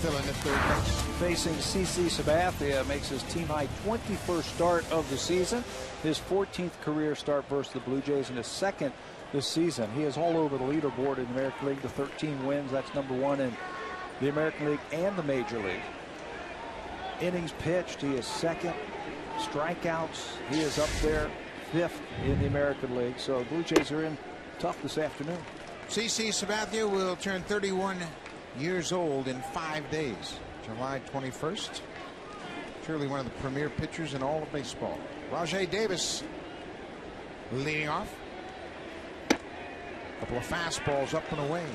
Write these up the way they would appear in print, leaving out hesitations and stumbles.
filling at third base. Facing CC Sabathia, makes his team-high 21st start of the season. His 14th career start versus the Blue Jays and his second this season. He is all over the leaderboard in the American League. The 13 wins, that's #1 in the American League and the Major League. Innings pitched, he is second. Strikeouts, he is up there 5th in the American League. So Blue Jays are in tough this afternoon. CC Sabathia will turn 31 years old in 5 days. July 21st. Surely one of the premier pitchers in all of baseball. Rajai Davis leading off. Couple of fastballs up and away.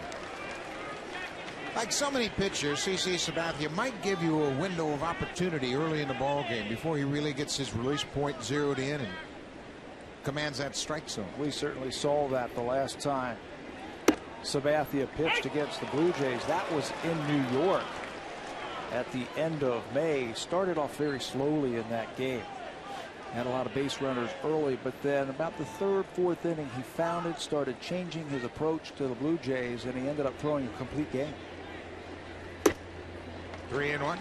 Like so many pitchers, CC Sabathia might give you a window of opportunity early in the ball game before he really gets his release point zeroed in and commands that strike zone. We certainly saw that the last time Sabathia pitched against the Blue Jays. That was in New York at the end of May. He started off very slowly in that game. Had a lot of base runners early, but then about the 3rd, 4th inning, he found it, started changing his approach to the Blue Jays, and he ended up throwing a complete game. 3-1.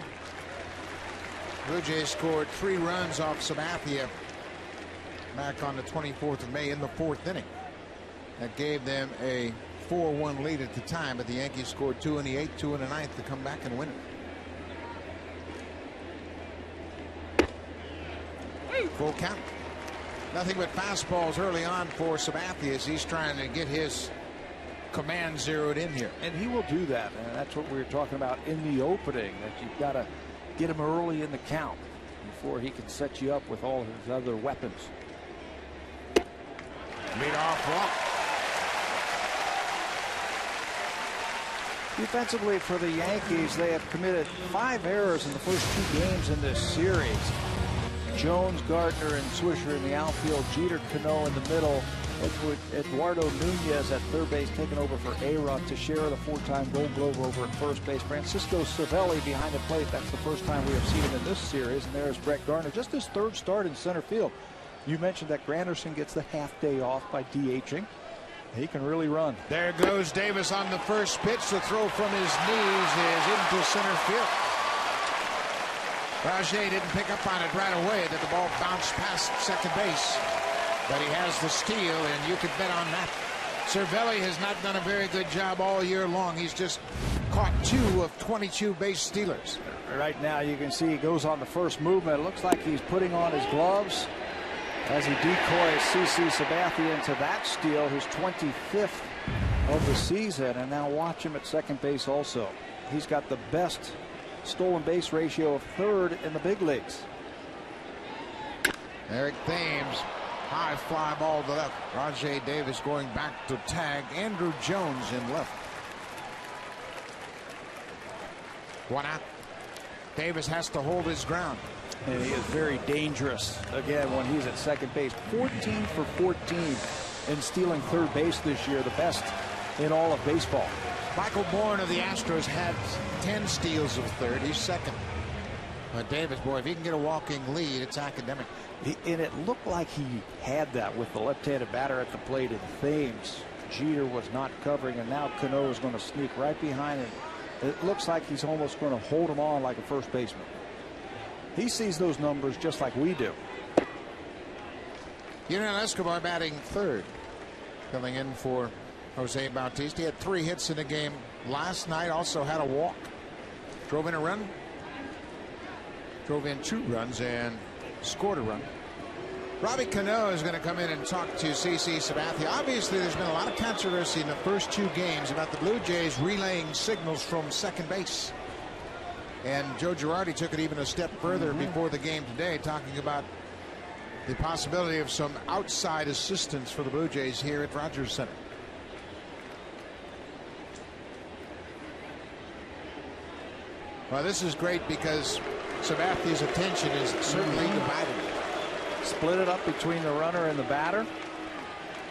Blue Jays scored 3 runs off Sabathia back on the 24th of May in the 4th inning. That gave them a 4-1 lead at the time, but the Yankees scored 2 in the 8th, 2 in the 9th to come back and win it. Full count. Nothing but fastballs early on for Sabathia as he's trying to get his command zeroed in here. And he will do that, and that's what we were talking about in the opening, that you've got to get him early in the count before he can set you up with all his other weapons. Leadoff walk. Defensively for the Yankees, they have committed 5 errors in the first 2 games in this series. Jones, Gardner, and Swisher in the outfield. Jeter, Cano in the middle. Eduardo Nunez at third base, taking over for A-Rod. Teixeira, the 4-time Gold Glover, over at first base. Francisco Cervelli behind the plate. That's the first time we have seen him in this series. And there's Brett Gardner, just his 3rd start in center field. You mentioned that Granderson gets the half day off by DHing. He can really run. There goes Davis on the first pitch. The throw from his knees is into center field. Rajai didn't pick up on it right away, that the ball bounced past second base. But he has the steal, and you could bet on that. Cervelli has not done a very good job all year long. He's just caught 2 of 22 base stealers. Right now you can see he goes on the first movement. It looks like he's putting on his gloves as he decoys CC Sabathia into that steal, his 25th of the season. And now watch him at second base also. He's got the best stolen base ratio of 3rd in the big leagues. Eric Thames, high fly ball to left. Rajai Davis going back to tag Andrew Jones in left. 1 out. Davis has to hold his ground. And he is very dangerous again when he's at second base. 14 for 14 in stealing third base this year, the best in all of baseball. Michael Bourne of the Astros had 10 steals of third. He's second. But Davis, boy, if he can get a walking lead, it's academic. And it looked like he had that with the left-handed batter at the plate in Thames. Jeter was not covering, and now Cano is going to sneak right behind him. It looks like he's almost going to hold him on like a first baseman. He sees those numbers just like we do. Yunel Escobar batting third. Filling in for Jose Bautista. He had 3 hits in the game last night. Also had a walk. Drove in a run. Drove in 2 runs and scored a run. Robbie Cano is going to come in and talk to CC Sabathia. Obviously, there's been a lot of controversy in the first 2 games about the Blue Jays relaying signals from second base. And Joe Girardi took it even a step further before the game today, talking about the possibility of some outside assistance for the Blue Jays here at Rogers Center. Well, this is great because Sabathia's attention is certainly divided. Split it up between the runner and the batter.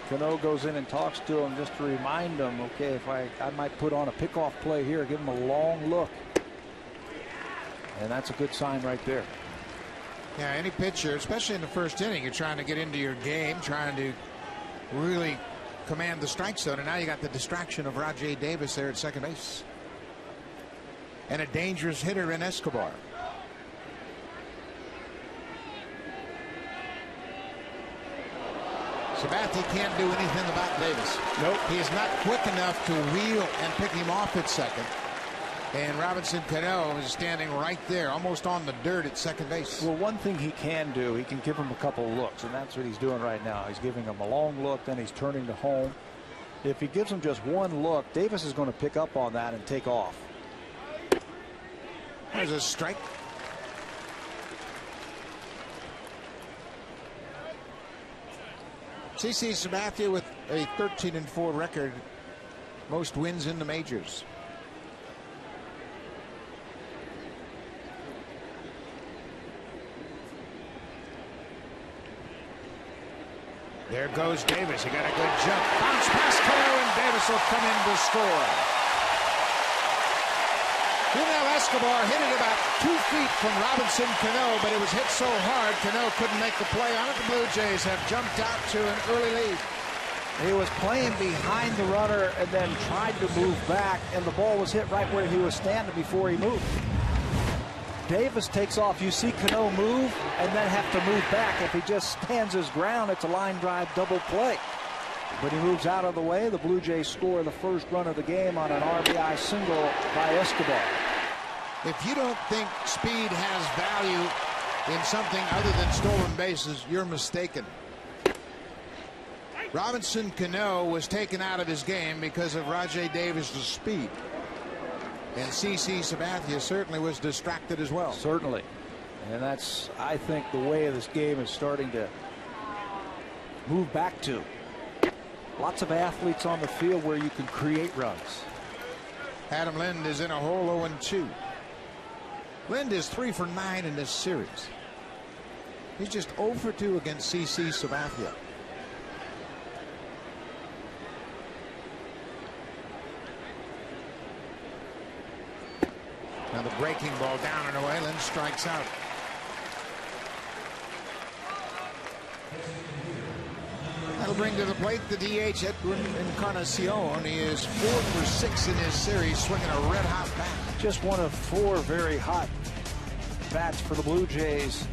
Cano goes in and talks to him just to remind him, okay, if I might put on a pickoff play here, give him a long look. And that's a good sign right there. Yeah, any pitcher, especially in the first inning, you're trying to get into your game, trying to really command the strike zone, and now you got the distraction of Rajai Davis there at second base. and a dangerous hitter in Escobar. Sabathia can't do anything about Davis. Nope. He is not quick enough to wheel and pick him off at second. And Robinson Cano is standing right there, almost on the dirt at second base. Well, one thing he can do, he can give him a couple of looks, and that's what he's doing right now. He's giving him a long look, then he's turning to home. If he gives him just one look, Davis is going to pick up on that and take off. There's a strike. CC Sabathia with a 13-4 record, most wins in the majors. There goes Davis. He got a good jump. Bounce past Cano, and Davis will come in to score. Junel Escobar hit it about 2 feet from Robinson Cano, but it was hit so hard Cano couldn't make the play on it. The Blue Jays have jumped out to an early lead. He was playing behind the runner and then tried to move back, and the ball was hit right where he was standing before he moved. Davis takes off. You see Cano move and then have to move back. If he just stands his ground, it's a line drive double play. But he moves out of the way. The Blue Jays score the first run of the game on an RBI single by Escobar. If you don't think speed has value in something other than stolen bases, you're mistaken. Robinson Cano was taken out of his game because of Rajai Davis' speed. And CC Sabathia certainly was distracted as well. Certainly. And that's, I think, the way this game is starting to move back to. Lots of athletes on the field where you can create runs. Adam Lind is in a hole 0-2. Lind is 3 for 9 in this series. He's just 0 for 2 against CC Sabathia. Now the breaking ball down and away. Lind strikes out. That'll bring to the plate the DH Edwin Encarnacion. He is 4 for 6 in his series, swinging a red hot bat. Just one of 4 very hot bats for the Blue Jays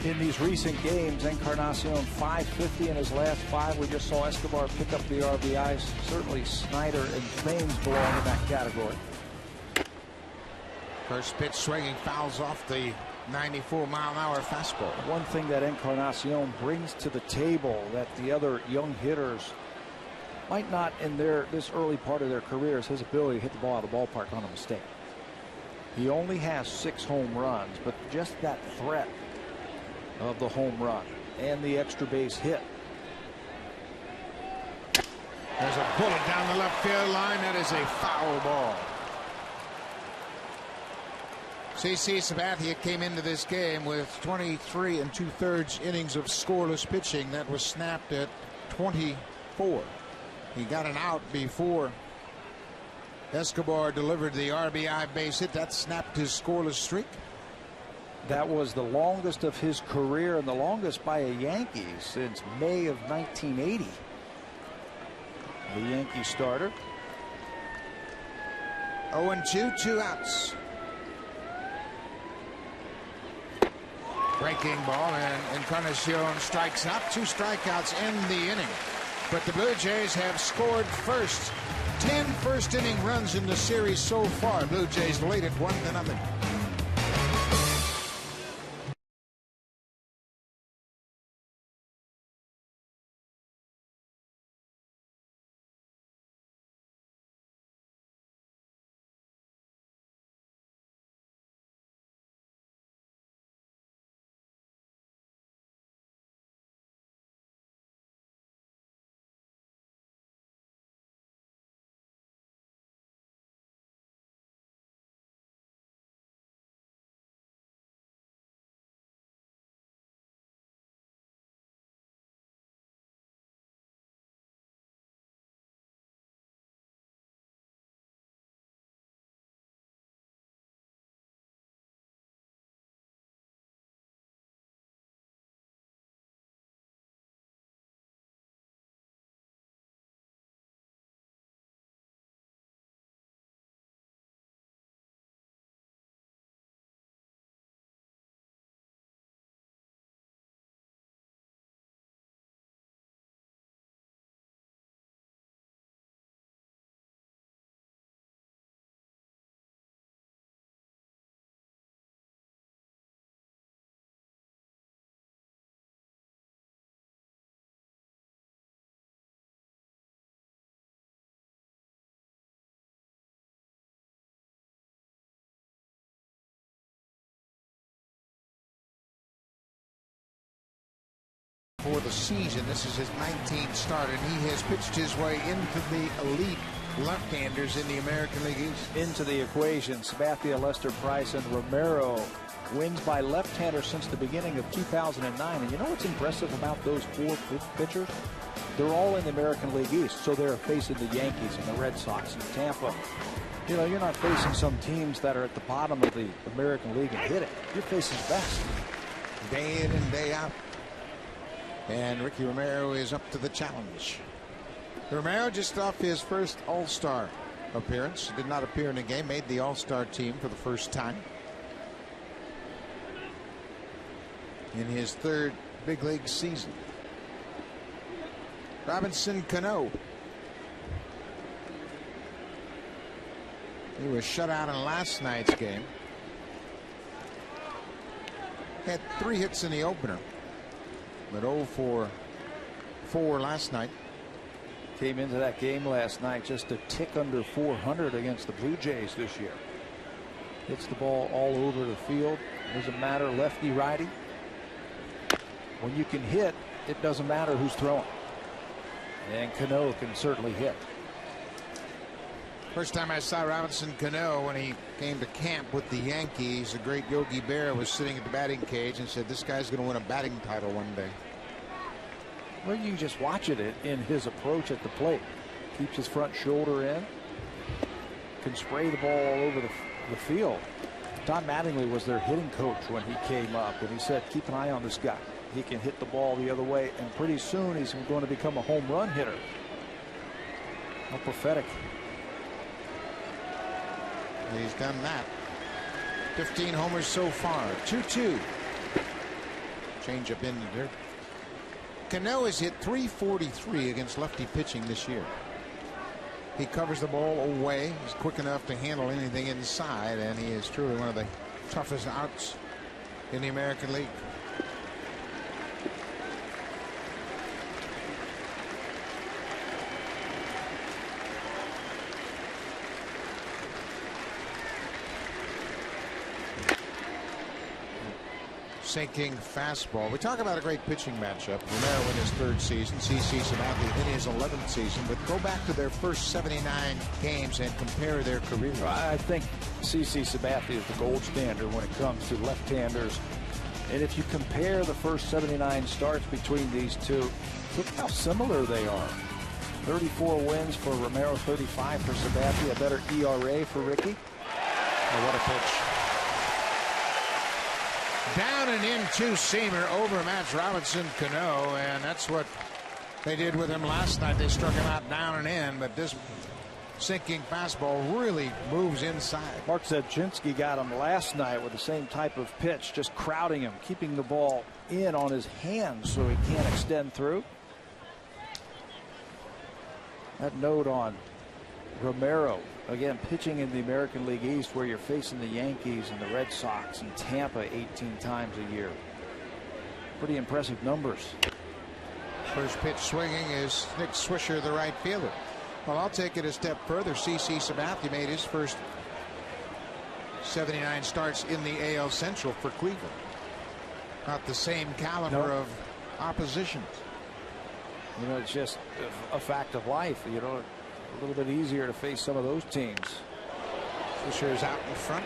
in these recent games. Encarnacion 550 in his last 5. We just saw Escobar pick up the RBIs. Certainly Snyder and Thames belong in that category. First pitch swinging, fouls off the 94-mile-an-hour fastball. One thing that Encarnacion brings to the table that the other young hitters might not in this early part of their career is his ability to hit the ball out of the ballpark on a mistake. He only has 6 home runs, but just that threat of the home run and the extra base hit. There's a bullet down the left field line. That is a foul ball. CC Sabathia came into this game with 23 2/3 innings of scoreless pitching. That was snapped at 24. He got an out before Escobar delivered the RBI base hit. That snapped his scoreless streak. That was the longest of his career and the longest by a Yankee since May of 1980. The Yankee starter. 0-2, 2 outs. Breaking ball, and Encarnacion strikes out. 2 strikeouts in the inning. But the Blue Jays have scored 10 first inning runs in the series so far. Blue Jays lead it 1-0. for the season. This is his 19th start, and he has pitched his way into the elite left-handers in the American League East. Into the equation, Sabathia, Lester Price, and Romero wins by left-handers since the beginning of 2009. And you know what's impressive about those 4 pitchers? They're all in the American League East, so they're facing the Yankees and the Red Sox and Tampa. You know, you're not facing some teams that are at the bottom of the American League and hit it. You're facing the best. Day in and day out. And Ricky Romero is up to the challenge. Romero just off his first All-Star appearance. Did not appear in a game. Made the All-Star team for the first time. In his 3rd big league season. Robinson Cano. He was shut out in last night's game. Had 3 hits in the opener, but 0 for 4 last night. Came into that game last night just a tick under 400 against the Blue Jays this year. Hits the ball all over the field. Doesn't matter lefty, righty. When you can hit, it doesn't matter who's throwing. And Cano can certainly hit. First time I saw Robinson Cano when he came to camp with the Yankees, the great Yogi Berra was sitting at the batting cage and said, this guy's going to win a batting title one day. Well, you can just watch it in his approach at the plate. Keeps his front shoulder in. Can spray the ball all over the field. Tom Mattingly was their hitting coach when he came up, and he said, keep an eye on this guy. He can hit the ball the other way, and pretty soon he's going to become a home run hitter. How prophetic. He's done that. 15 homers so far. 2-2. Change up in there. Cano has hit .343 against lefty pitching this year. He covers the ball away. He's quick enough to handle anything inside, and he is truly one of the toughest outs in the American League. Sinking fastball. We talk about a great pitching matchup. Romero in his 3rd season, CC Sabathia in his 11th season, but go back to their first 79 games and compare their careers. I think CC Sabathia is the gold standard when it comes to left-handers. And if you compare the first 79 starts between these two, look how similar they are. 34 wins for Romero, 35 for Sabathia, a better ERA for Ricky. Oh, what a pitch. Down and in two-seamer overmatched Robinson Cano, and that's what they did with him last night. They struck him out down and in, but this sinking fastball really moves inside. Mark Zebczynski got him last night with the same type of pitch, just crowding him, keeping the ball in on his hands so he can't extend through. That note on Romero, again, pitching in the American League East where you're facing the Yankees and the Red Sox and Tampa 18 times a year. Pretty impressive numbers. First pitch swinging is Nick Swisher, the right fielder. Well, I'll take it a step further. CC Sabathia made his first 79 starts in the AL Central for Cleveland. Not the same caliber of opposition. You know, it's just a fact of life. You know, a little bit easier to face some of those teams. Swisher's out in front.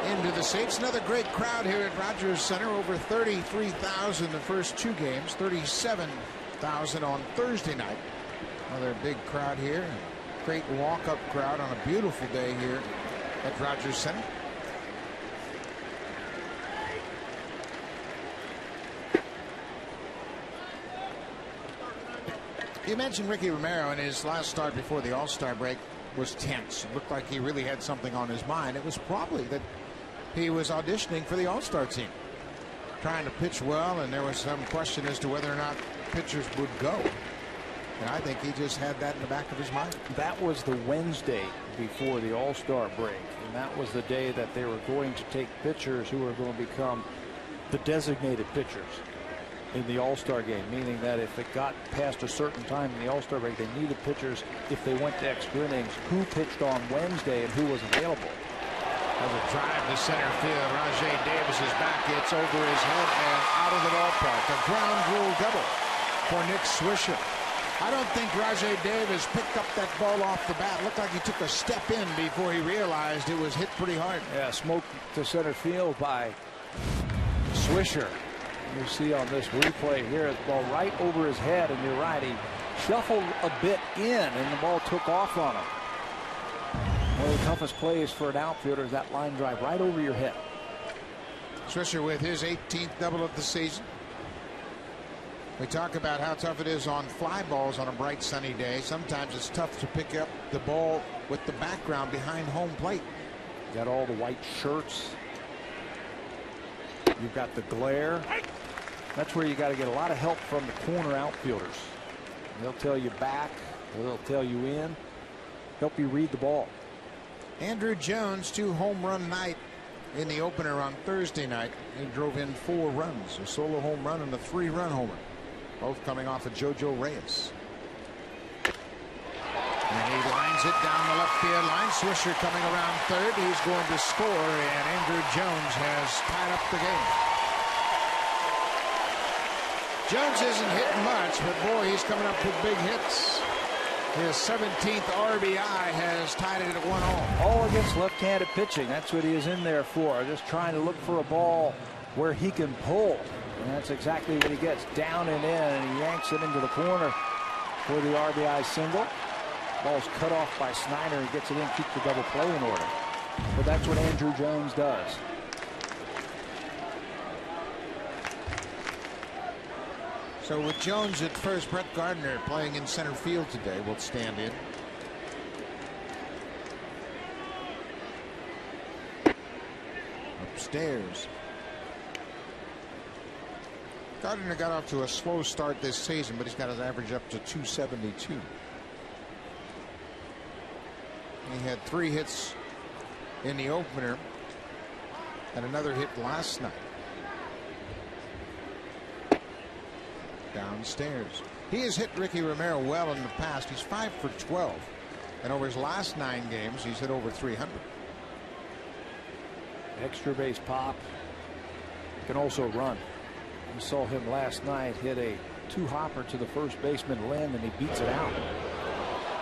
Into the seats. Another great crowd here at Rogers Center. Over 33,000 the first 2 games. 37,000 on Thursday night. Another big crowd here. Great walk-up crowd on a beautiful day here at Rogers Center. You mentioned Ricky Romero in his last start before the All-Star break was tense. It looked like he really had something on his mind. It was probably that he was auditioning for the All-Star team, trying to pitch well, and there was some question as to whether or not pitchers would go. And I think he just had that in the back of his mind. That was the Wednesday before the All-Star break, and that was the day that they were going to take pitchers who were going to become the designated pitchers in the All-Star game, meaning that if it got past a certain time in the All-Star break, they needed pitchers, if they went to extra innings, who pitched on Wednesday and who was available. As a Drive to center field. Rajay Davis is back. It's over his head and out of the ballpark. A ground rule double for Nick Swisher. I don't think Rajay Davis picked up that ball off the bat. Looked like he took a step in before he realized it was hit pretty hard. Yeah, smoked to center field by Swisher. You see on this replay here, the ball right over his head, and you're right, he shuffled a bit in, and the ball took off on him. One of the toughest plays for an outfielder is that line drive right over your head. Swisher with his 18th double of the season. We talk about how tough it is on fly balls on a bright sunny day. Sometimes it's tough to pick up the ball with the background behind home plate. Got all the white shirts. You've got the glare. That's where you got to get a lot of help from the corner outfielders. They'll tell you back, they'll tell you in, help you read the ball. Andrew Jones, 2 home run night in the opener on Thursday night. He drove in 4 runs, a solo home run and a 3-run homer, both coming off of JoJo Reyes. And he lines it down the left field line. Swisher coming around third. He's going to score, and Andrew Jones has tied up the game. Jones isn't hitting much, but boy, he's coming up with big hits. His 17th RBI has tied it at 1-1. All against left-handed pitching. That's what he is in there for. Just trying to look for a ball where he can pull. And that's exactly what he gets. Down and in, and he yanks it into the corner for the RBI single. Ball's cut off by Snyder. He gets it in, keeps the double play in order. But that's what Andrew Jones does. So with Jones at first, Brett Gardner playing in center field today will stand in. Upstairs. Gardner got off to a slow start this season, but he's got his average up to 272. He had 3 hits in the opener and another hit last night. Downstairs. He has hit Ricky Romero well in the past. He's 5 for 12. And over his last 9 games, he's hit over 300. Extra base pop. Can also run. We saw him last night hit a 2-hopper to the first baseman Lynn, and he beats it out.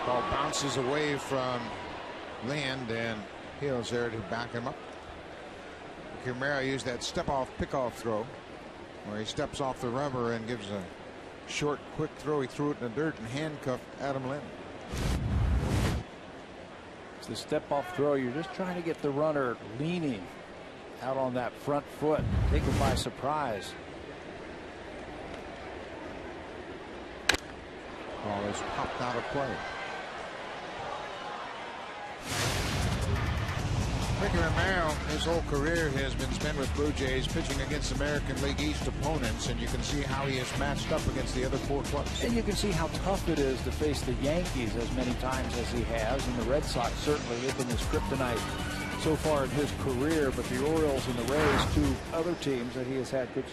Ball bounces away from Land, and Hill's there to back him up. Romero used that step-off pick-off throw where he steps off the rubber and gives a short, quick throw. He threw it in the dirt and handcuffed Adam Lynn. It's the step-off throw. You're just trying to get the runner leaning out on that front foot, take him by surprise. Ball is popped out of play. Ricky Romero, his whole career has been spent with Blue Jays pitching against American League East opponents, and you can see how he has matched up against the other 4 clubs. And you can see how tough it is to face the Yankees as many times as he has, and the Red Sox certainly have been his kryptonite so far in his career, but the Orioles and the Rays, 2 other teams that he has had good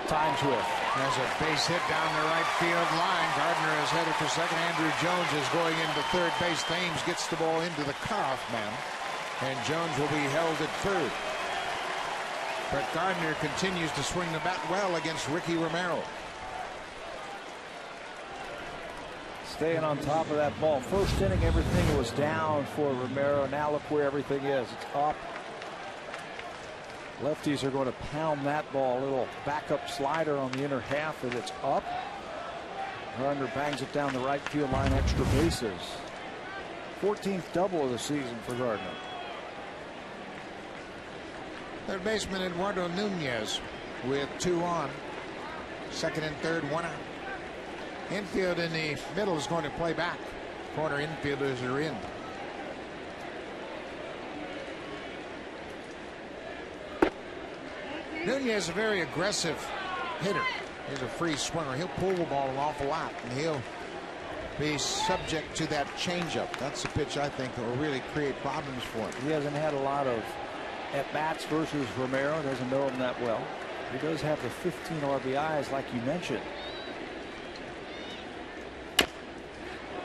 times with. There's a base hit down the right field line. Gardner is headed for second. Andrew Jones is going into third base. Thames gets the ball into the cutoff man, and Jones will be held at third. But Gardner continues to swing the bat well against Ricky Romero. Staying on top of that ball. First inning, everything was down for Romero. Now look where everything is. It's up. Lefties are going to pound that ball. A little backup slider on the inner half, and it's up. Gardner bangs it down the right field line, extra bases. 14th double of the season for Gardner. Third baseman Eduardo Nunez with 2 on. Second and third, 1 out. Infield in the middle is going to play back. Corner infielders are in. Nunez is a very aggressive hitter. He's a free swinger. He'll pull the ball an awful lot, and he'll be subject to that changeup. That's a pitch I think that will really create problems for him. He hasn't had a lot of at-bats versus Romero. Doesn't know him that well. He does have the 15 RBIs like you mentioned.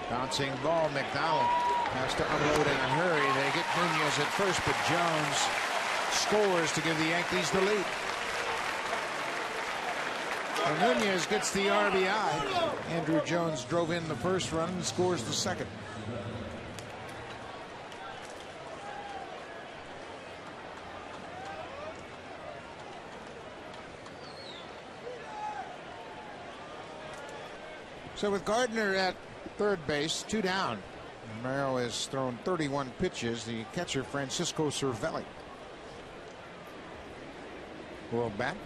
Bouncing ball, McDowell Has to unload in a hurry. They get Nunez at first, but Jones scores to give the Yankees the lead. And Nunez gets the RBI. Andrew Jones drove in the first run and scores the second. So with Gardner at third base, 2 down. Romero has thrown 31 pitches. The catcher, Francisco Cervelli, will bat.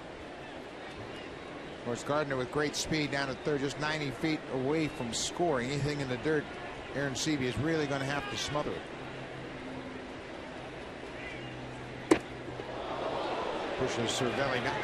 Of course, Gardner with great speed down at third, just 90 feet away from scoring. Anything in the dirt, Aaron Seavey is really going to have to smother it. Pushes Cervelli back.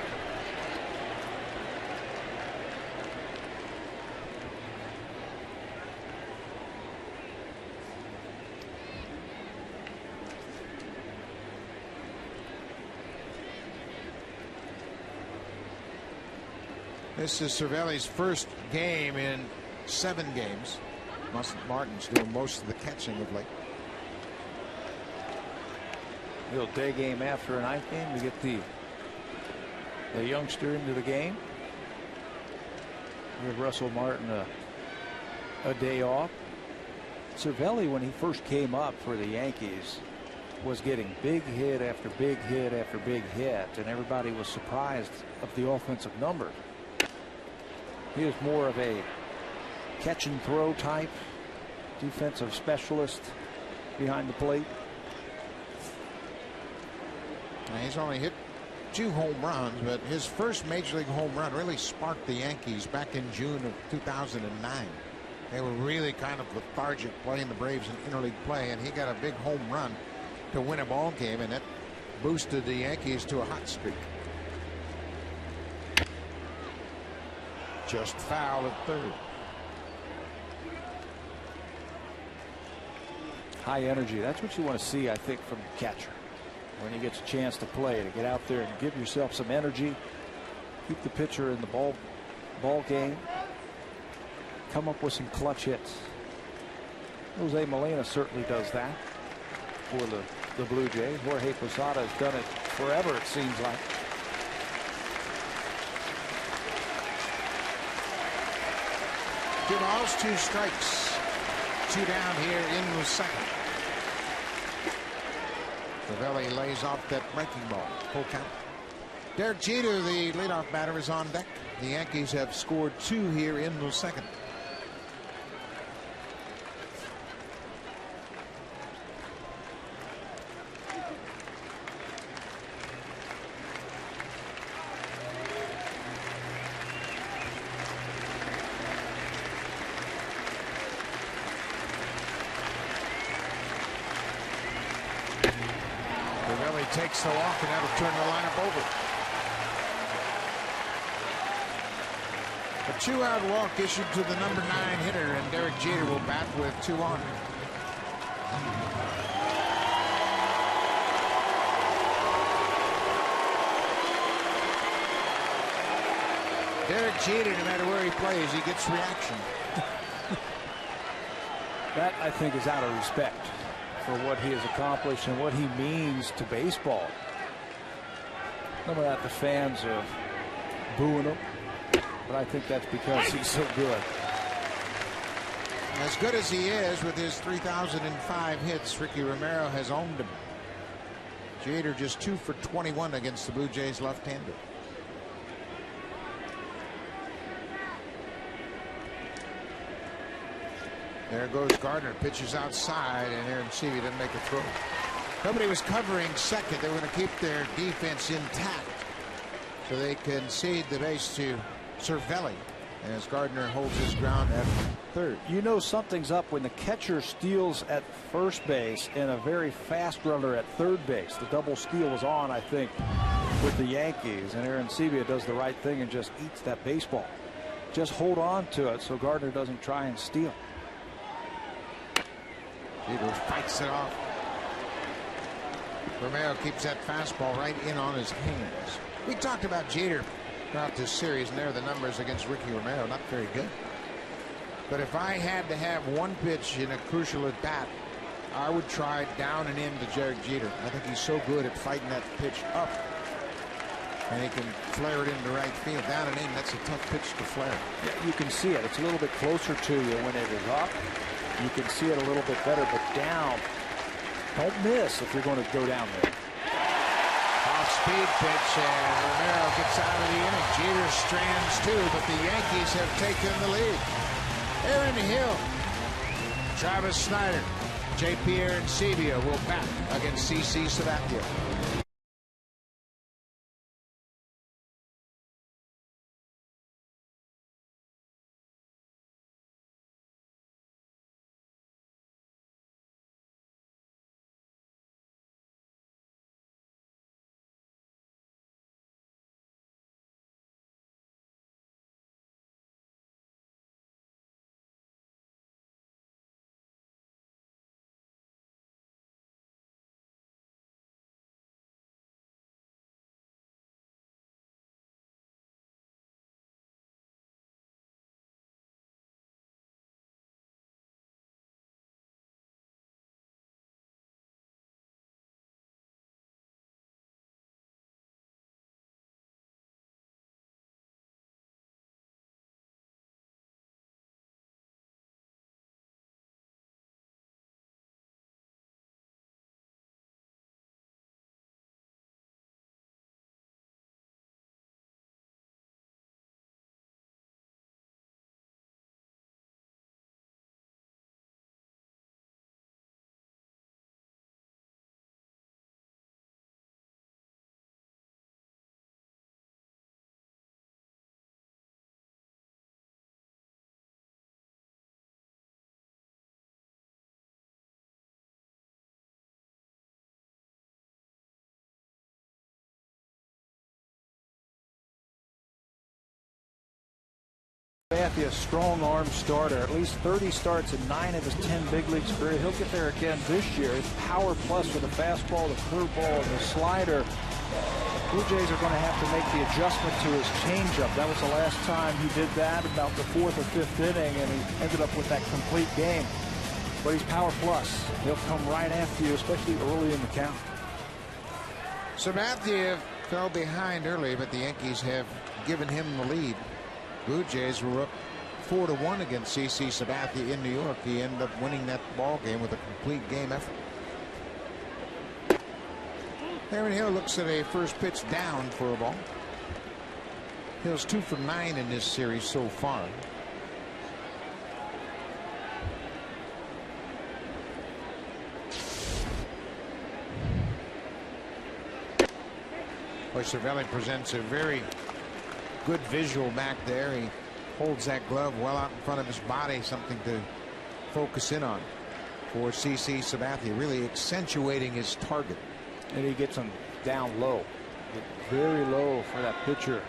This is Cervelli's first game in 7 games. Martin's doing most of the catching of late. Little day game after a night game to get the youngster into the game. Give Russell Martin a day off. Cervelli, when he first came up for the Yankees, was getting big hit after big hit after big hit, and everybody was surprised of the offensive numbers. He is more of a catch and throw type defensive specialist behind the plate. Now he's only hit 2 home runs, but his first major league home run really sparked the Yankees back in June of 2009. They were really kind of lethargic playing the Braves in interleague play, and he got a big home run to win a ball game, and that boosted the Yankees to a hot streak. Just foul at third. High energy. That's what you want to see, I think, from the catcher when he gets a chance to play, to get out there and give yourself some energy, keep the pitcher in the ball game, come up with some clutch hits. Jose Molina certainly does that for the Blue Jays. Jorge Posada has done it forever, it seems like. Two balls, 2 strikes. 2 down here in the second. Cervelli lays off that breaking ball. Full count. Derek Jeter, the leadoff batter, is on deck. The Yankees have scored 2 here in the second. Takes the walk, and that'll turn the lineup over. A 2-out walk issued to the number 9 hitter, and Derek Jeter will bat with 2 on. Derek Jeter, no matter where he plays, he gets reaction. That, I think, is out of respect for what he has accomplished and what he means to baseball. Some of that the fans are booing him, but I think that's because he's so good. As good as he is with his 3,005 hits, Ricky Romero has owned him. Jeter just 2 for 21 against the Blue Jays left-hander. There goes Gardner, pitches outside, and Aaron Seavey didn't make a throw. Nobody was covering second. They were going to keep their defense intact so they concede the base to Cervelli as Gardner holds his ground at third. You know something's up when the catcher steals at first base and a very fast runner at third base. The double steal was on, I think, with the Yankees, and Aaron Seavey does the right thing and just eats that baseball. Just hold on to it so Gardner doesn't try and steal. Jeter fights it off. Romero keeps that fastball right in on his hands. We talked about Jeter throughout this series, and there are the numbers against Ricky Romero. Not very good. But if I had to have one pitch in a crucial at bat I would try down and in to Derek Jeter. I think he's so good at fighting that pitch up. And he can flare it into right field. Down and in, that's a tough pitch to flare. Yeah, you can see it. It's a little bit closer to you when it is up. You can see it a little bit better, but down. Don't miss if you're going to go down there. Off-speed pitch, and Romero gets out of the inning. Jeter strands too, but the Yankees have taken the lead. Aaron Hill, Travis Snyder, J.P. Arancibia will bat against C.C. Sabathia. Sabathia, a strong arm starter, at least 30 starts in 9 of his 10 big leagues career. He'll get there again this year. His power plus with the fastball, the curveball, and the slider. The Blue Jays are going to have to make the adjustment to his changeup. That was the last time he did that, about the 4th or 5th inning, and he ended up with that complete game. But he's power plus. He'll come right after you, especially early in the count. Sabathia fell behind early, but the Yankees have given him the lead. Blue Jays were up 4-1 against C.C. Sabathia in New York. He ended up winning that ball game with a complete game effort. Aaron Hill looks at a first pitch down for a ball. Hill's 2 for 9 in this series so far. Boy, Cervelli presents a very good visual back there. He holds that glove well out in front of his body, something to focus in on for C.C. Sabathia, really accentuating his target. And he gets him down low, very low for that pitcher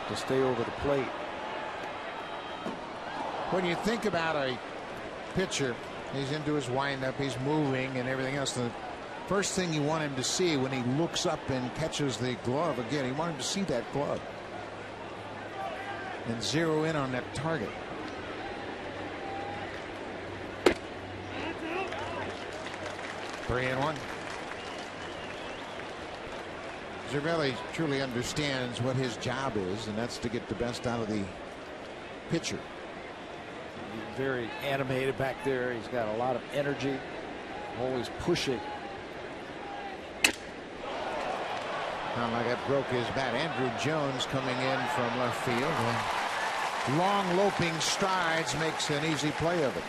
to stay over the plate. When you think about a pitcher, he's into his windup, he's moving and everything else. The first thing you want him to see when he looks up and catches the glove again, you want him to see that glove and zero in on that target. Three and one. Cervelli truly understands what his job is, and that's to get the best out of the pitcher. Very animated back there. He's got a lot of energy, always pushing. Not like that broke his bat. Andrew Jones coming in from left field. Long loping strides, makes an easy play of it.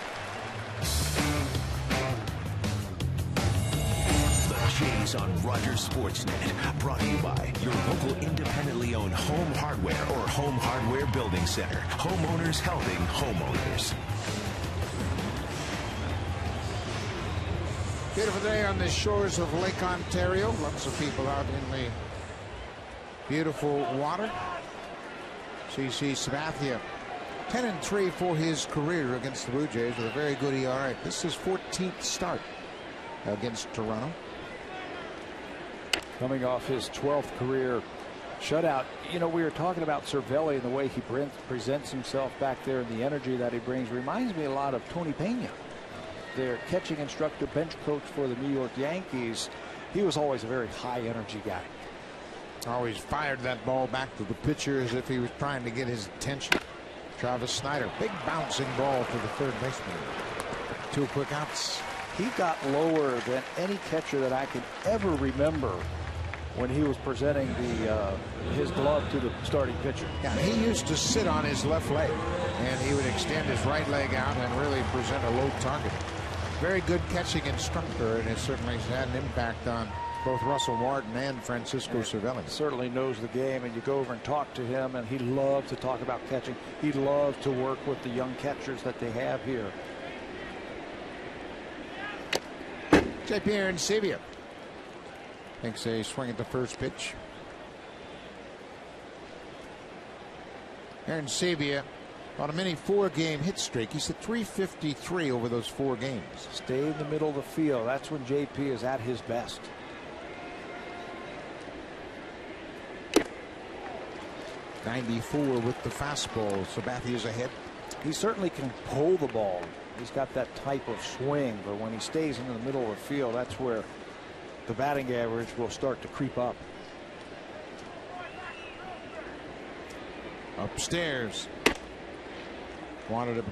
Jays on Rogers Sportsnet, brought to you by your local independently owned Home Hardware or Home Hardware Building Center. Homeowners helping homeowners. Beautiful day on the shores of Lake Ontario. Lots of people out in the beautiful water. C.C. Sabathia, 10-3 for his career against the Blue Jays with a very good ERA. This is his 14th start against Toronto. Coming off his 12th career shutout. You know, we were talking about Cervelli and the way he presents himself back there and the energy that he brings. Reminds me a lot of Tony Pena. their catching instructor, bench coach for the New York Yankees. He was always a very high energy guy. Always fired that ball back to the pitcher as if he was trying to get his attention. Travis Snyder, big bouncing ball to the third baseman. 2 quick outs. He got lower than any catcher that I can ever remember when he was presenting his glove to the starting pitcher. Yeah, he used to sit on his left leg, and he would extend his right leg out and really present a low target. Very good catching instructor, and it certainly has had an impact on both Russell Martin and Francisco Cervelli. Certainly knows the game, and you go over and talk to him, and he loves to talk about catching. He loves to work with the young catchers that they have here. JP Arencibia takes a swing at the first pitch. Arencibia on a mini 4-game hit streak. He's at 353 over those 4 games. Stay in the middle of the field. That's when JP is at his best. .94 with the fastball. Sabathia's ahead. He certainly can pull the ball. He's got that type of swing, but when he stays in the middle of the field, that's where the batting average will start to creep up. Upstairs. Wanted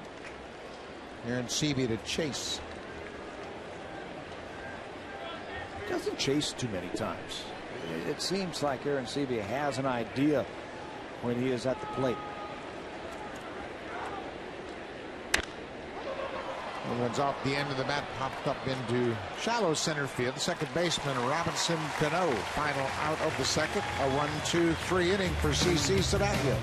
Arencibia to chase. Doesn't chase too many times. It seems like Arencibia has an idea when he is at the plate. Runs off the end of the bat, popped up into shallow center field. The second baseman, Robinson Cano. Final out of the second. A 1-2-3 inning for CC Sabathia.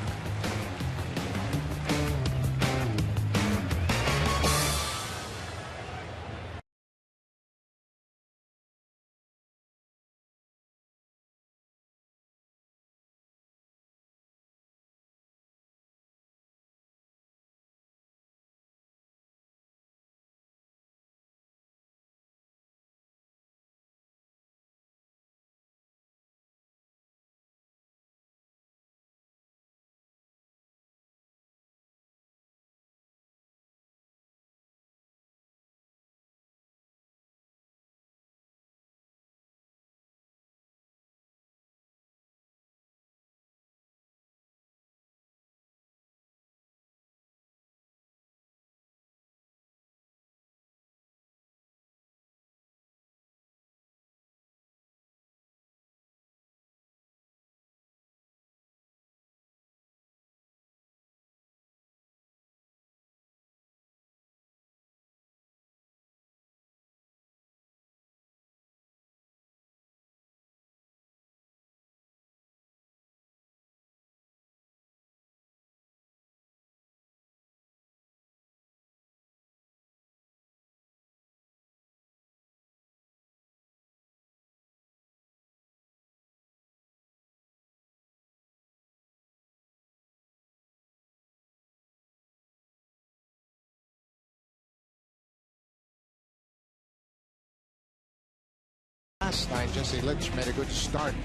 Last night, Jesse Litch made a good start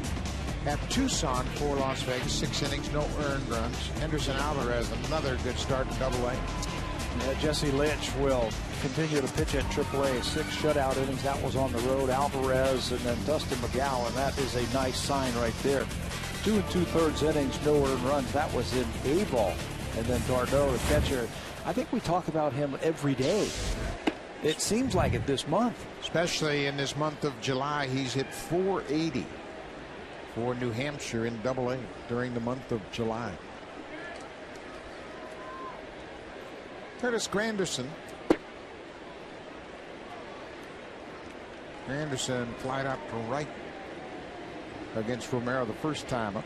at Tucson for Las Vegas. 6 innings, no earned runs. Henderson Alvarez, another good start in Double-A. Yeah, Jesse Litch will continue to pitch at Triple-A. 6 shutout innings. That was on the road. Alvarez and then Dustin McGowan. That is a nice sign right there. 2 2/3 innings, no earned runs. That was in A-ball. And then Darno, the catcher. I think we talk about him every day. It seems like it this month. Especially in this month of July, he's hit .480 for New Hampshire in Double-A during the month of July. Curtis Granderson. Granderson flied out to right against Romero the first time up.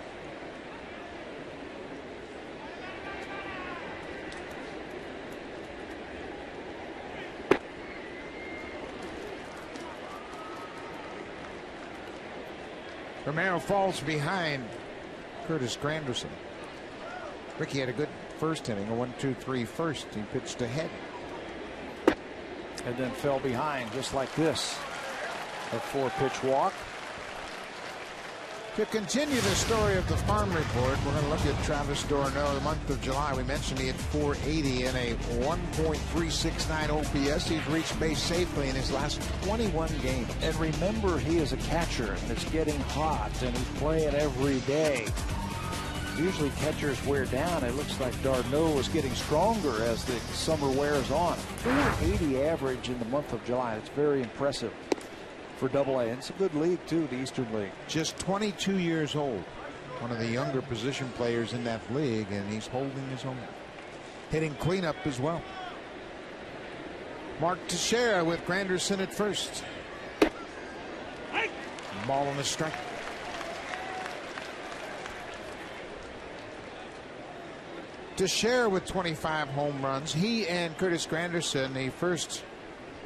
Romero falls behind Curtis Granderson. Ricky had a good first inning, a 1-2-3 first. He pitched ahead. And then fell behind just like this. A 4-pitch walk. To continue the story of the farm report, we're going to look at Travis d'Ormeau. The month of July, we mentioned he had 480 and a 1.369 OPS. He's reached base safely in his last 21 games. And remember, he is a catcher, and it's getting hot, and he's playing every day. Usually catchers wear down. It looks like d'Ormeau is getting stronger as the summer wears on. 480 average in the month of July. It's very impressive for AA. And it's a good league, too, the Eastern League. Just 22 years old. One of the younger position players in that league, and he's holding his own. Hitting cleanup as well. Mark Teixeira with Granderson at first. Ball on the strike. Teixeira with 25 home runs. He and Curtis Granderson, the first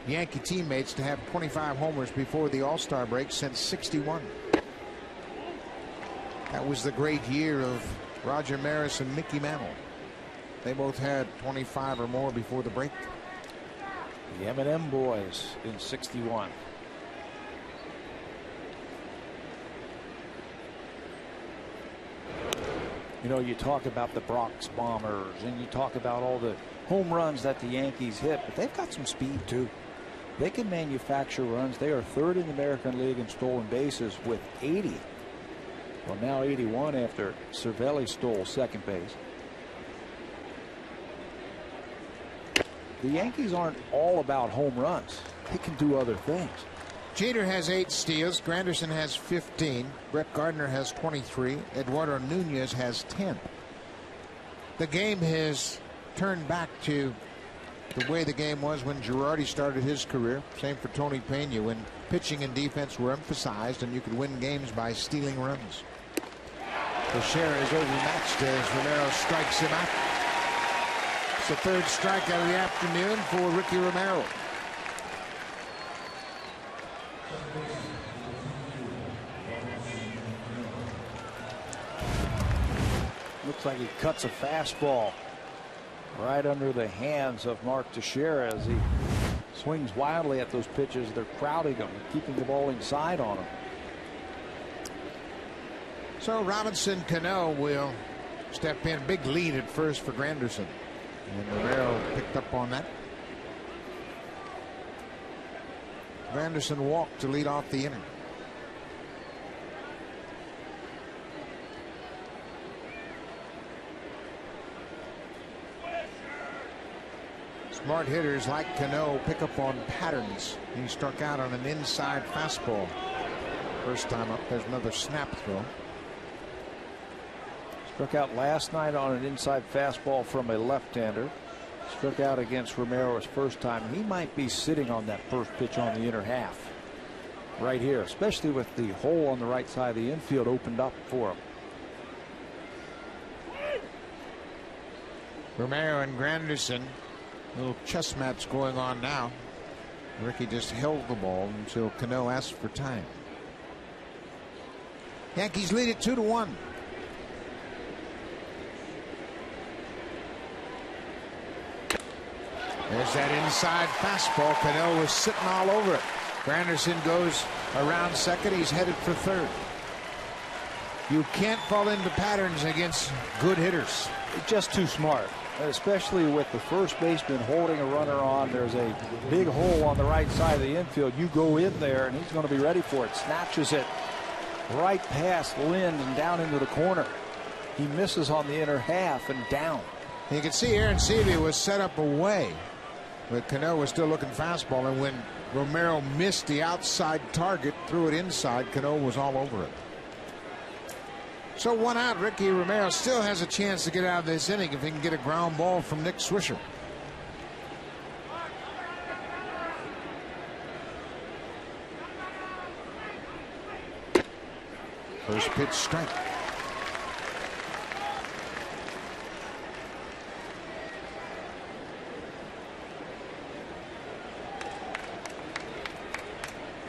Yankee teammates to have 25 homers before the All-Star break since '61. That was the great year of Roger Maris and Mickey Mantle. They both had 25 or more before the break. The M&M boys in '61. You know, you talk about the Bronx Bombers and you talk about all the home runs that the Yankees hit, but they've got some speed too. They can manufacture runs. They are third in the American League in stolen bases with 80. Well, now 81 after Cervelli stole second base. The Yankees aren't all about home runs. They can do other things. Jeter has 8 steals. Granderson has 15. Brett Gardner has 23. Eduardo Nunez has 10. The game has turned back to the way the game was when Girardi started his career. Same for Tony Pena, when pitching and defense were emphasized and you could win games by stealing runs. Teixeira is overmatched as Romero strikes him out. It's the third strikeout of the afternoon for Ricky Romero. Looks like he cuts a fastball right under the hands of Mark Teixeira as he swings wildly at those pitches. They're crowding him, keeping the ball inside on him. So Robinson Cano will step in. Big lead at first for Granderson. And Romero picked up on that. Granderson walked to lead off the inning. Smart hitters like Cano pick up on patterns. He struck out on an inside fastball. First time up, there's another snap throw. Struck out last night on an inside fastball from a left-hander. Struck out against Romero his first time. He might be sitting on that first pitch on the inner half right here, especially with the hole on the right side of the infield opened up for him. Romero and Granderson, little chess match going on now. Ricky just held the ball until Cano asked for time. Yankees lead it 2-1. There's that inside fastball. Cano was sitting all over it. Granderson goes around second. He's headed for third. You can't fall into patterns against good hitters. It's just too smart, especially with the first baseman holding a runner on. There's a big hole on the right side of the infield. You go in there, and he's going to be ready for it. Snatches it right past Lind and down into the corner. He misses on the inner half and down. You can see Aaron Sevy was set up away, but Cano was still looking fastball, and when Romero missed the outside target, threw it inside, Cano was all over it. So 1 out. Ricky Romero still has a chance to get out of this inning if he can get a ground ball from Nick Swisher. First pitch strike.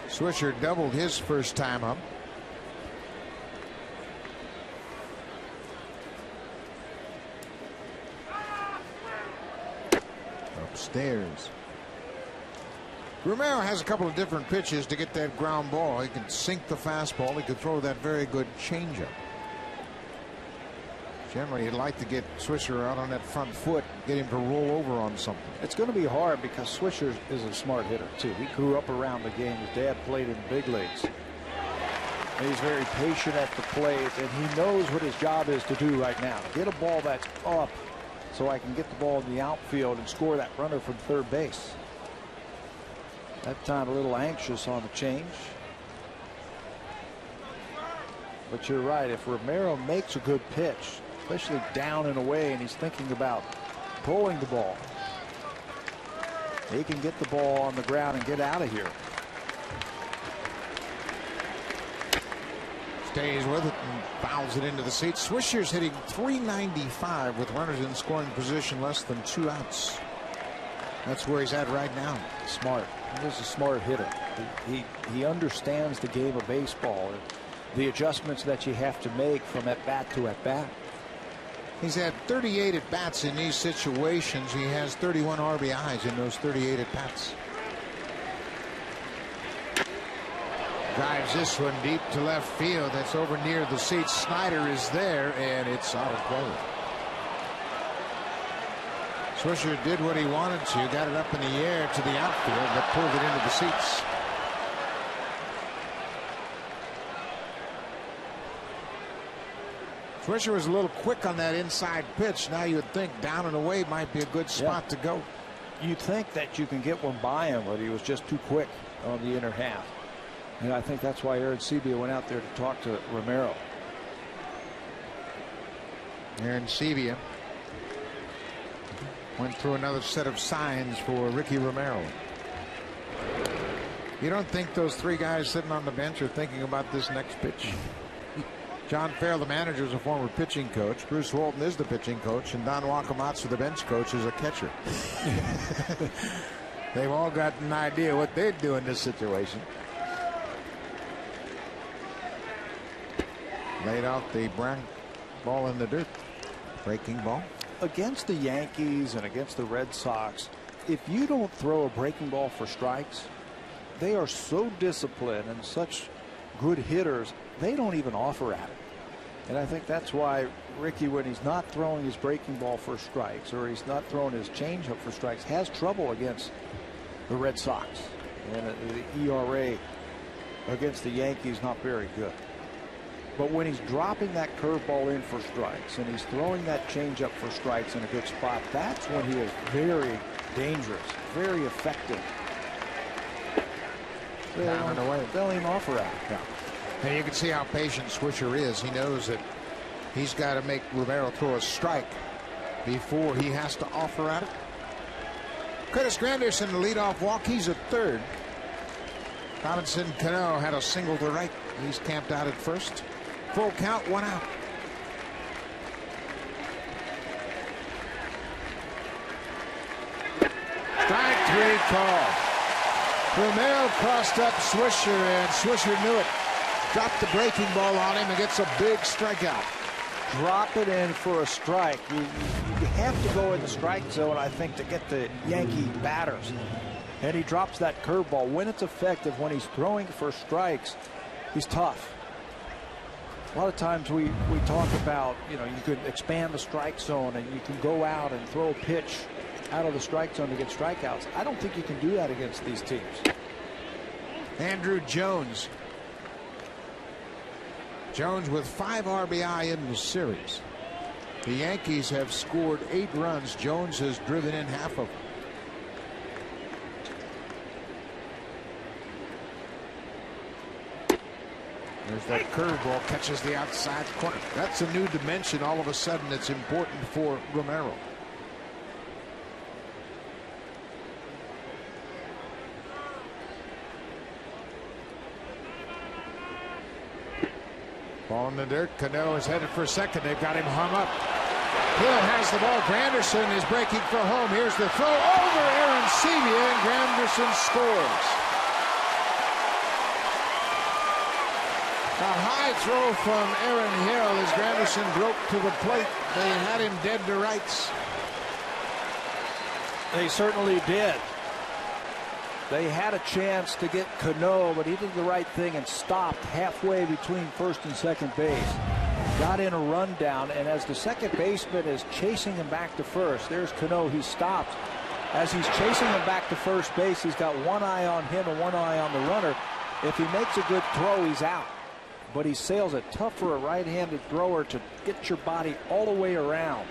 Swisher doubled his first time up. Upstairs. Romero has a couple of different pitches to get that ground ball. He can sink the fastball. He could throw that very good changeup. Generally, you'd like to get Swisher out on that front foot, get him to roll over on something. It's going to be hard because Swisher is a smart hitter, too. He grew up around the game. His dad played in the big leagues. And he's very patient at the plate, and he knows what his job is to do right now. Get a ball that's up so I can get the ball in the outfield and score that runner from third base. That time a little anxious on the change. But you're right. If Romero makes a good pitch, especially down and away, and he's thinking about pulling the ball, he can get the ball on the ground and get out of here. Stays with it and fouls it into the seats. Swisher's hitting .395 with runners in scoring position, less than 2 outs. That's where he's at right now. Smart. He's a smart hitter. He understands the game of baseball and the adjustments that you have to make from at bat to at bat. He's had 38 at bats in these situations. He has 31 RBIs in those 38 at bats. Drives this one deep to left field. That's over near the seats. Snyder is there, and it's out of play. Swisher did what he wanted to, got it up in the air to the outfield, but pulled it into the seats. Swisher was a little quick on that inside pitch. Now you'd think down and away might be a good spot to go. You'd think that you can get one by him, but he was just too quick on the inner half. And I think that's why Aaron Sebia went out there to talk to Romero. Aaron Sebia went through another set of signs for Ricky Romero. You don't think those 3 guys sitting on the bench are thinking about this next pitch? John Farrell, the manager, is a former pitching coach. Bruce Walton is the pitching coach, and Don Wakamatsu, the bench coach, is a catcher. They've all got an idea what they'd do in this situation. Laid out the brown ball in the dirt. Breaking ball. Against the Yankees and against the Red Sox, if you don't throw a breaking ball for strikes, they are so disciplined and such good hitters, they don't even offer at it. And I think that's why Ricky, when he's not throwing his breaking ball for strikes or he's not throwing his changeup for strikes, has trouble against the Red Sox. And the ERA against the Yankees not very good. But when he's dropping that curveball in for strikes and he's throwing that changeup for strikes in a good spot, that's when he is very dangerous, very effective. Down and away. They'll even offer at it. Yeah. And you can see how patient Swisher is. He knows that he's got to make Romero throw a strike before he has to offer at it. Curtis Granderson, the leadoff walk. He's at third. Robinson Cano had a single to right. He's camped out at first. Full count, 1 out. Strike 3 call. Romero crossed up Swisher, and Swisher knew it. Dropped the breaking ball on him and gets a big strikeout. Drop it in for a strike. You have to go in the strike zone, I think, to get the Yankee batters. And he drops that curveball. When it's effective, when he's throwing for strikes, he's tough. A lot of times we talk about, you could expand the strike zone and you can go out and throw a pitch out of the strike zone to get strikeouts. I don't think you can do that against these teams. Andrew Jones. Jones with 5 RBI in the series. The Yankees have scored 8 runs. Jones has driven in half of them. There's that curveball, catches the outside corner. That's a new dimension. All of a sudden, it's important for Romero. Ball in the dirt. Cano is headed for second. They've got him hung up. Hill has the ball. Granderson is breaking for home. Here's the throw over Aaron Sebia, and Granderson scores. A high throw from Aaron Hill as Granderson broke to the plate. They had him dead to rights. They certainly did. They had a chance to get Cano, but he did the right thing and stopped halfway between first and second base. Got in a rundown, and as the second baseman is chasing him back to first, there's Cano. He stops. As he's chasing him back to first base, he's got one eye on him and one eye on the runner. If he makes a good throw, he's out. But he sails it. Tough for a right-handed thrower to get your body all the way around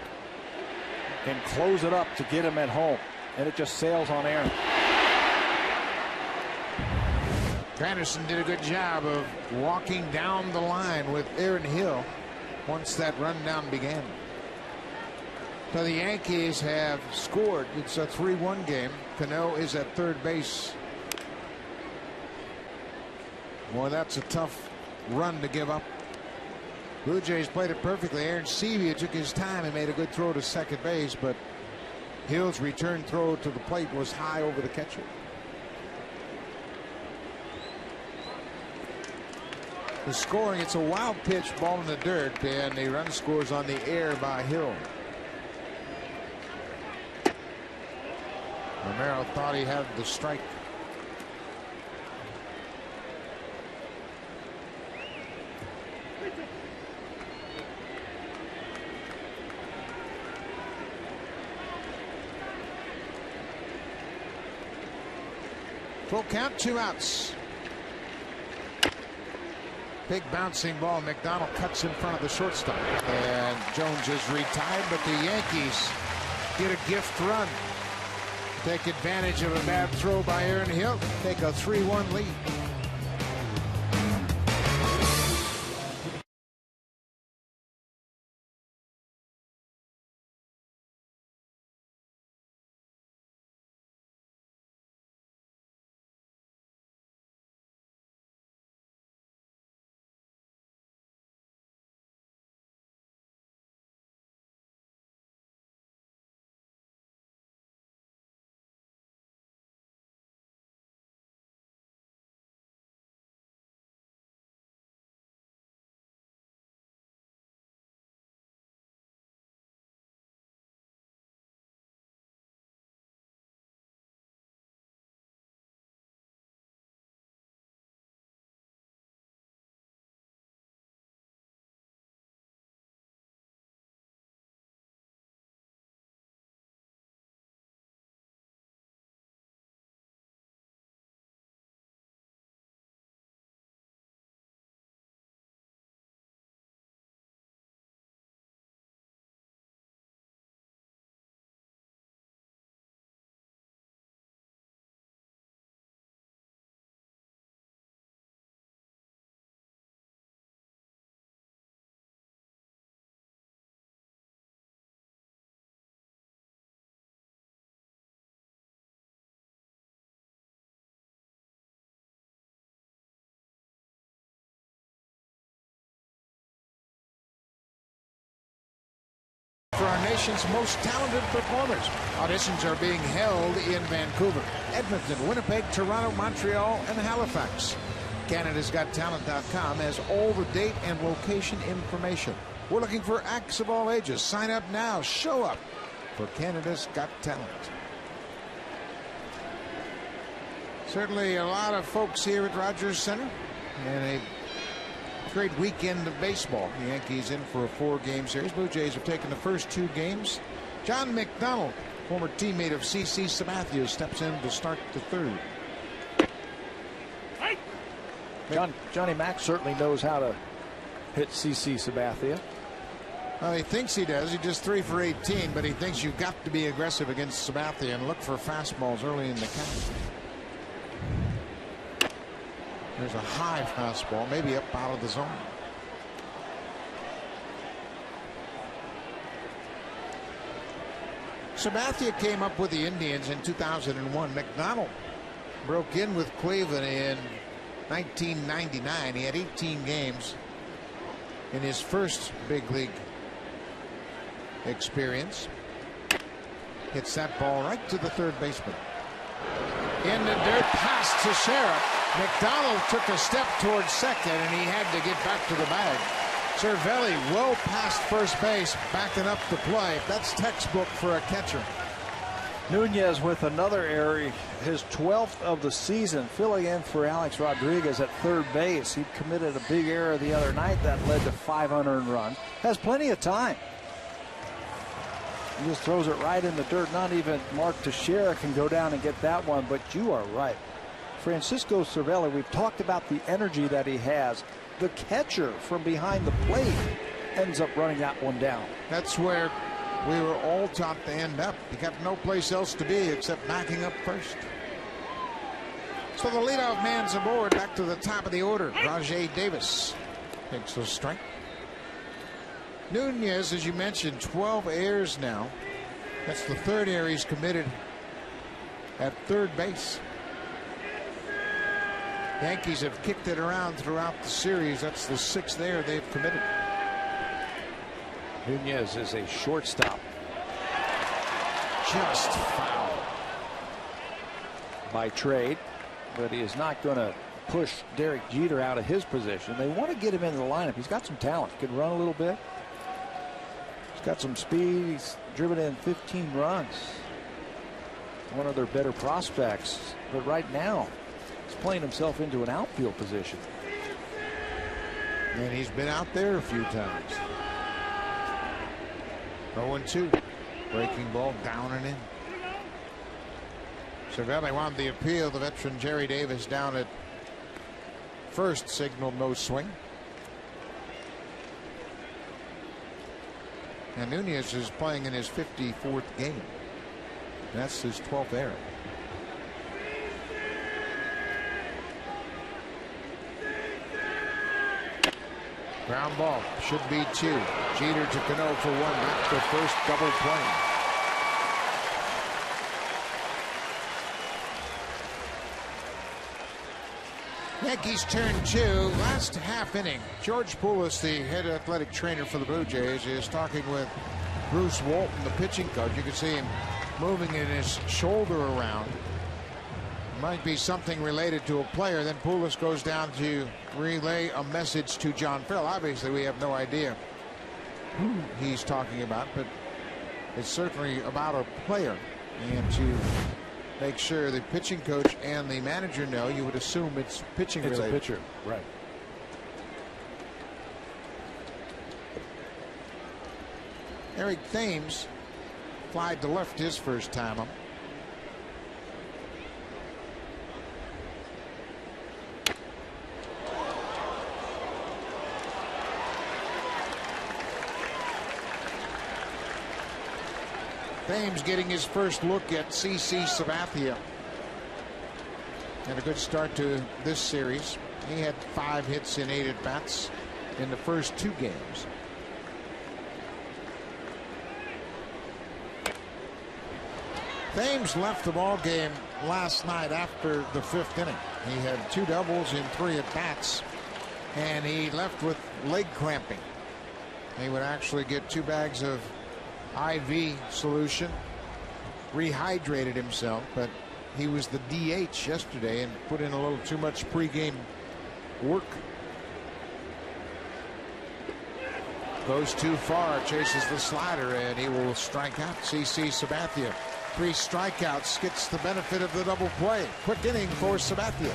and close it up to get him at home. And it just sails on air. Granderson did a good job of walking down the line with Aaron Hill once that rundown began. So the Yankees have scored. It's a 3-1 game. Cano is at third base. Boy, that's a tough run to give up. Blue Jays played it perfectly. Aaron Sevilla took his time and made a good throw to second base, but Hill's return throw to the plate was high over the catcher. The scoring, it's a wild pitch, ball in the dirt, and the run scores on the air by Hill. Romero thought he had the strike. Full count, 2 outs. Big bouncing ball. McDonald cuts in front of the shortstop. And Jones is retired, but the Yankees get a gift run. Take advantage of a bad throw by Aaron Hill. Take a 3-1 lead. For our nation's most talented performers. Auditions are being held in Vancouver, Edmonton, Winnipeg, Toronto, Montreal, and Halifax. Canada'sGotTalent.com has all the date and location information. We're looking for acts of all ages. Sign up now. Show up for Canada's Got Talent. Certainly a lot of folks here at Rogers Center, and a great weekend of baseball. The Yankees in for a 4-game series. Blue Jays have taken the first 2 games. John McDonald, former teammate of CC Sabathia, steps in to start the 3rd. Johnny Mac certainly knows how to hit CC Sabathia. Well, he thinks he does. He just 3 for 18, but he thinks you've got to be aggressive against Sabathia and look for fastballs early in the count. There's a high fastball, maybe up out of the zone. Sabathia came up with the Indians in 2001. McDonald broke in with Cleveland in 1999. He had 18 games in his first big league experience. Hits that ball right to the 3rd baseman. In the dirt, pass to Sheriff. McDonald took a step towards second, and he had to get back to the bag. Cervelli well past first base, backing up the play. That's textbook for a catcher. Nunez with another error, his 12th of the season, filling in for Alex Rodriguez at third base. He committed a big error the other night that led to 5 unearned runs. Has plenty of time. He just throws it right in the dirt. Not even Mark Teixeira can go down and get that one, but you are right. Francisco Cervelli, we've talked about the energy that he has. The catcher from behind the plate ends up running that one down. That's where we were all taught to end up. You got no place else to be except backing up first. So the leadoff man's aboard. Back to the top of the order. Rajai Davis takes a strike. Nunez, as you mentioned, 12 errors now. That's the third error he's committed at third base. Yankees have kicked it around throughout the series. That's the 6th error they've committed. Nunez is a shortstop. Just foul by trade, but he is not going to push Derek Jeter out of his position. They want to get him into the lineup. He's got some talent. He can run a little bit. He's got some speed. He's driven in 15 runs. One of their better prospects, but right now he's playing himself into an outfield position. And he's been out there a few times. 0-2. Breaking ball down and in. Cervelli wanted the appeal. The veteran Jerry Davis down at first signaled no swing. And Nunez is playing in his 54th game. And that's his 12th error. Ground ball should be 2. Jeter to Cano for 1. Back to first, double play. Yankees turn 2. Last half inning. George Poulos, the head athletic trainer for the Blue Jays, is talking with Bruce Walton, the pitching coach. You can see him moving in his shoulder around. Might be something related to a player. Then Poulos goes down to relay a message to John Farrell. Obviously, we have no idea who he's talking about, but it's certainly about a player. And to make sure the pitching coach and the manager know, you would assume it's pitching related. It's a pitcher, right. Eric Thames flied to left his first time up. Thames getting his first look at CC Sabathia. And a good start to this series. He had 5 hits in 8 at-bats in the first 2 games. Thames left the ball game last night after the 5th inning. He had 2 doubles in 3 at-bats, and he left with leg cramping. He would actually get 2 bags of IV solution, rehydrated himself, but he was the DH yesterday and put in a little too much pregame work. Goes too far, chases the slider, and he will strike out. CC Sabathia, 3 strikeouts, gets the benefit of the double play. Quick inning for Sabathia.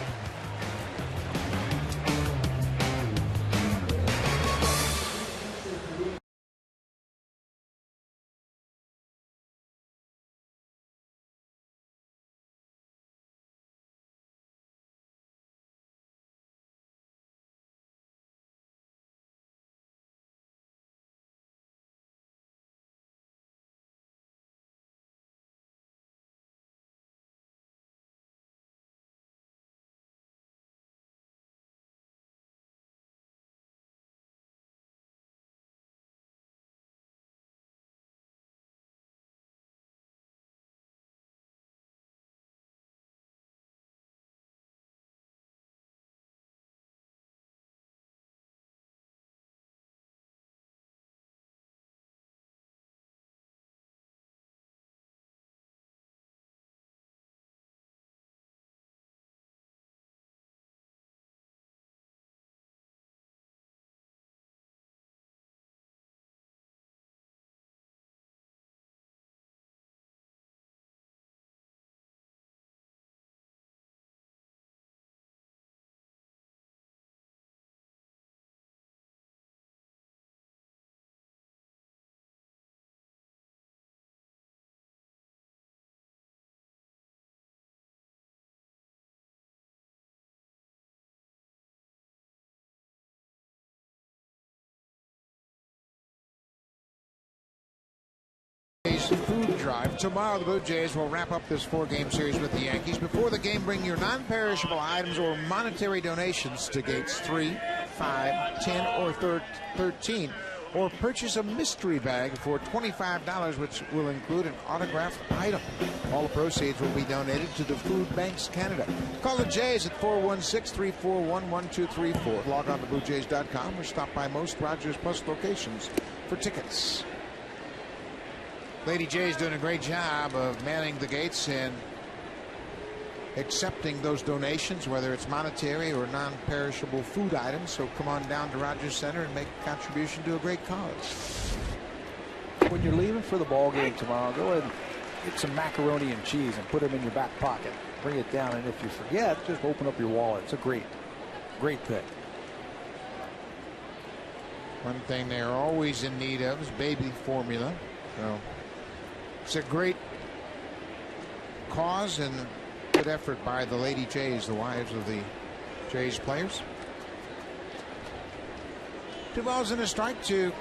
Jays food drive. Tomorrow, the Blue Jays will wrap up this 4-game series with the Yankees. Before the game, bring your non-perishable items or monetary donations to gates 3, 5, 10, or 13. Or purchase a mystery bag for $25, which will include an autographed item. All the proceeds will be donated to the Food Banks Canada. Call the Jays at 416-341-1234. Log on to BlueJays.com or stop by most Rogers Plus locations for tickets. Lady Jays doing a great job of manning the gates and accepting those donations, whether it's monetary or non-perishable food items. So come on down to Rogers Center and make a contribution to a great cause. When you're leaving for the ball game tomorrow, go ahead and get some macaroni and cheese and put them in your back pocket. Bring it down, and if you forget, just open up your wallet. It's a great thing. One thing they're always in need of is baby formula. So it's a great cause and good effort by the Lady Jays, the wives of the Jays players. 2 balls and a strike to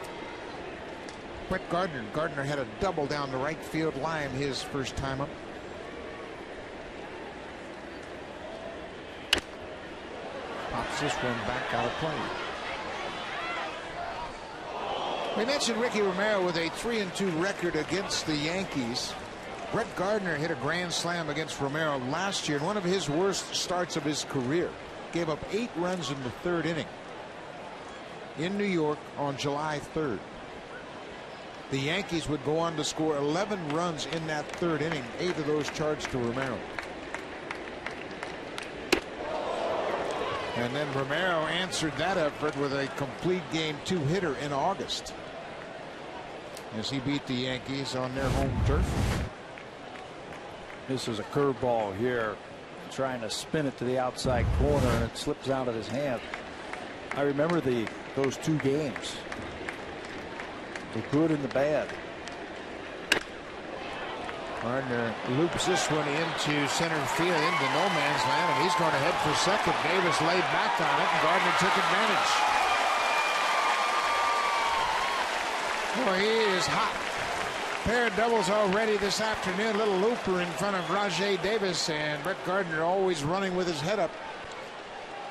Brett Gardner. Gardner had a double down the right field line his first time up. Pops this one back out of play. We mentioned Ricky Romero with a 3-2 record against the Yankees. Brett Gardner hit a grand slam against Romero last year in one of his worst starts of his career. Gave up 8 runs in the 3rd inning in New York on July 3rd. The Yankees would go on to score 11 runs in that 3rd inning, 8 of those charged to Romero. And then Romero answered that effort with a complete game 2-hitter in August, as he beat the Yankees on their home turf. This is a curveball here, trying to spin it to the outside corner, and it slips out of his hand. I remember those 2 games, the good and the bad. Gardner loops this one into center field, into no man's land, and he's going to head for second. Davis laid back on it, and Gardner took advantage. Boy, he is hot. Pair of doubles already this afternoon. Little looper in front of Rajay Davis, and Brett Gardner, always running with his head up,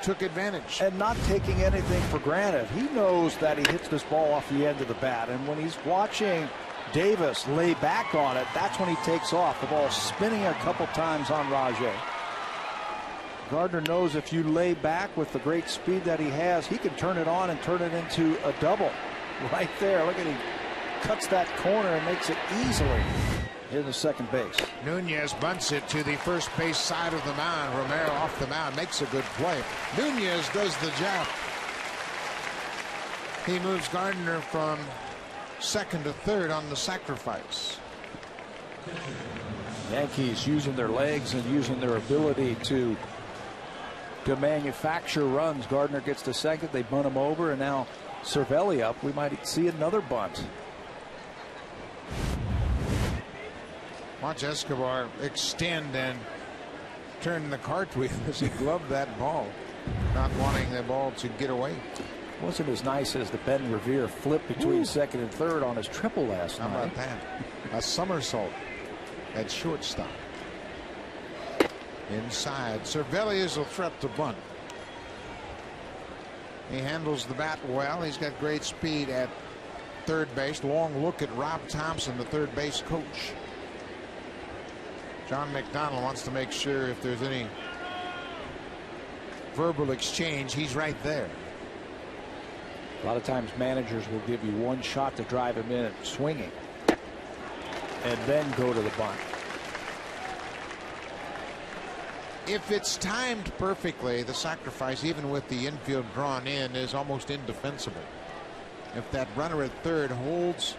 took advantage. And not taking anything for granted. He knows that he hits this ball off the end of the bat, and when he's watching Davis lay back on it, that's when he takes off. The ball spinning a couple times on Rajay. Gardner knows if you lay back with the great speed that he has, he can turn it on and turn it into a double. Right there, look at him. Cuts that corner and makes it easily in the second base. Nunez bunts it to the first base side of the mound. Romero off the mound makes a good play. Nunez does the job. He moves Gardner from second to third on the sacrifice. Yankees using their legs and using their ability to manufacture runs. Gardner gets to second, they bunt him over, and now Cervelli up. We might see another bunt. Watch Escobar extend and turn the cartwheel as he gloved that ball, not wanting the ball to get away. Wasn't as nice as the Ben Revere flip between second and third on his triple last night. How about that? A somersault at shortstop. Inside, Cervelli is a threat to bunt. He handles the bat well. He's got great speed at third base. Long look at Rob Thompson, the third base coach. John McDonald wants to make sure if there's any verbal exchange, he's right there. A lot of times managers will give you one shot to drive him in swinging and then go to the bunt. If it's timed perfectly, the sacrifice, even with the infield drawn in, is almost indefensible. If that runner at third holds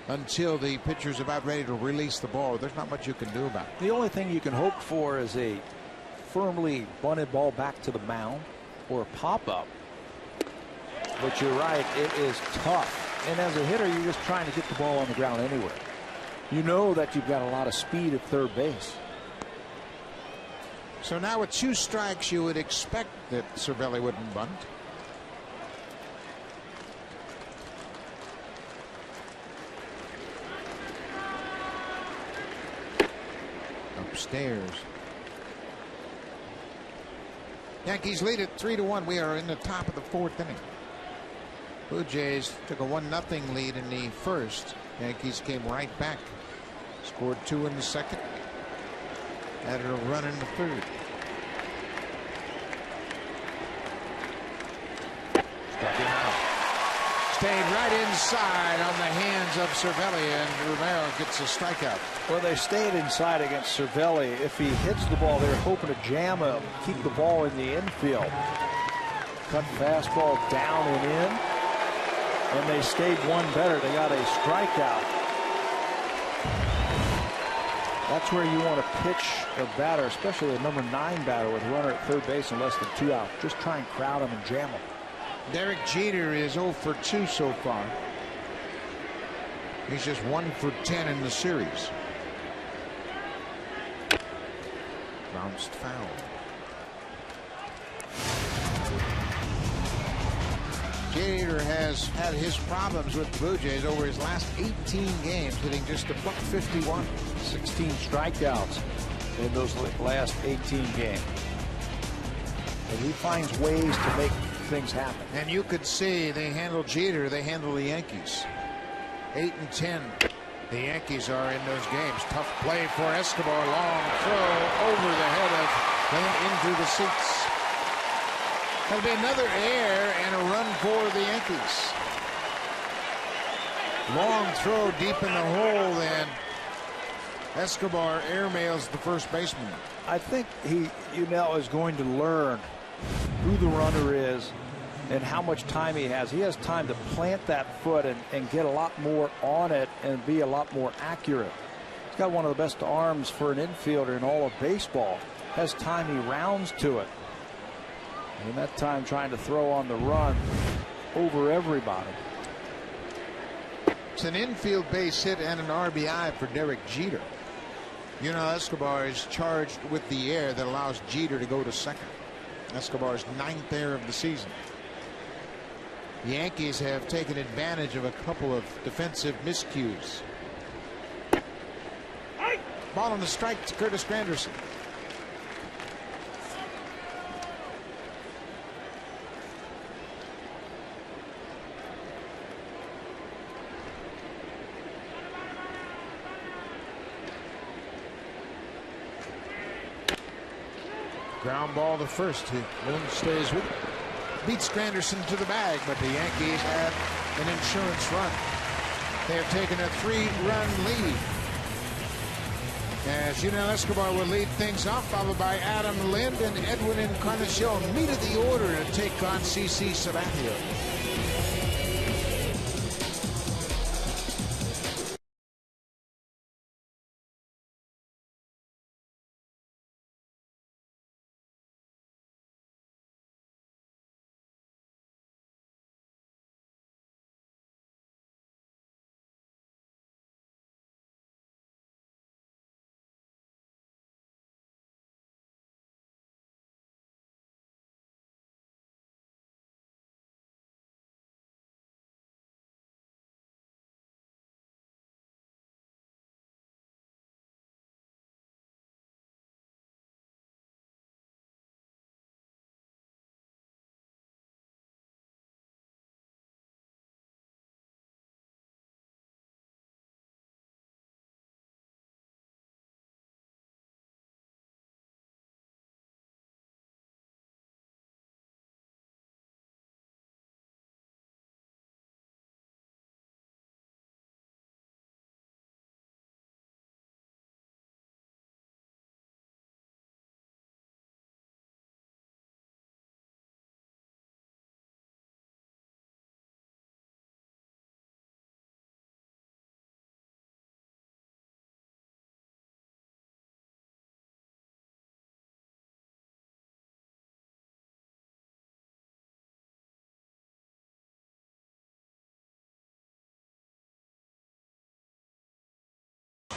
until the pitcher's about ready to release the ball, there's not much you can do about it. The only thing you can hope for is a firmly bunted ball back to the mound or a pop-up. But you're right, it is tough. And as a hitter, you're just trying to get the ball on the ground anywhere. You know that you've got a lot of speed at third base. So now with 2 strikes, you would expect that Cervelli wouldn't bunt. stairs. Yankees lead it 3-1. We are in the top of the 4th inning. Blue Jays took a 1-0 lead in the first. Yankees came right back. Scored 2 in the second. Added a run in the third. Struck him out. Stayed right inside on the hands of Cervelli, and Romero gets a strikeout. Well, they stayed inside against Cervelli. If he hits the ball, they're hoping to jam him, keep the ball in the infield. Cut fastball down and in, and they stayed one better. They got a strikeout. That's where you want to pitch a batter, especially a number 9 batter with a runner at third base and less than 2 out. Just try and crowd him and jam him. Derek Jeter is 0 for 2 so far. He's just 1 for 10 in the series. Bounced foul. Jeter has had his problems with the Blue Jays over his last 18 games, hitting just a .51. 16 strikeouts in those last 18 games. And he finds ways to make things happen. And you could see they handle Jeter, they handle the Yankees. 8 and 10. The Yankees are in those games. Tough play for Escobar. Long throw over the head of Clint into the seats. That'll be another error and a run for the Yankees. Long throw deep in the hole, and Escobar airmails the first baseman. I think he is going to learn who the runner is and how much time he has. He has time to plant that foot and get a lot more on it and be a lot more accurate. He's got one of the best arms for an infielder in all of baseball. Has time, he rounds to it. And that time trying to throw on the run over everybody. It's an infield base hit and an RBI for Derek Jeter. You know, Escobar is charged with the error that allows Jeter to go to second. Escobar's 9th error of the season. The Yankees have taken advantage of a couple of defensive miscues. Ball on the strike to Curtis Granderson. Ground ball to first. Lynn stays with it. Beats Granderson to the bag, but the Yankees had an insurance run. They have taken a 3-run lead. As Junel Escobar will lead things off, followed by Adam Lind and Edwin Encarnacion. Meet of the order to take on CC Sabathia.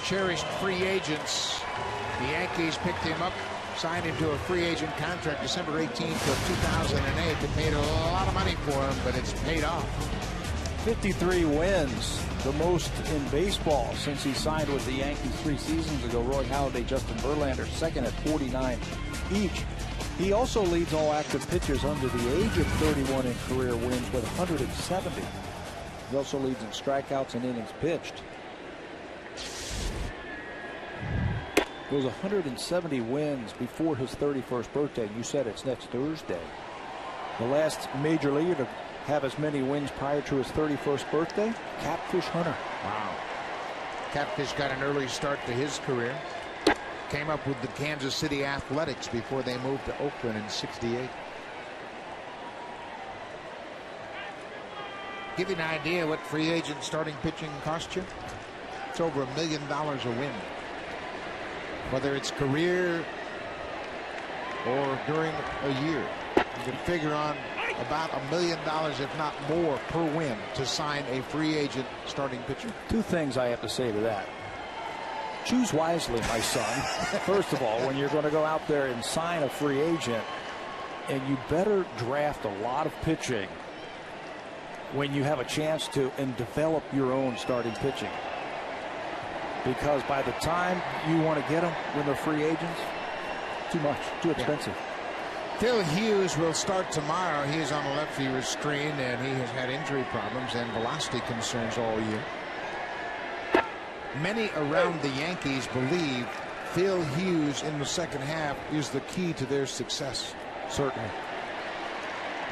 Cherished free agents. The Yankees picked him up, signed him to a free agent contract December 18th of 2008. They paid a lot of money for him, but it's paid off. 53 wins, the most in baseball since he signed with the Yankees 3 seasons ago. Roy Halladay, Justin Verlander, second at 49 each. He also leads all active pitchers under the age of 31 in career wins with 170. He also leads in strikeouts and innings pitched. Goes 170 wins before his 31st birthday. You said it's next Thursday. The last major leaguer to have as many wins prior to his 31st birthday, Catfish Hunter. Wow. Catfish got an early start to his career. Came up with the Kansas City Athletics before they moved to Oakland in '68. Give you an idea what free agent starting pitching cost you? It's over $1 million a win. Whether it's career or during a year, you can figure on about $1 million, if not more, per win to sign a free agent starting pitcher. Two things I have to say to that. Choose wisely, my son. First of all, when you're going to go out there and sign a free agent, and you better draft a lot of pitching when you have a chance to and develop your own starting pitching. Because by the time you want to get them when they're free agents, too much, too expensive. Yeah. Phil Hughes will start tomorrow. He is on a left field screen, and he has had injury problems and velocity concerns all year. Many around the Yankees believe Phil Hughes in the second half is the key to their success. Certainly.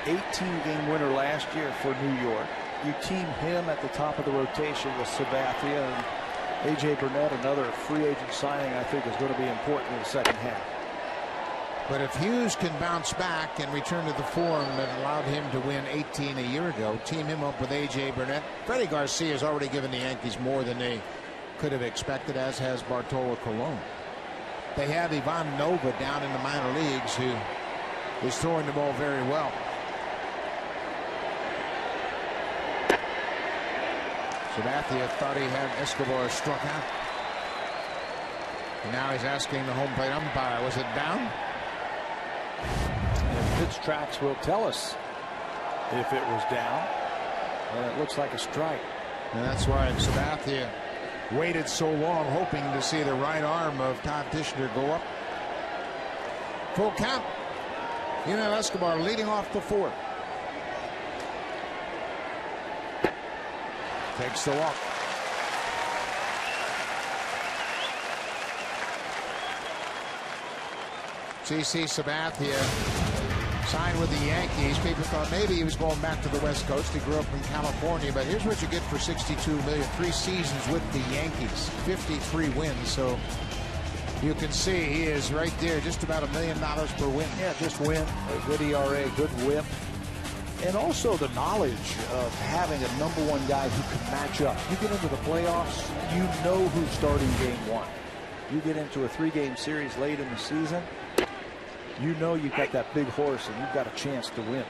18-game winner last year for New York. You team him at the top of the rotation with Sabathia, and A.J. Burnett, another free agent signing, I think is going to be important in the second half. But if Hughes can bounce back and return to the form that allowed him to win 18 a year ago, team him up with A.J. Burnett. Freddie Garcia has already given the Yankees more than they could have expected, as has Bartolo Colon. They have Ivan Nova down in the minor leagues, who is throwing the ball very well. Sabathia thought he had Escobar struck out. And now he's asking the home plate umpire, was it down? And pitch tracks will tell us if it was down. And it looks like a strike. And that's why Sabathia waited so long, hoping to see the right arm of Todd Tishner go up. Full count. Yunel Escobar leading off the fourth. Takes the walk. CC Sabathia signed with the Yankees. People thought maybe he was going back to the West Coast. He grew up in California, but here's what you get for $62 million. 3 seasons with the Yankees, 53 wins. So you can see he is right there, just about $1 million per win. Yeah, just win. A good ERA, good whip. And also the knowledge of having a #1 guy who can match up. You get into the playoffs, you know who's starting game 1. You get into a 3-game series late in the season, you know you've got that big horse and you've got a chance to win.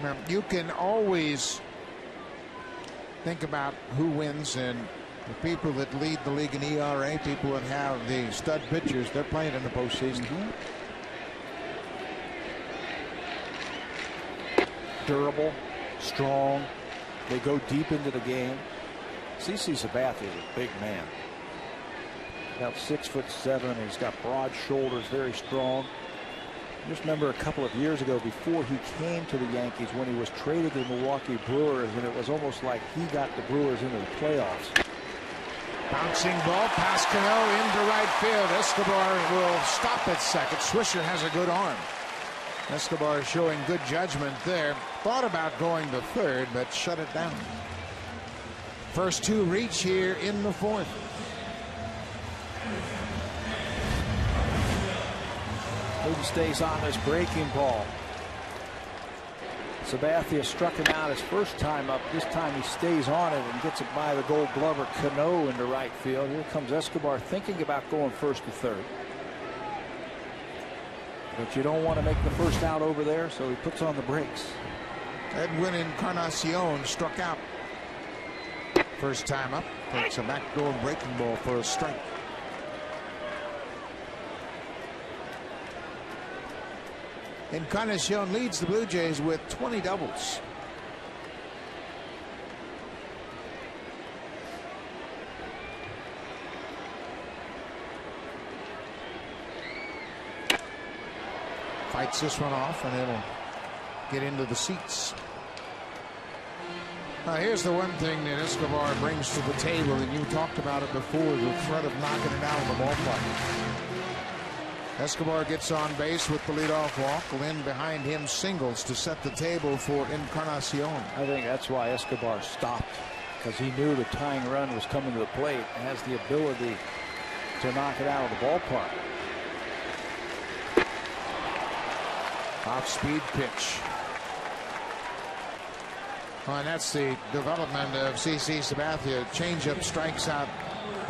Now, you can always think about who wins, and the people that lead the league in ERA, people that have the stud pitchers, they're playing in the postseason. Durable, strong, they go deep into the game. CC Sabathia is a big man. About 6'7". He's got broad shoulders, very strong. Just remember a couple of years ago, before he came to the Yankees, when he was traded to the Milwaukee Brewers, and it was almost like he got the Brewers into the playoffs. Bouncing ball past Cano into right field. Escobar will stop at second. Swisher has a good arm. Escobar showing good judgment there. Thought about going to third, but shut it down. First 2 reach here in the fourth. He stays on this breaking ball. Sabathia struck him out his first time up. This time he stays on it and gets it by the Gold Glover Cano into right field. Here comes Escobar thinking about going first to third. But you don't want to make the first out over there, so he puts on the brakes. Edwin Encarnacion struck out. First time up, takes a backdoor breaking ball for a strike. Encarnacion leads the Blue Jays with 20 doubles. Fights this one off, and it'll get into the seats. Now, here's the one thing that Escobar brings to the table, and you talked about it before, the threat of knocking it out of the ballpark. Escobar gets on base with the leadoff walk. Lynn behind him singles to set the table for Encarnacion. I think that's why Escobar stopped, because he knew the tying run was coming to the plate and has the ability to knock it out of the ballpark. Off-speed pitch. Well, and that's the development of CC Sabathia. Changeup strikes out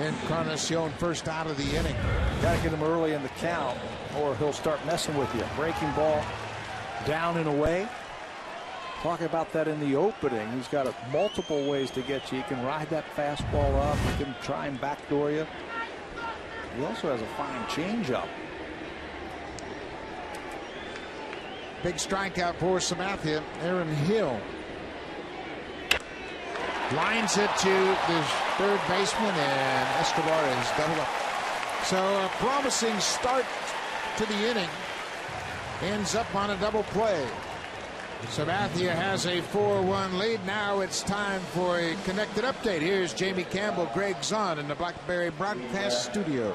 Encarnacion first out of the inning. Got to get him early in the count, or he'll start messing with you. Breaking ball down and away. Talking about that in the opening. He's got multiple ways to get you. He can ride that fastball up. He can try and backdoor you. He also has a fine changeup. Big strikeout for Sabathia. Aaron Hill lines it to the third baseman, and Escobar is doubled up. So a promising start to the inning ends up on a double play. Sabathia has a 4-1 lead. Now it's time for a connected update. Here's Jamie Campbell, Greg Zahn in the Blackberry Broadcast Studio.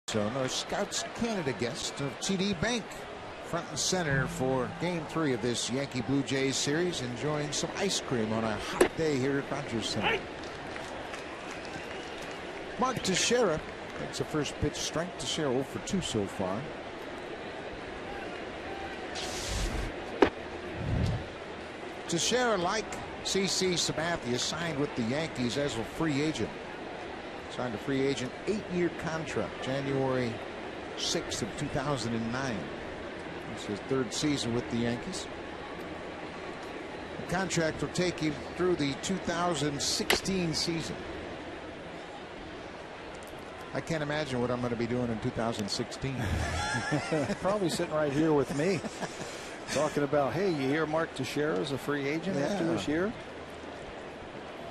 So no Scouts Canada guest of TD Bank, front and center for Game 3 of this Yankee Blue Jays series, enjoying some ice cream on a hot day here at Rogers Center. Mark Teixeira takes a first pitch strike. Teixeira 0 for 2 so far. Teixeira, like CC Sabathia, signed with the Yankees as a free agent. Signed a free agent 8-year contract, January 6th of 2009. It's his 3rd season with the Yankees. The contract will take him through the 2016 season. I can't imagine what I'm going to be doing in 2016. Probably sitting right here with me, talking about, hey, you hear Mark Teixeira is a free agent after this year?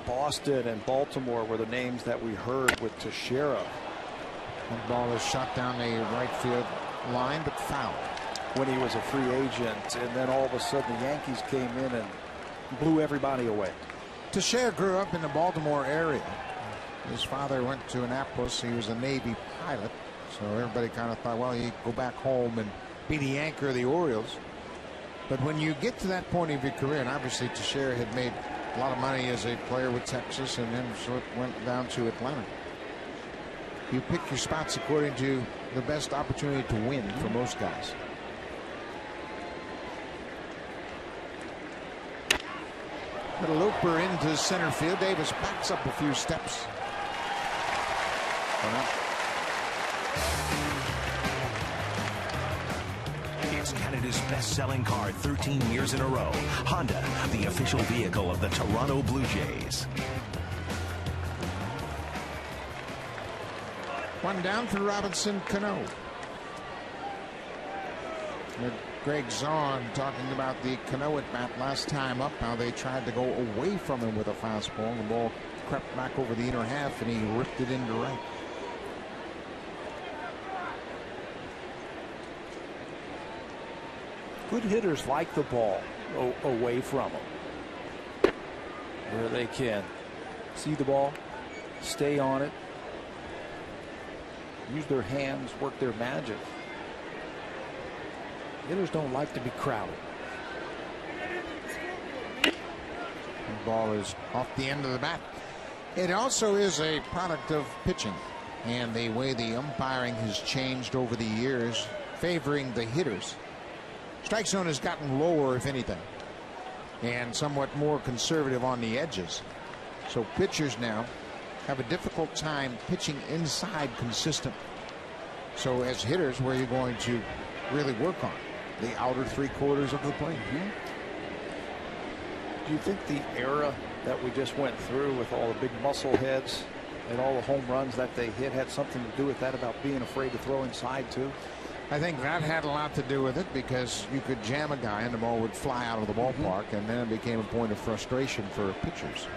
Boston and Baltimore were the names that we heard with Teixeira. One ball is shot down the right field line, but foul. When he was a free agent, and then all of a sudden the Yankees came in and blew everybody away. Teixeira grew up in the Baltimore area. His father went to Annapolis. He was a Navy pilot, so everybody kind of thought, well, he'd go back home and be the anchor of the Orioles. But when you get to that point of your career, and obviously Teixeira had made a lot of money as a player with Texas, and then so it went down to Atlanta. You pick your spots according to the best opportunity to win for most guys. But a looper into center field. Davis backs up a few steps. It's Canada's best-selling car 13 years in a row. Honda, the official vehicle of the Toronto Blue Jays. One down for Robinson Cano. Greg Zahn talking about the Cano at bat last time up, how they tried to go away from him with a fastball. The ball crept back over the inner half and he ripped it into right. Good hitters like the ball away from them, where they can see the ball, stay on it, use their hands, work their magic. Hitters don't like to be crowded. The ball is off the end of the bat. It also is a product of pitching and the way the umpiring has changed over the years, favoring the hitters. Strike zone has gotten lower, if anything, and somewhat more conservative on the edges. So pitchers now have a difficult time pitching inside consistently. So as hitters, where are you going to really work on? The outer 3/4 of the plate. Do you think the era that we just went through with all the big muscle heads and all the home runs that they hit had something to do with that, about being afraid to throw inside too? I think that had a lot to do with it, because you could jam a guy and the ball would fly out of the ballpark, and then it became a point of frustration for pitchers.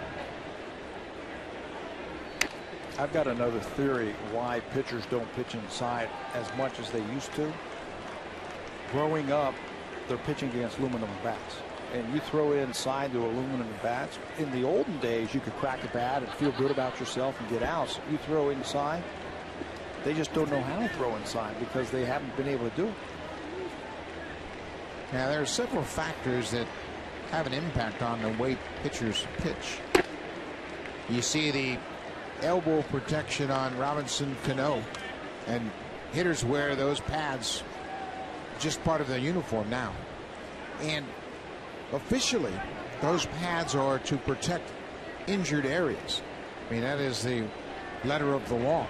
I've got another theory why pitchers don't pitch inside as much as they used to. Growing up, they're pitching against aluminum bats, and you throw inside to aluminum bats. In the olden days, you could crack a bat and feel good about yourself and get out. So you throw inside, they just don't know how to throw inside because they haven't been able to do it. Now, there are several factors that have an impact on the way pitchers pitch. You see the elbow protection on Robinson Cano, and hitters wear those pads just part of their uniform now, and officially those pads are to protect injured areas. I mean, that is the letter of the law,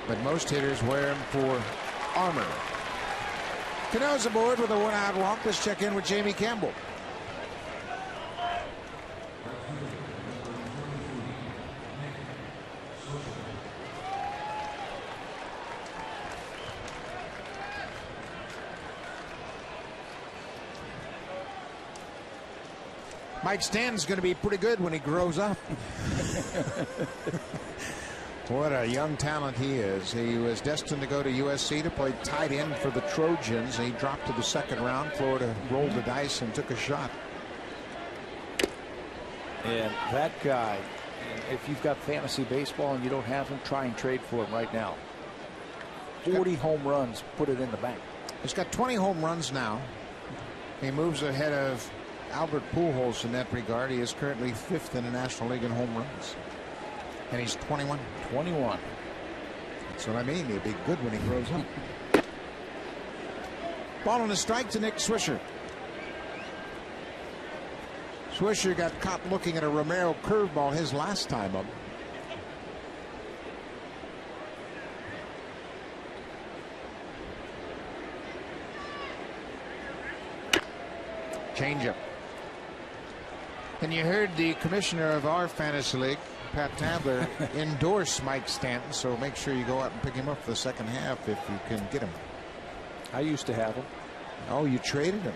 but most hitters wear them for armor. Cano's aboard with a 1-out walk. Let's check in with Jamie Campbell. Mike Stanton's going to be pretty good when he grows up. What a young talent he is. He was destined to go to USC to play tight end for the Trojans. He dropped to the second round. Florida rolled the dice and took a shot. And that guy, if you've got fantasy baseball and you don't have him, try and trade for him right now. 40 home runs, put it in the bank. He's got 20 home runs now. He moves ahead of Albert Pujols in that regard. He is currently 5th in the National League in home runs. And he's 21. 21. That's what I mean. He'll be good when he grows up. Ball on a strike to Nick Swisher. Swisher got caught looking at a Romero curveball his last time up. Changeup. And you heard the commissioner of our fantasy league, Pat Tabler, endorse Mike Stanton, so make sure you go out and pick him up for the second half if you can get him. I used to have him. Oh, you traded him?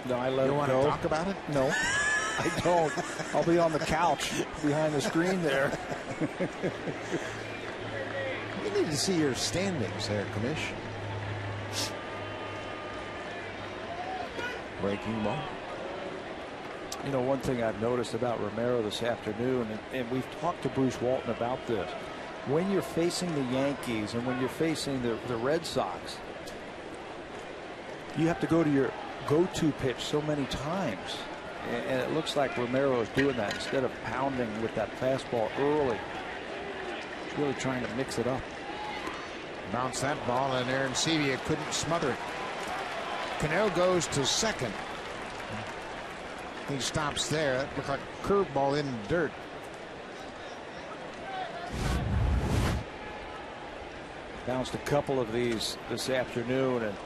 No, I let him go. You want to talk about it? No, I don't. I'll be on the couch behind the screen there. We need to see your standings there, Commish. Breaking ball. You know, one thing I've noticed about Romero this afternoon, and we've talked to Bruce Walton about this, when you're facing the Yankees and when you're facing the Red Sox, you have to go to your go-to pitch so many times, and it looks like Romero is doing that instead of pounding with that fastball early. He's really trying to mix it up. Bounce that ball in there, and Sevilla couldn't smother it. Cano goes to second. He stops there. That looked like a curveball in the dirt. Bounced a couple of these this afternoon, and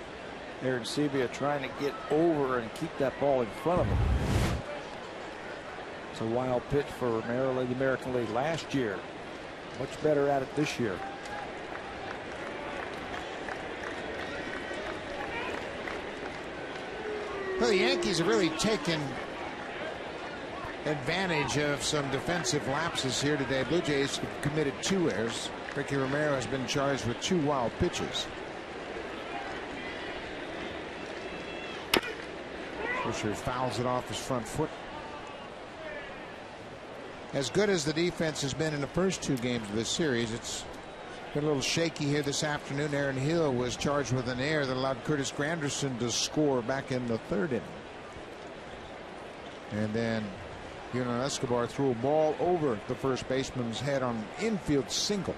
Aaron Sevilla trying to get over and keep that ball in front of him. It's a wild pitch for Romero in the American League last year. Much better at it this year. Well, the Yankees have really taken advantage of some defensive lapses here today. Blue Jays have committed 2 errors. Ricky Romero has been charged with 2 wild pitches. Swisher fouls it off his front foot. As good as the defense has been in the first 2 games of this series, it's been a little shaky here this afternoon. Aaron Hill was charged with an error that allowed Curtis Granderson to score back in the 3rd inning. And then Yunel Escobar threw a ball over the first baseman's head on an infield single.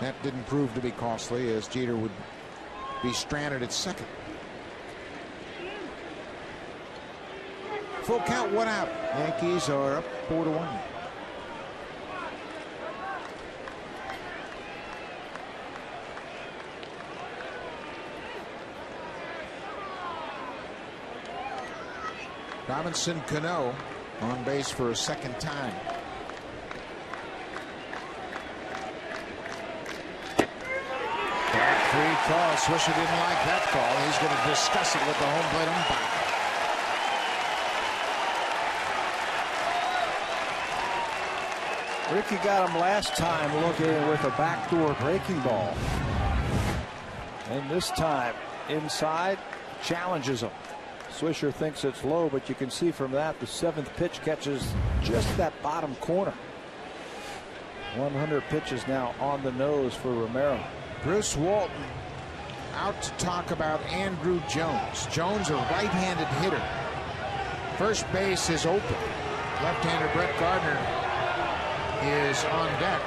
That didn't prove to be costly, as Jeter would be stranded at second. Full count, 1 out. Yankees are up 4-1. Robinson Cano on base for a 2nd time. That 3 call. Swisher didn't like that call. He's going to discuss it with the home plate umpire. Ricky got him last time looking with a backdoor breaking ball. And this time inside, challenges him. Swisher thinks it's low, but you can see from that the 7th pitch catches just that bottom corner. 100 pitches now on the nose for Romero. Bruce Walton out to talk about Andrew Jones. Jones, a right-handed hitter. First base is open. Left-hander Brett Gardner is on deck.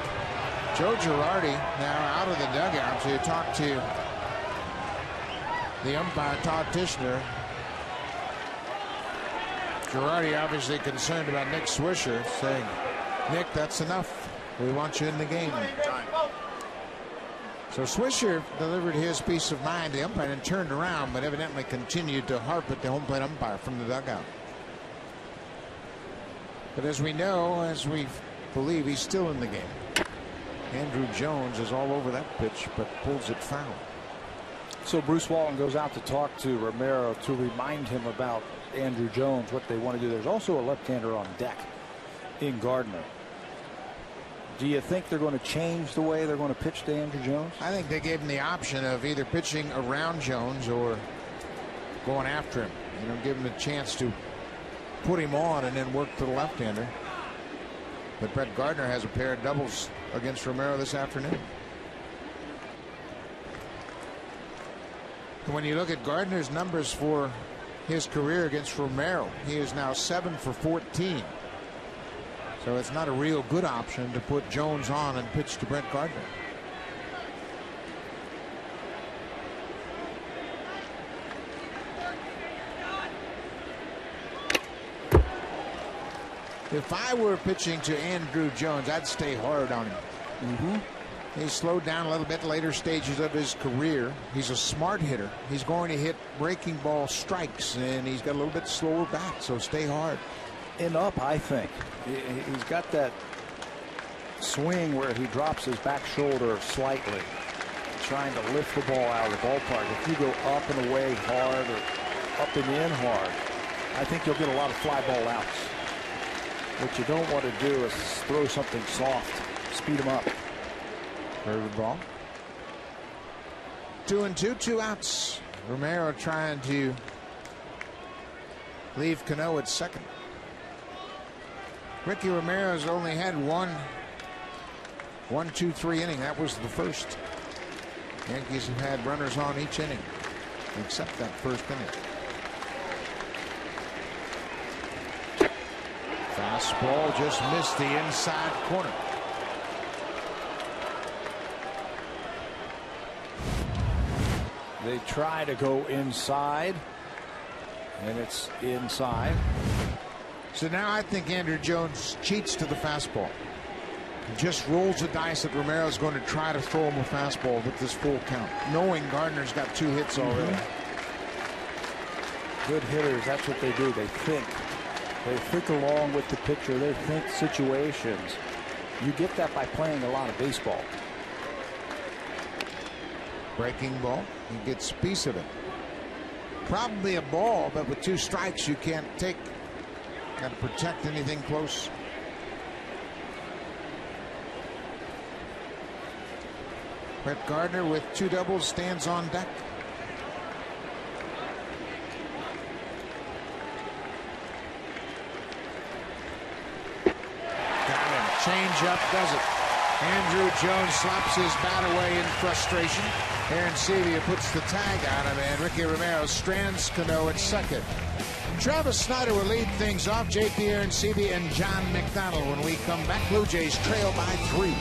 Joe Girardi now out of the dugout to talk to the umpire, Todd Tishner. Girardi obviously concerned about Nick Swisher, saying, Nick, that's enough. We want you in the game. So Swisher delivered his peace of mind. The umpire and turned around, but evidently continued to harp at the home plate umpire from the dugout. But as we know, as we believe, he's still in the game. Andrew Jones is all over that pitch, but pulls it foul. So Bruce Walton goes out to talk to Romero to remind him about Andrew Jones, what they want to do. There's also a left-hander on deck in Gardner. Do you think they're going to change the way they're going to pitch to Andrew Jones? I think they gave him the option of either pitching around Jones or going after him. You know, give him a chance to put him on and then work to the left-hander. But Brett Gardner has a pair of doubles against Romero this afternoon. When you look at Gardner's numbers for his career against Romero, he is now 7 for 14. So it's not a real good option to put Jones on and pitch to Brett Gardner. If I were pitching to Andrew Jones, I'd stay hard on him. He slowed down a little bit later stages of his career. He's a smart hitter. He's going to hit breaking ball strikes, and he's got a little bit slower back, so stay hard. And up, I think. He's got that swing where he drops his back shoulder slightly, trying to lift the ball out of the ballpark. If you go up and away hard or up and in hard, I think you'll get a lot of fly ball outs. What you don't want to do is throw something soft, speed him up. Third ball. 2-2, 2 outs. Romero trying to leave Cano at second. Ricky Romero's only had one 1-2-3 inning. That was the first. Yankees have had runners on each inning, except that first inning. Fastball just missed the inside corner. They try to go inside, and it's inside. So now I think Andrew Jones cheats to the fastball. He just rolls the dice that Romero's going to try to throw him a fastball with this full count, knowing Gardner's got 2 hits already. Good hitters, that's what they do. They think. They think along with the pitcher. They think situations. You get that by playing a lot of baseball. Breaking ball. He gets a piece of it. Probably a ball, but with 2 strikes, you can't take. Got to protect anything close. Brett Gardner with 2 doubles stands on deck. Got him. Change up does it. Andrew Jones slaps his bat away in frustration. Aaron Sevilla puts the tag on him, and Ricky Romero strands Cano at second. Travis Snyder will lead things off. J.P. Arencibia and John McDonald. When we come back, Blue Jays trail by 3.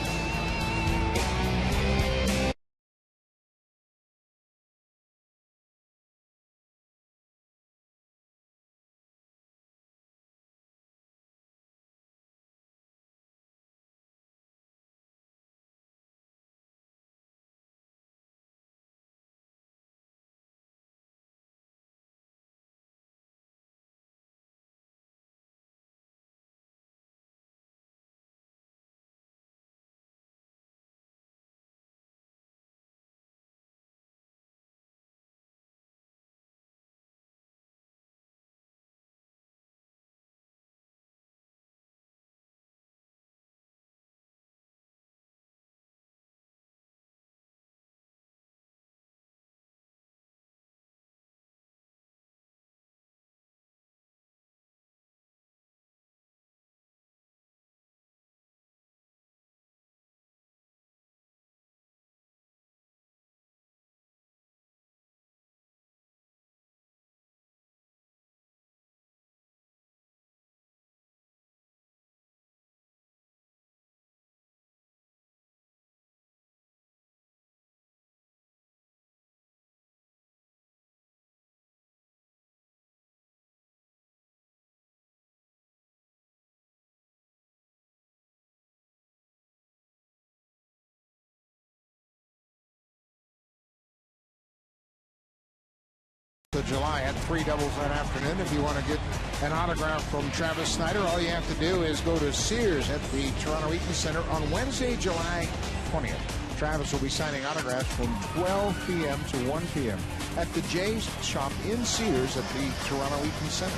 July had 3 doubles that afternoon. If you want to get an autograph from Travis Snyder, all you have to do is go to Sears at the Toronto Eaton Center on Wednesday, July 20th. Travis will be signing autographs from 12 p.m. to 1 p.m. at the Jays shop in Sears at the Toronto Eaton Center.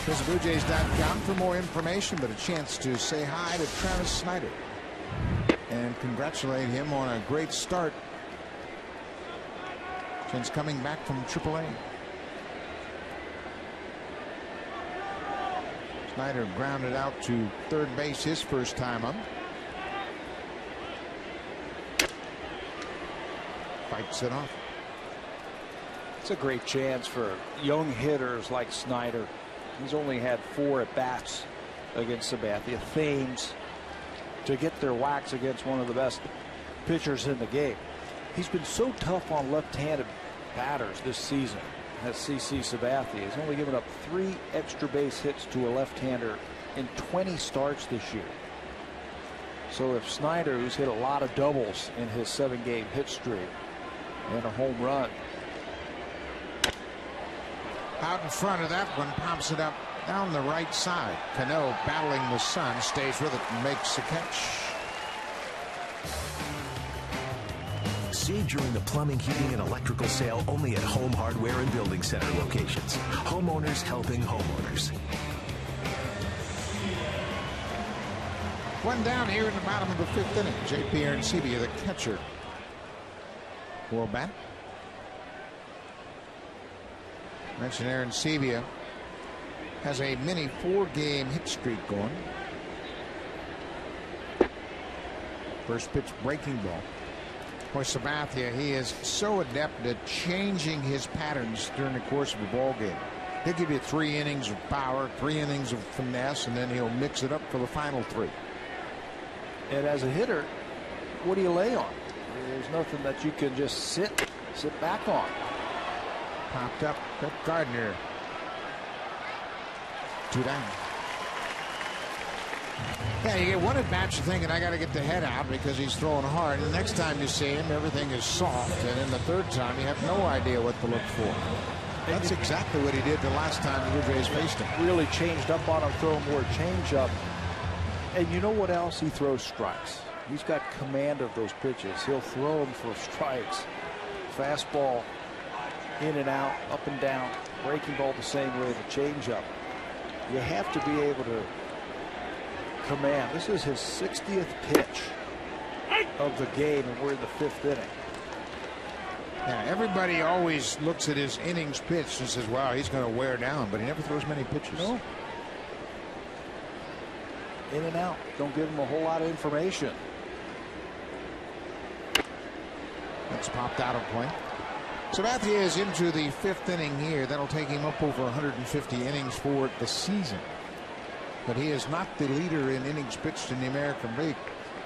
Visit BlueJays.com for more information, but a chance to say hi to Travis Snyder and congratulate him on a great start since coming back from AAA. Snyder grounded out to third base his first time up. Fights it off. It's a great chance for young hitters like Snyder. He's only had 4 at-bats against Sabathia. Thames to get their whacks against one of the best pitchers in the game. He's been so tough on left-handed batters this season. Has CC Sabathia. He's only given up 3 extra base hits to a left-hander in 20 starts this year. So if Snyder, who's hit a lot of doubles in his 7-game hit streak and a home run. Out in front of that one, pops it up down the right side. Cano battling the sun, stays with it and makes the catch. Save during the plumbing, heating, and electrical sale only at Home Hardware and Building Center locations. Homeowners helping homeowners. One down here in the bottom of the 5th inning. J.P. Arencibia, the catcher, will bat. Mentioned Arencibia has a mini 4-game hit streak going. First pitch breaking ball. For Sabathia, he is so adept at changing his patterns during the course of a ball game. He'll give you 3 innings of power, 3 innings of finesse, and then he'll mix it up for the final 3. And as a hitter, what do you lay on? There's nothing that you can just sit back on. Popped up, Brett Gardner. 2 down. Yeah, you get one at bat, you're thinking, I got to get the head out because he's throwing hard. And the next time you see him, everything is soft. And then the third time, you have no idea what to look for. That's exactly what he did the last time the Blue Jays faced him. Really changed up on him, throwing more changeup. And you know what else? He throws strikes. He's got command of those pitches. He'll throw them for strikes. Fastball in and out, up and down, breaking ball the same way, the changeup. You have to be able to command. This is his 60th pitch of the game, and we're in the 5th inning. Yeah, everybody always looks at his innings pitched and says, wow, he's going to wear down, but he never throws many pitches. No. In and out. Don't give him a whole lot of information. That's popped out of play. Sabathia is into the 5th inning here. That'll take him up over 150 innings for the season. But he is not the leader in innings pitched in the American League.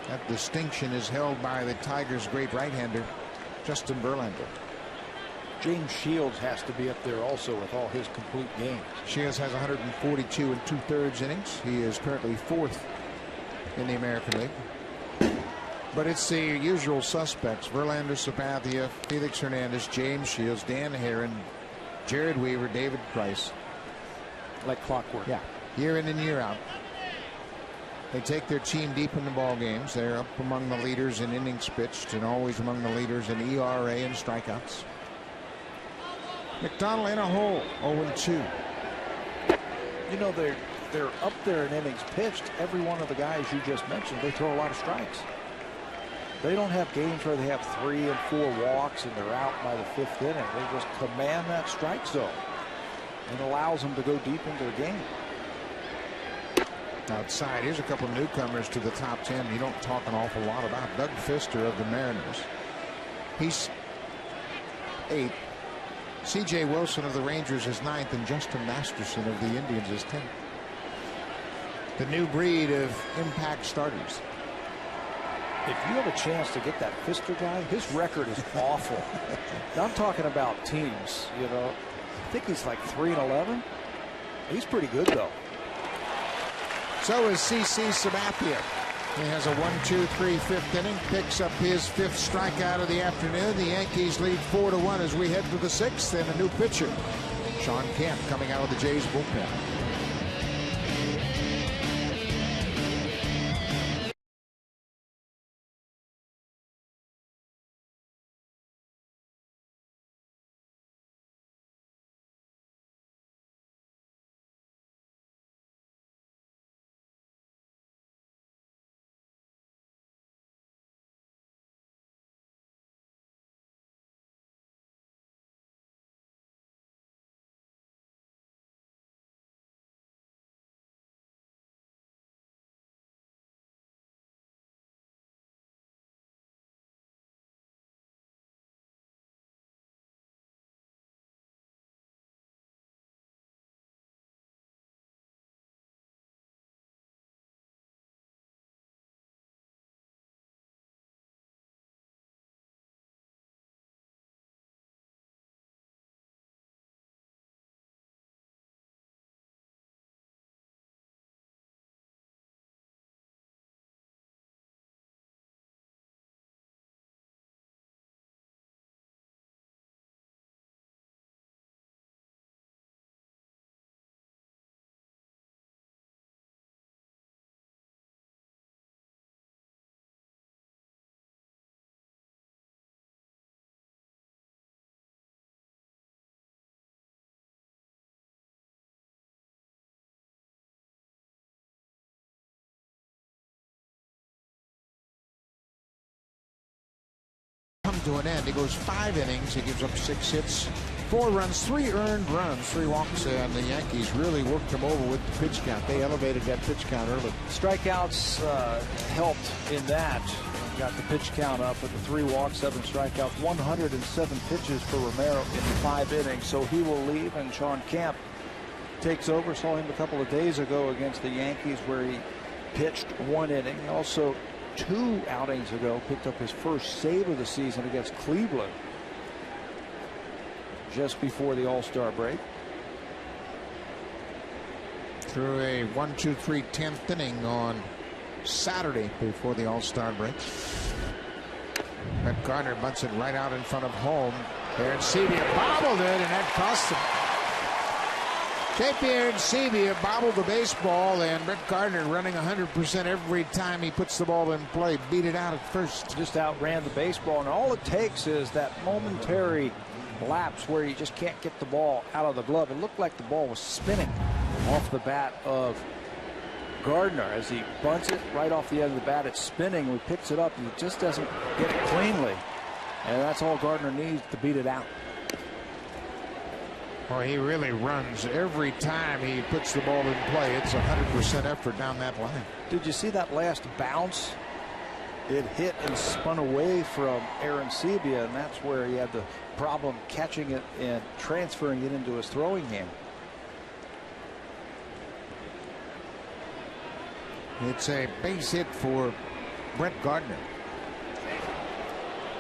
That distinction is held by the Tigers' great right-hander, Justin Verlander. James Shields has to be up there also with all his complete games. Shields has 142 2/3 innings. He is currently 4th in the American League. But it's the usual suspects: Verlander, Sabathia, Felix Hernandez, James Shields, Dan Heron, Jared Weaver, David Price. Like clockwork. Yeah, year in and year out. They take their team deep in the ball games. They're up among the leaders in innings pitched and always among the leaders in ERA and strikeouts. McDonald in a hole, 0-2. You know, they're up there in innings pitched. Every one of the guys you just mentioned, they throw a lot of strikes. They don't have games where they have 3 and 4 walks and they're out by the 5th inning. They just command that strike zone. It allows them to go deep into the game. Outside, here's a couple of newcomers to the top 10 you don't talk an awful lot about. Doug Fister of the Mariners. He's 8th. C.J. Wilson of the Rangers is 9th, and Justin Masterson of the Indians is 10th. The new breed of impact starters. If you have a chance to get that Fister guy, his record is awful. Now I'm talking about teams, you know. I think he's like 3-11. He's pretty good, though. So is C.C. Sabathia. He has a 1-2-3 5th inning, picks up his 5th strikeout of the afternoon. The Yankees lead 4-1 as we head to the 6th, and a new pitcher, Sean Kemp, coming out of the Jays bullpen. To an end. He goes 5 innings. He gives up 6 hits, 4 runs, 3 earned runs, 3 walks, and the Yankees really worked him over with the pitch count. They elevated that pitch count early. Strikeouts helped in that. Got the pitch count up with the 3 walks, 7 strikeouts, 107 pitches for Romero in 5 innings. So he will leave, and Sean Kemp takes over. Saw him a couple of days ago against the Yankees where he pitched 1 inning. Also, 2 outings ago, picked up his first save of the season against Cleveland just before the All-Star break. Through a 1-2-3 10th inning on Saturday before the All-Star break. Brett Gardner bunts it right out in front of home. Arancibia bobbled it, and that cost him. JP Arancibia bobbled the baseball, and Brett Gardner running 100% every time he puts the ball in play. Beat it out at first. Just outran the baseball, and all it takes is that momentary lapse where you just can't get the ball out of the glove. It looked like the ball was spinning off the bat of Gardner as he bunts it right off the end of the bat. It's spinning. He picks it up, and he just doesn't get it cleanly. And that's all Gardner needs to beat it out. Well, he really runs every time he puts the ball in play. It's 100% effort down that line. Did you see that last bounce? It hit and spun away from Arancibia, and that's where he had the problem catching it and transferring it into his throwing hand. It's a base hit for Brett Gardner.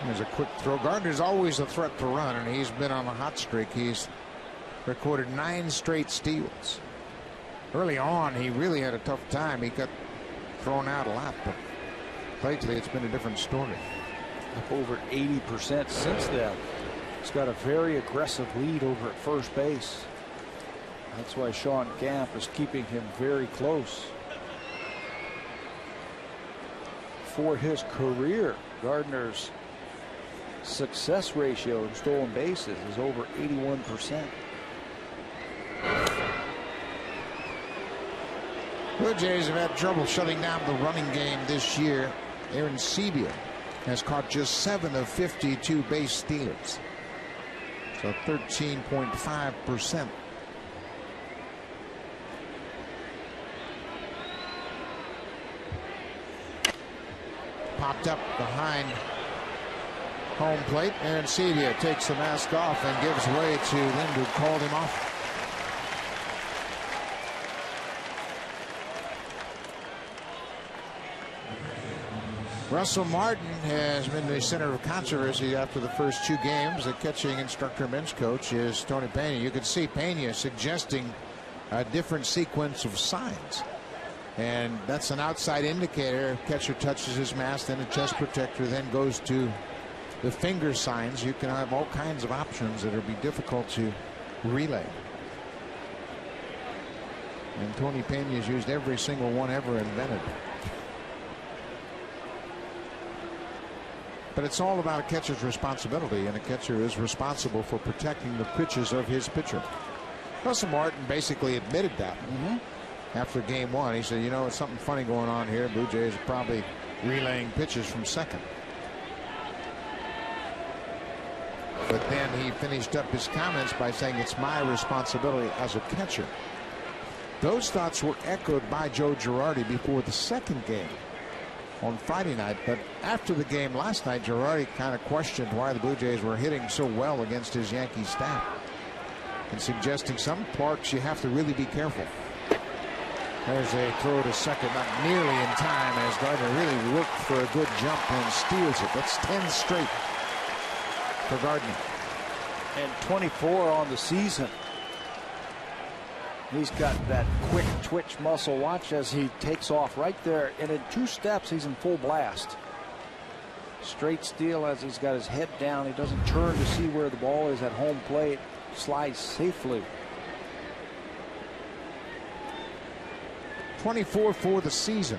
There's a quick throw. Gardner's always a threat to run, and he's been on a hot streak. He's recorded 9 straight steals. Early on, he really had a tough time. He got thrown out a lot, but lately it's been a different story. Up over 80% since then. He's got a very aggressive lead over at first base. That's why Sean Gamp is keeping him very close. For his career, Gardner's success ratio in stolen bases is over 81%. Blue Jays have had trouble shutting down the running game this year. Arancibia has caught just 7 of 52 base stealers, so 13.5%. Popped up behind home plate. Arancibia takes the mask off and gives way to Lind, who called him off. Russell Martin has been the center of controversy after the first 2 games. The catching instructor, bench coach, is Tony Pena. You can see Pena suggesting a different sequence of signs. And that's an outside indicator. Catcher touches his mask, then a chest protector, then goes to the finger signs. You can have all kinds of options that will be difficult to relay. And Tony Pena has used every single one ever invented. But it's all about a catcher's responsibility, and a catcher is responsible for protecting the pitches of his pitcher. Russell Martin basically admitted that. After game 1, he said, you know, it's something funny going on here. Blue Jays are probably relaying pitches from second. But then he finished up his comments by saying it's my responsibility as a catcher. Those thoughts were echoed by Joe Girardi before the second game on Friday night. But after the game last night, Girardi kind of questioned why the Blue Jays were hitting so well against his Yankee staff, and suggesting some parts you have to really be careful. There's a throw to second, not nearly in time, as Gardner really worked for a good jump and steals it. That's 10 straight for Gardner. And 24 on the season. He's got that quick twitch muscle. Watch as he takes off right there, and in 2 steps he's in full blast. Straight steal as he's got his head down. He doesn't turn to see where the ball is at home plate. Slides safely. 24 for the season.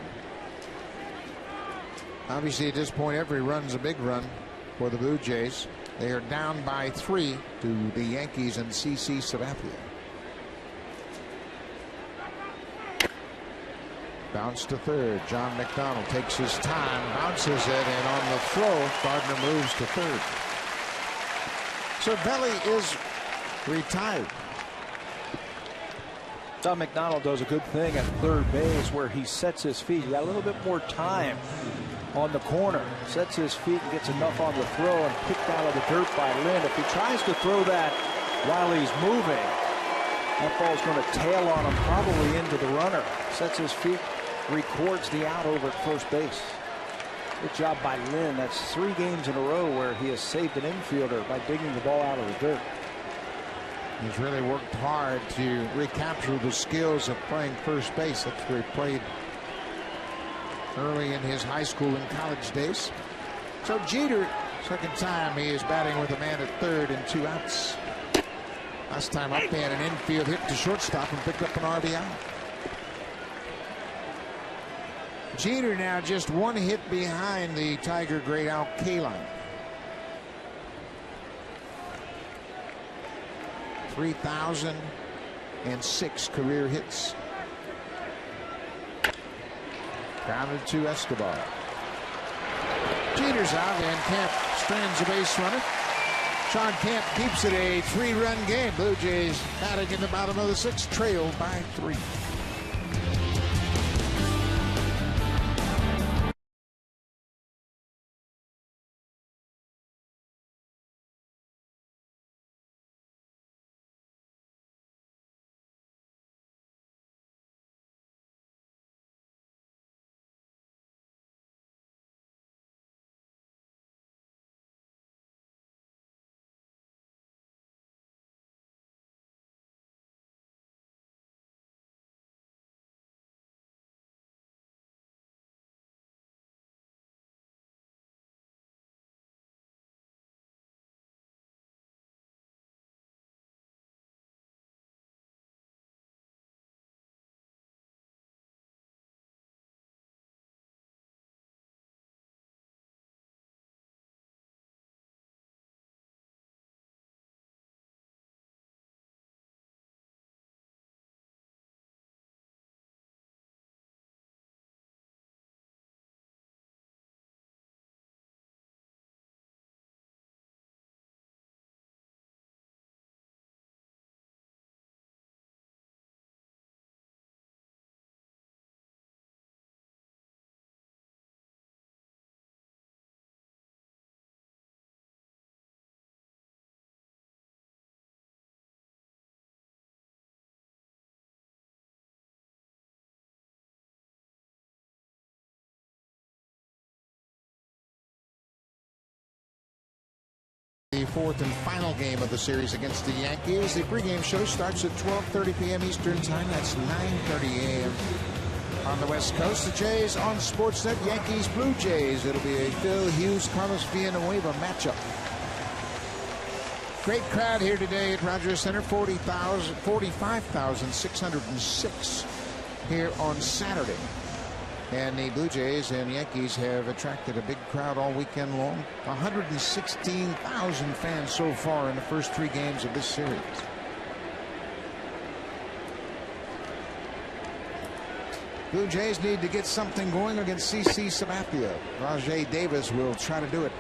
Obviously, at this point, every run's a big run for the Blue Jays. They are down by 3 to the Yankees and CC Sabathia. Bounce to third. John McDonald takes his time, bounces it, and on the throw, Gardner moves to third. Cervelli is retired. Tom McDonald does a good thing at third base where he sets his feet. He got a little bit more time on the corner. Sets his feet and gets enough on the throw and picked out of the dirt by Lind. If he tries to throw that while he's moving, that ball's going to tail on him, probably into the runner. Sets his feet, records the out over at first base. Good job by Lind. That's 3 games in a row where he has saved an infielder by digging the ball out of the dirt. He's really worked hard to recapture the skills of playing first base. That's where he played early in his high school and college days. So Jeter Second time he is batting with a man at third and 2 outs. Last time up, they had an infield hit to shortstop and picked up an RBI. Jeter now just 1 hit behind the Tiger great Al Kaline. 3,006 career hits. Grounded to Escobar. Jeter's out and Kemp strands a base runner. Sean Kemp keeps it a 3-run game. Blue Jays batting in the bottom of the 6th, trailed by 3. The 4th and final game of the series against the Yankees. The pregame show starts at 12:30 p.m. Eastern Time. That's 9:30 a.m. on the West Coast. The Jays on Sportsnet. Yankees, Blue Jays. It'll be a Phil Hughes, Carlos Villanueva matchup. Great crowd here today at Rogers Center. 45,606 here on Saturday. And the Blue Jays and Yankees have attracted a big crowd all weekend long. 116,000 fans so far in the first 3 games of this series. Blue Jays need to get something going against CC Sabathia. Rajai Davis will try to do it.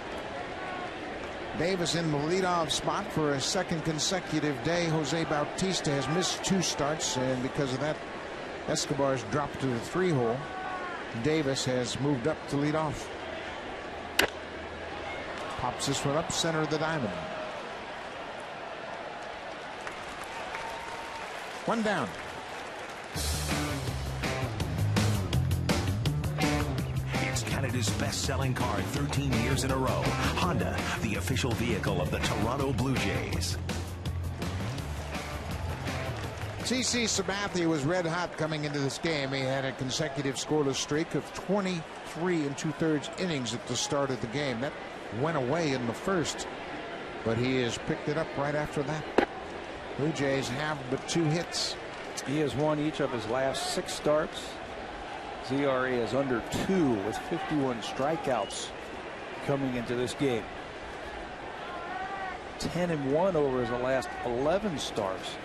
Davis in the leadoff spot for a 2nd consecutive day. Jose Bautista has missed 2 starts, and because of that, Escobar's dropped to the 3-hole. Davis has moved up to lead off. Pops this one up center of the diamond. 1 down. It's Canada's best-selling car 13 years in a row. Honda, the official vehicle of the Toronto Blue Jays. CC Sabathia was red hot coming into this game. He had a consecutive scoreless streak of 23 2/3 innings at the start of the game. That went away in the first, but he has picked it up right after that. Blue Jays have but 2 hits. He has won each of his last 6 starts. His ERA is under 2 with 51 strikeouts coming into this game. 10-1 over his last 11 starts.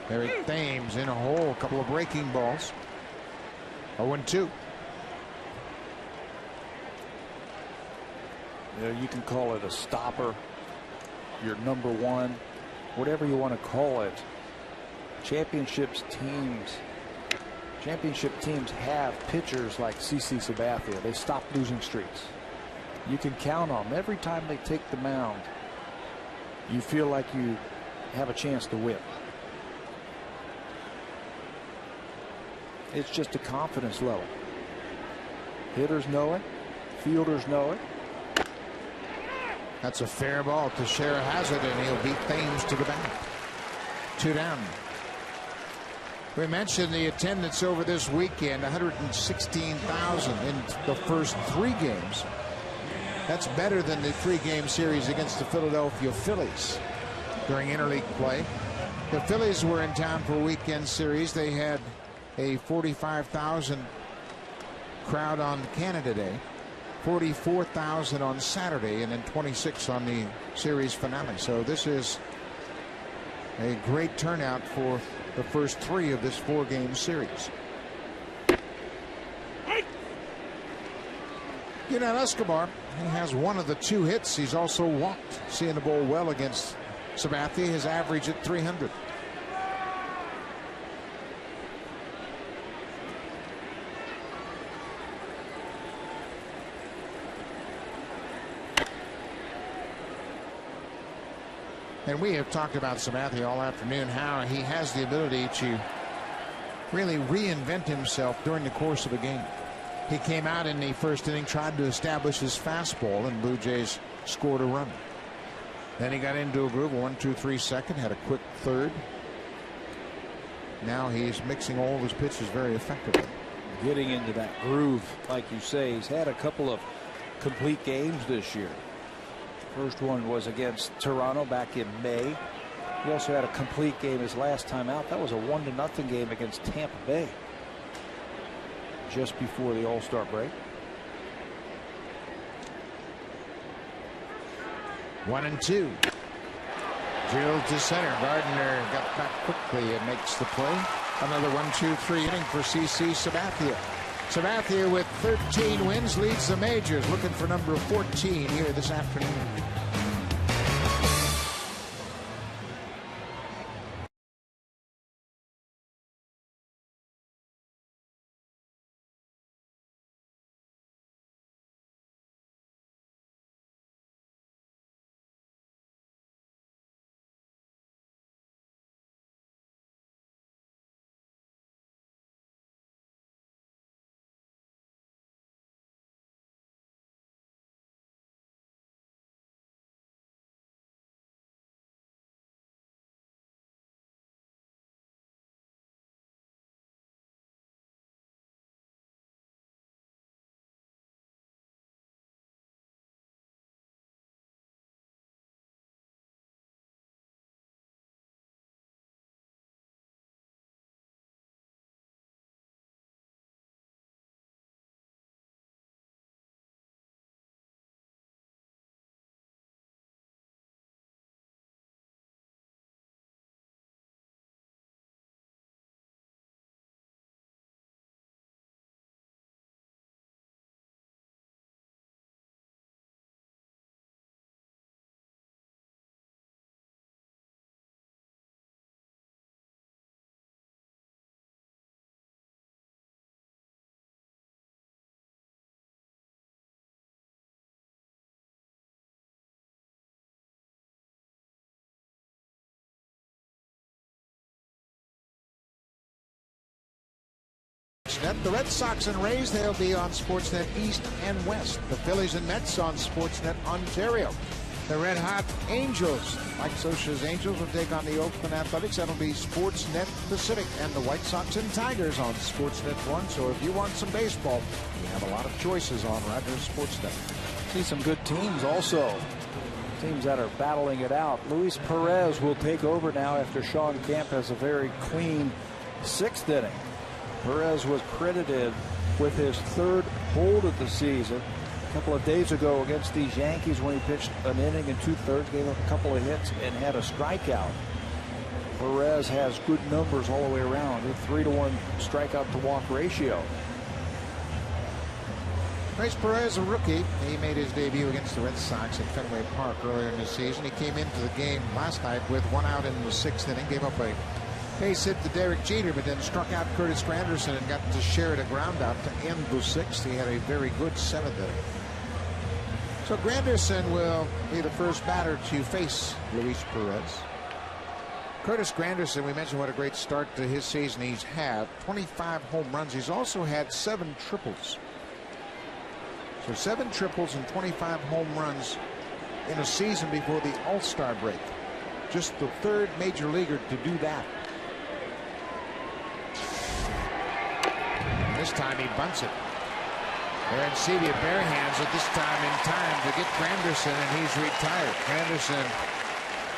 Eric Thames in a hole, a couple of breaking balls. 0-2. You can call it a stopper, your number 1, whatever you want to call it. Championship teams have pitchers like CC Sabathia. They stop losing streaks. You can count on them. Every time they take the mound, you feel like you have a chance to win. It's just a confidence level. Hitters know it. Fielders know it. That's a fair ball. Teixeira has it, and he'll beat Thames to the back. 2 down. We mentioned the attendance over this weekend, 116,000 in the first 3 games. That's better than the 3-game series against the Philadelphia Phillies during interleague play. The Phillies were in town for a weekend series. They had a 45,000 crowd on Canada Day, 44,000 on Saturday, and then 26 on the series finale. So this is a great turnout for the first 3 of this 4-game series. You know, Escobar, he has one of the 2 hits. He's also walked, seeing the ball well against Sabathia. His average at 300. And we have talked about Sabathia all afternoon, how he has the ability to really reinvent himself during the course of a game. He came out in the first inning, tried to establish his fastball, and Blue Jays scored a run. Then he got into a groove, 1-2-3 second, had a quick third. Now he's mixing all of his pitches very effectively. Getting into that groove, like you say. He's had a couple of complete games this year. First one was against Toronto back in May. He also had a complete game his last time out. That was a 1-0 game against Tampa Bay just before the All-Star break. 1-2. Drilled to center. Gardner got back quickly and makes the play. Another 1-2-3 inning for CC Sabathia. Sabathia with 13 wins leads the majors, looking for number 14 here this afternoon. The Red Sox and Rays, they'll be on Sportsnet East and West. The Phillies and Mets on Sportsnet Ontario. The Red Hot Angels, Mike Scioscia's Angels, will take on the Oakland Athletics. That'll be Sportsnet Pacific. And the White Sox and Tigers on Sportsnet 1. So if you want some baseball, you have a lot of choices on Rogers Sportsnet. See some good teams also. Teams that are battling it out. Luis Perez will take over now after Sean Kemp has a very clean 6th inning. Perez was credited with his 3rd hold of the season a couple of days ago against these Yankees when he pitched an inning and 2/3, gave up a couple of hits and had a strikeout. Perez has good numbers all the way around, a 3-to-1 strikeout to walk ratio. Luis Perez, a rookie. He made his debut against the Red Sox at Fenway Park earlier in the season. He came into the game last night with 1 out in the 6th inning, gave up a base hit to Derek Jeter, but then struck out Curtis Granderson and got to share it a ground out to end the 6th. He had a very good 7th inning. So Granderson will be the first batter to face Luis Perez. Curtis Granderson, we mentioned what a great start to his season he's had. 25 home runs. He's also had 7 triples. So 7 triples and 25 home runs in a season before the All-Star break. Just the 3rd major leaguer to do that. this time he bunts it. Aaron Sevia barehands it this time in time to get Granderson, and he's retired. Granderson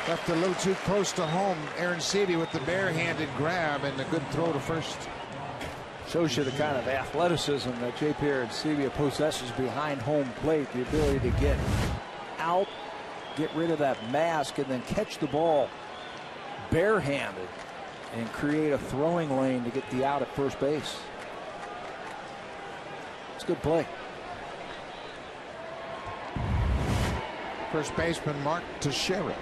left a little too close to home. Aaron Sevia with the barehanded grab and a good throw to first. Shows you the kind of athleticism that J.P. Arancibia possesses behind home plate. The ability to get out, get rid of that mask, and then catch the ball barehanded and create a throwing lane to get the out at first base. It's a good play. First baseman Mark Teixeira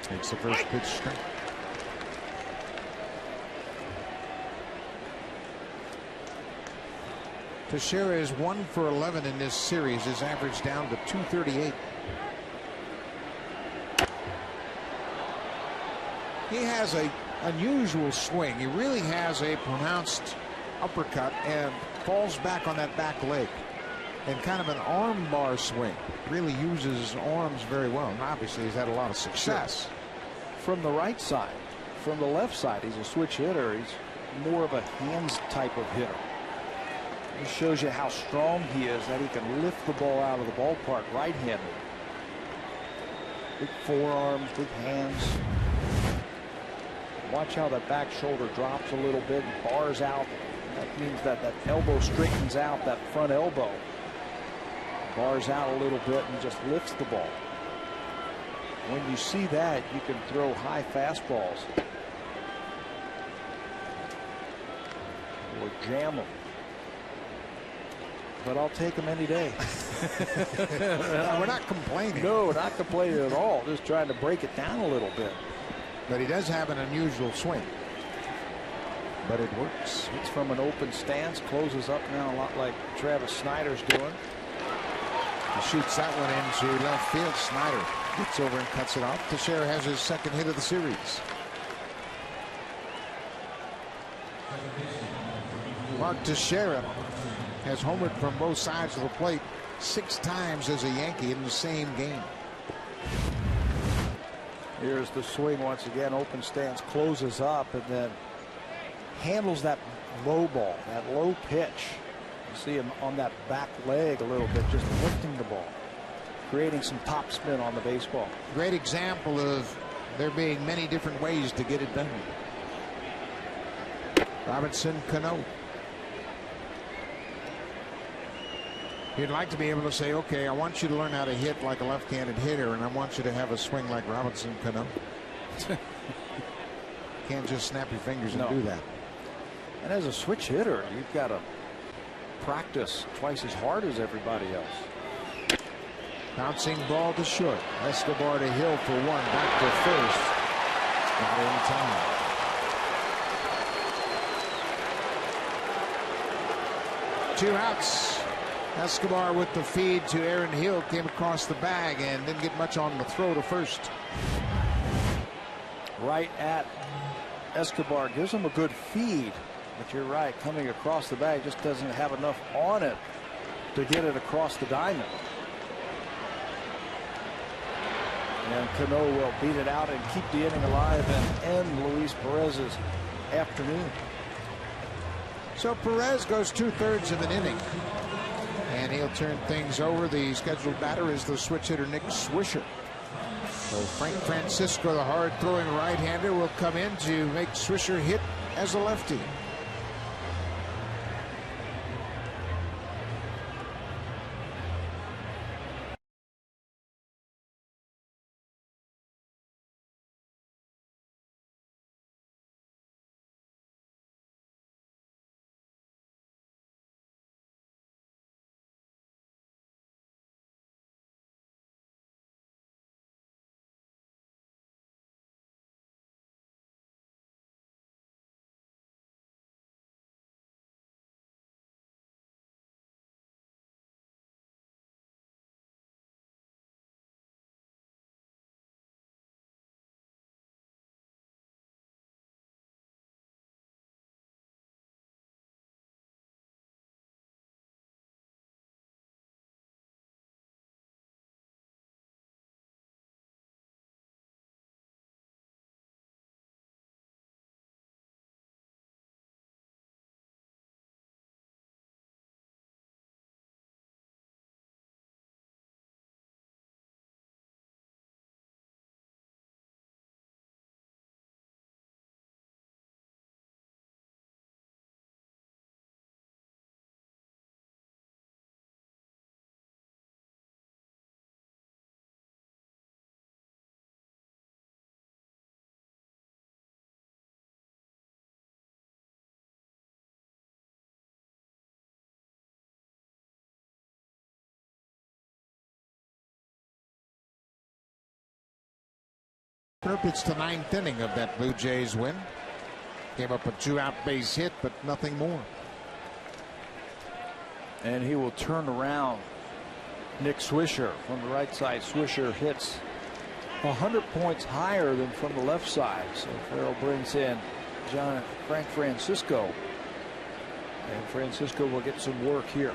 takes the first pitch straight. Teixeira is 1 for 11 in this series. His average down to 238. He has a unusual swing. He really has a pronounced uppercut and falls back on that back leg. And kind of an arm bar swing. Really uses his arms very well. And obviously he's had a lot of success. From the right side. From the left side, he's a switch hitter. He's more of a hands type of hitter. It shows you how strong he is, that he can lift the ball out of the ballpark right-handed. Big forearms, big hands. Watch how that back shoulder drops a little bit and bars out. That means that that elbow straightens out, that front elbow. Bars out a little bit and just lifts the ball. When you see that, you can throw high fastballs. Or jam them. But I'll take them any day. We're not complaining. No, not complaining at all. Just trying to break it down a little bit. But he does have an unusual swing. But it works. It's from an open stance. Closes up now a lot like Travis Snyder's doing. He shoots that one into left field. Snyder gets over and cuts it off. Teixeira has his second hit of the series. Mark Teixeira has homered from both sides of the plate 6 times as a Yankee in the same game. Here's the swing once again. Open stance, closes up, and then handles that low ball, that low pitch. You see him on that back leg a little bit, just lifting the ball, creating some top spin on the baseball. Great example of there being many different ways to get it done. Robinson Cano. You'd like to be able to say, okay, I want you to learn how to hit like a left-handed hitter, and I want you to have a swing like Robinson Cano. Can't just snap your fingers and do that. And as a switch hitter, you've got to practice twice as hard as everybody else. Bouncing ball to short. Escobar to Hill for one. Back to first. Not in time. 2 outs. Escobar with the feed to Aaron Hill came across the bag and didn't get much on the throw to first. Right at Escobar, gives him a good feed, but you're right, coming across the bag just doesn't have enough on it to get it across the diamond. And Cano will beat it out and keep the inning alive and end Luis Perez's afternoon. So Perez goes 2/3 of an inning. And he'll turn things over. The scheduled batter is the switch hitter Nick Swisher. So Frank Francisco, the hard-throwing right-hander, will come in to make Swisher hit as a lefty. It's the 9th inning of that Blue Jays win. Gave up a 2-out base hit, but nothing more. And he will turn around Nick Swisher from the right side. Swisher hits 100 points higher than from the left side. So Farrell brings in Frank Francisco. And Francisco will get some work here.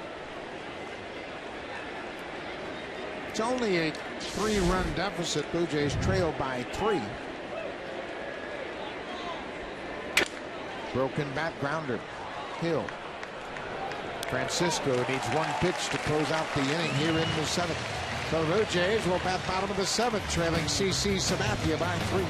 It's only a 3-run deficit. Blue Jays trail by 3. Broken bat grounder. Hill. Francisco needs 1 pitch to close out the inning here in the 7th. So the Blue Jays will bat bottom of the 7th, trailing CC Sabathia by 3.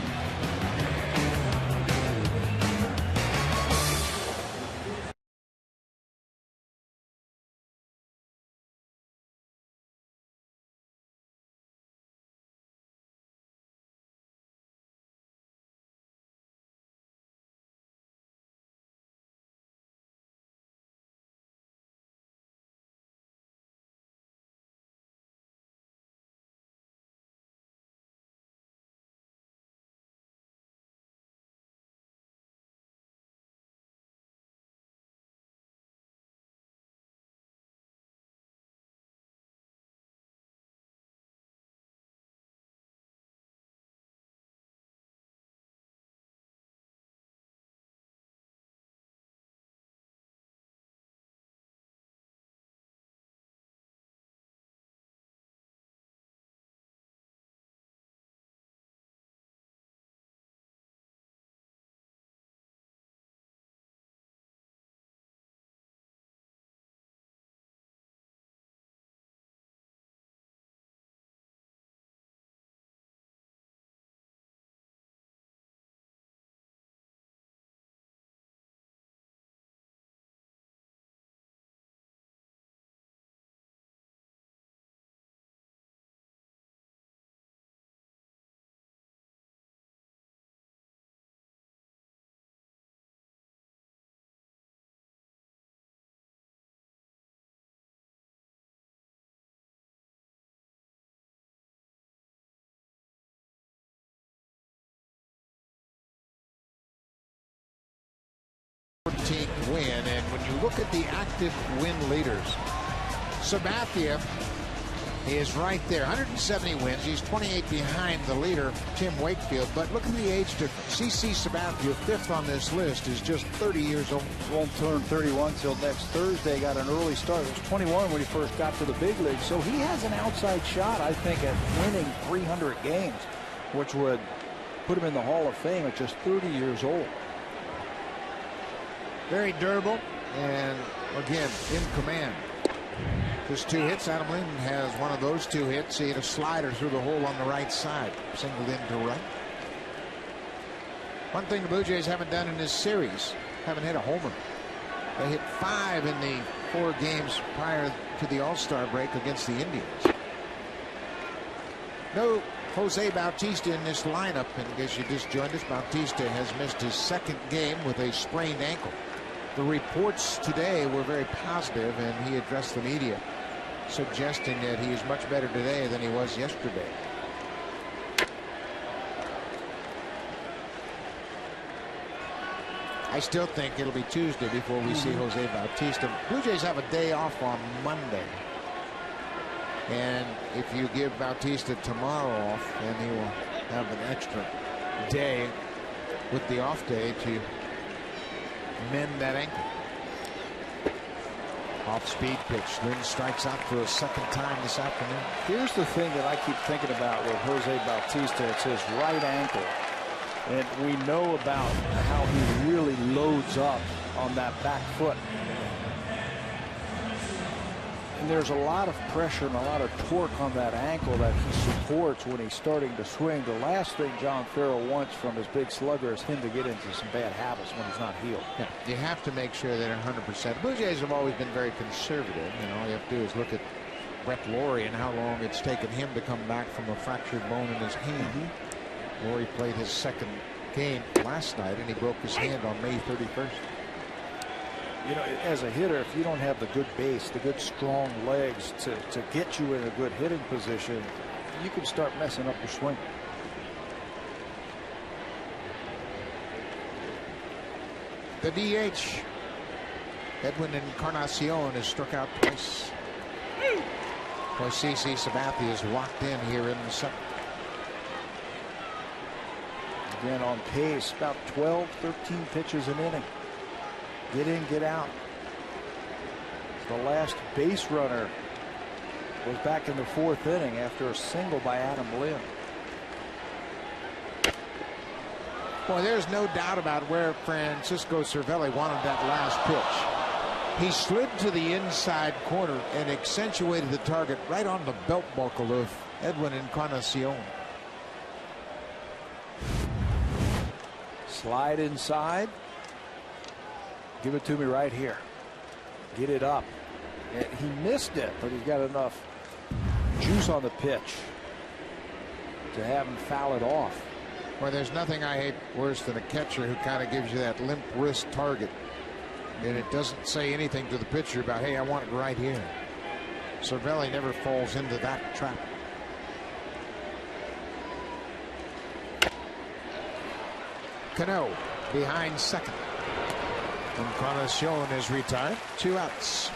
Win, and when you look at the active win leaders, Sabathia is right there, 170 wins. He's 28 behind the leader, Tim Wakefield. But look at the age difference. CC Sabathia, 5th on this list, is just 30 years old. Won't turn 31 till next Thursday. Got an early start. He was 21 when he first got to the big league. So he has an outside shot, I think, at winning 300 games, which would put him in the Hall of Fame at just 30 years old. Very durable, and again, in command. Just 2 hits. Adam Linton has one of those 2 hits. He hit a slider through the hole on the right side. Singled in to right. One thing the Blue Jays haven't done in this series, haven't hit a homer. They hit 5 in the 4 games prior to the All-Star break against the Indians. No Jose Bautista in this lineup. And in case you just joined us, Bautista has missed his 2nd game with a sprained ankle. The reports today were very positive, and he addressed the media, suggesting that he is much better today than he was yesterday. I still think it'll be Tuesday before we see Jose Bautista. Blue Jays have a day off on Monday. And if you give Bautista tomorrow off, then he will have an extra day with the off day to mend that ankle. Off-speed pitch. Lynn strikes out for a 2nd time this afternoon. Here's the thing that I keep thinking about with Jose Bautista. It's his right ankle. And we know about how he really loads up on that back foot. And there's a lot of pressure and a lot of torque on that ankle that he supports when he's starting to swing. The last thing John Farrell wants from his big slugger is him to get into some bad habits when he's not healed. Yeah, you have to make sure they're 100%. Blue Jays have always been very conservative. You know, all you have to do is look at Brett Laurie and how long it's taken him to come back from a fractured bone in his hand. Laurie played his 2nd game last night, and he broke his hand on May 31st. You know, as a hitter, if you don't have the good base, the good strong legs to get you in a good hitting position, you can start messing up your swing. the DH. Edwin Encarnacion is struck out twice. Of course, CC Sabathia is locked in here in the second. Again on pace, about 12, 13 pitches an inning. Get in, get out. The last base runner was back in the 4th inning after a single by Adam Lim. Boy, there's no doubt about where Francisco Cervelli wanted that last pitch. He slid to the inside corner and accentuated the target right on the belt buckle of Edwin Encarnacion. Slide inside. Give it to me right here. Get it up. He missed it, but he's got enough juice on the pitch to have him foul it off. Well, there's nothing I hate worse than a catcher who kind of gives you that limp wrist target, and it doesn't say anything to the pitcher about, hey, I want it right here. Cervelli never falls into that trap. Cano behind second. Encarnacion is retired. 2 outs.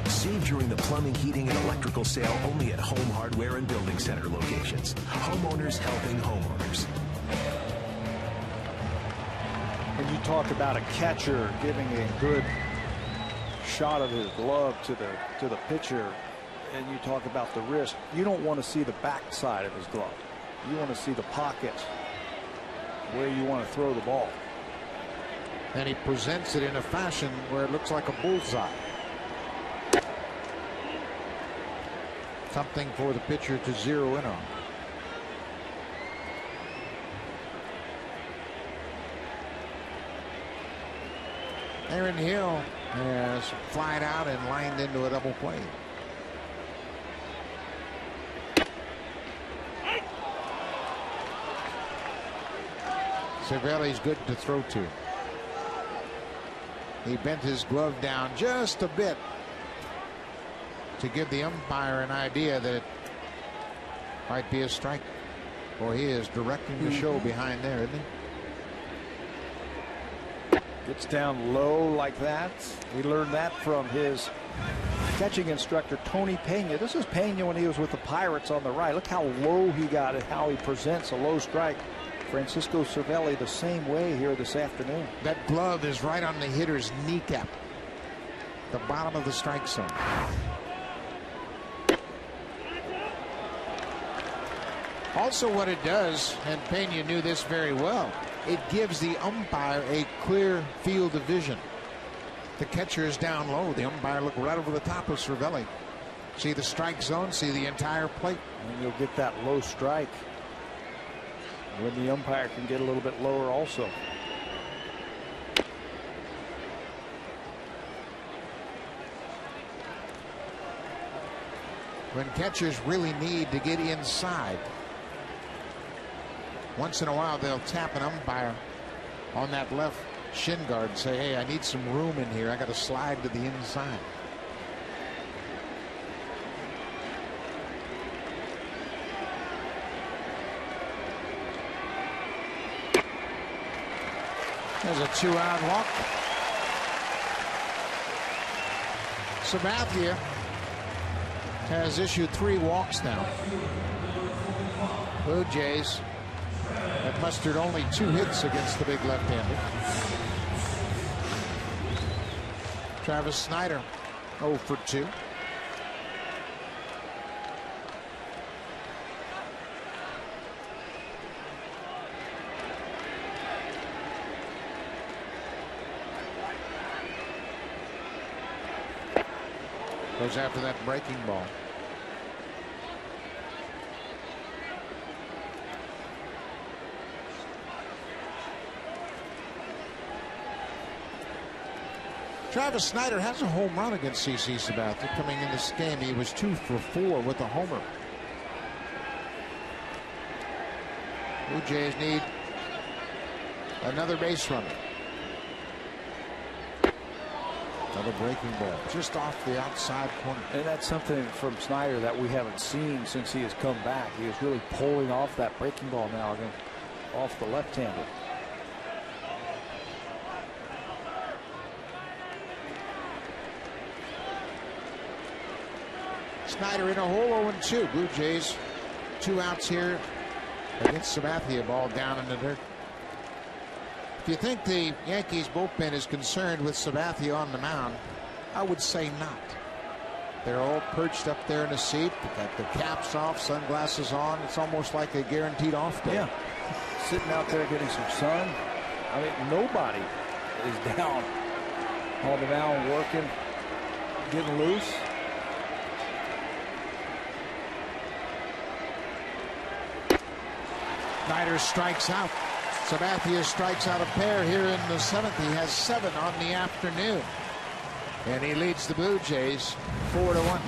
Save during the plumbing, heating, and electrical sale only at Home Hardware and Building Center locations. Homeowners helping homeowners. When you talk about a catcher giving a good shot of his glove to the pitcher, and you talk about the wrist, you don't want to see the backside of his glove. You want to see the pocket where you want to throw the ball. And he presents it in a fashion where it looks like a bullseye. Something for the pitcher to zero in on. Aaron Hill has flied out and lined into a double play. Cervelli's good to throw to. He bent his glove down just a bit to give the umpire an idea that it might be a strike. Boy, he is directing the show behind there, isn't he? Gets down low like that. We learned that from his catching instructor, Tony Pena. This is Pena when he was with the Pirates on the right. Look how low he got and how he presents a low strike. Francisco Cervelli the same way here this afternoon. That glove is right on the hitter's kneecap, the bottom of the strike zone. Also, what it does, and Pena knew this very well, it gives the umpire a clear field of vision. The catcher is down low. The umpire look right over the top of Cervelli. See the strike zone, see the entire plate. And you'll get that low strike when the umpire can get a little bit lower also. When catchers really need to get inside, once in a while they'll tap an umpire on that left shin guard and say, hey, I need some room in here. I got to slide to the inside. There's a 2-out walk. Sabathia has issued 3 walks now. Blue Jays have mustered only 2 hits against the big left-hander. Travis Snyder 0 for 2. Goes after that breaking ball. Travis Snyder has a home run against CC Sabathia. Coming in this game, he was 2 for 4 with a homer. Blue Jays need another base runner. Another breaking ball just off the outside corner. And that's something from Snyder that we haven't seen since he has come back. He is really pulling off that breaking ball now again, off the left-hander. Snyder in a hole, 0-2. Blue Jays 2 outs here against Sabathia. Ball down in the dirt. If you think the Yankees bullpen is concerned with Sabathia on the mound, I would say not. They're all perched up there in a seat. They got their caps off, sunglasses on. It's almost like a guaranteed off day. Yeah. Sitting out there getting some sun. I mean, nobody is down on the mound working, getting loose. Snyder strikes out. Sabathia strikes out a pair here in the 7th. He has 7 on the afternoon. And he leads the Blue Jays 4-1.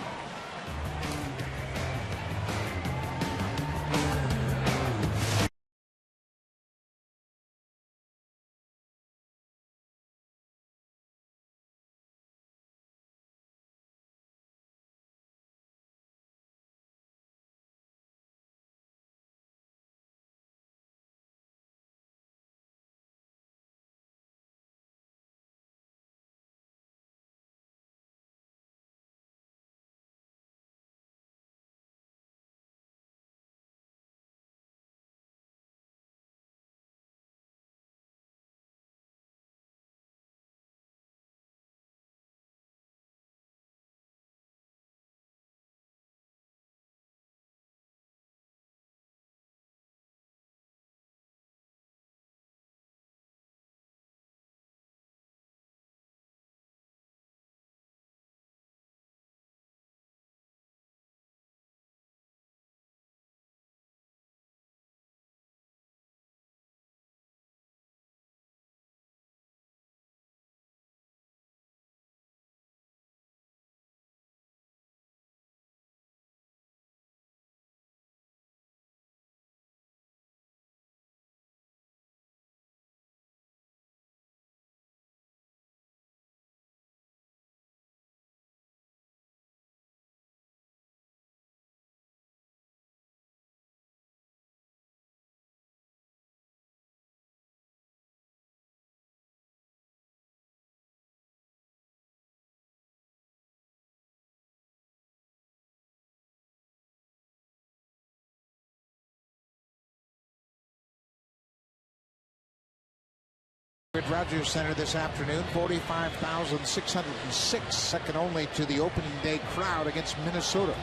At Rogers Center this afternoon, 45,606, second only to the opening day crowd against Minnesota.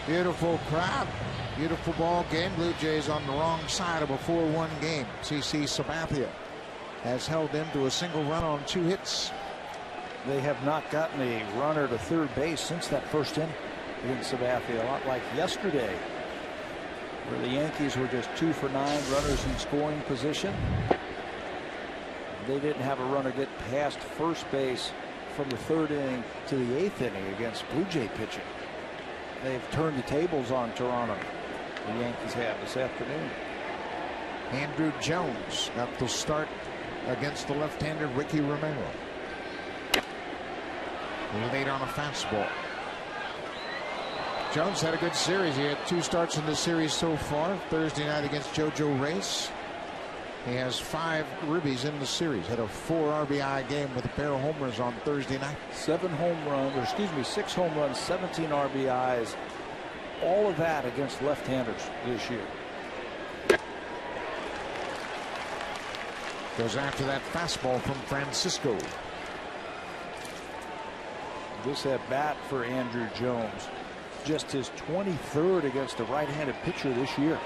Beautiful crowd, beautiful ball game. Blue Jays on the wrong side of a 4-1 game. CC Sabathia has held them to a single run on 2 hits. They have not gotten a runner to third base since that first inning against Sabathia, a lot like yesterday, where the Yankees were just 2 for 9 runners in scoring position. They didn't have a runner get past first base from the 3rd inning to the 8th inning against Blue Jay pitching. They've turned the tables on Toronto. The Yankees have this afternoon. Andrew Jones got the start against the left-hander Ricky Romero. Late on a fastball. Jones had a good series. He had 2 starts in the series so far. Thursday night against JoJo Reyes. He has 5 ribbies in the series. Had a 4 RBI game with a pair of homers on Thursday night. 6 home runs, 17 RBIs. All of that against left-handers this year. Goes after that fastball from Francisco. This at bat for Andrew Jones. Just his 23rd against a right-handed pitcher this year.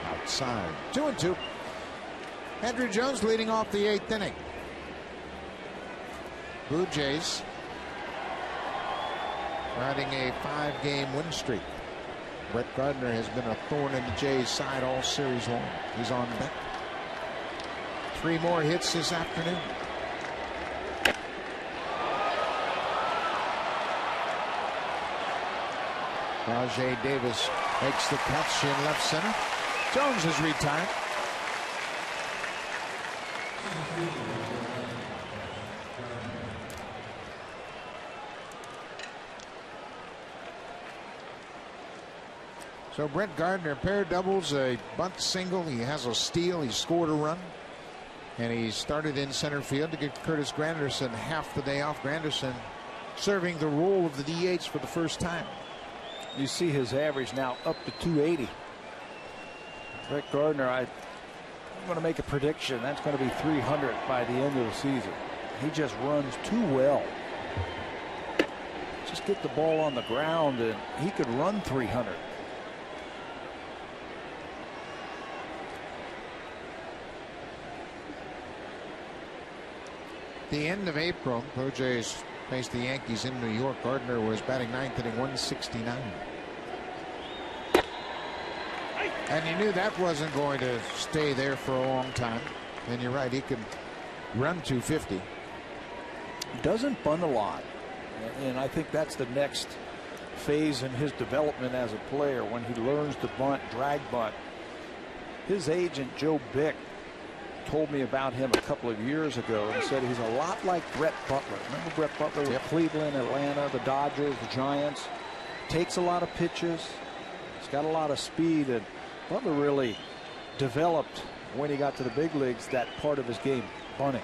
Outside. 2-2. Andrew Jones leading off the 8th inning. Blue Jays riding a 5-game win streak. Brett Gardner has been a thorn in the Jays' side all series long. He's on deck. 3 more hits this afternoon. Rajay Davis makes the catch in left center. Jones is retired. So Brett Gardner, pair doubles, a bunt single. He has a steal. He scored a run. And he started in center field to get Curtis Granderson half the day off. Granderson serving the role of the DH for the first time. You see his average now up to 280. Brett Gardner, I'm going to make a prediction. That's going to be 300 by the end of the season. He just runs too well. Just get the ball on the ground and he could run 300. The end of April, Blue Jays faced the Yankees in New York. Gardner was batting ninth, hitting 169. And you knew that wasn't going to stay there for a long time. And you're right, he can run 250. Doesn't bunt a lot. And I think that's the next phase in his development as a player, when he learns to bunt, drag bunt. His agent, Joe Bick, told me about him a couple of years ago and said he's a lot like Brett Butler. Remember Brett Butler with Cleveland, Atlanta, the Dodgers, the Giants? Takes a lot of pitches. He's got a lot of speed, and Butler really developed when he got to the big leagues that part of his game, bunting.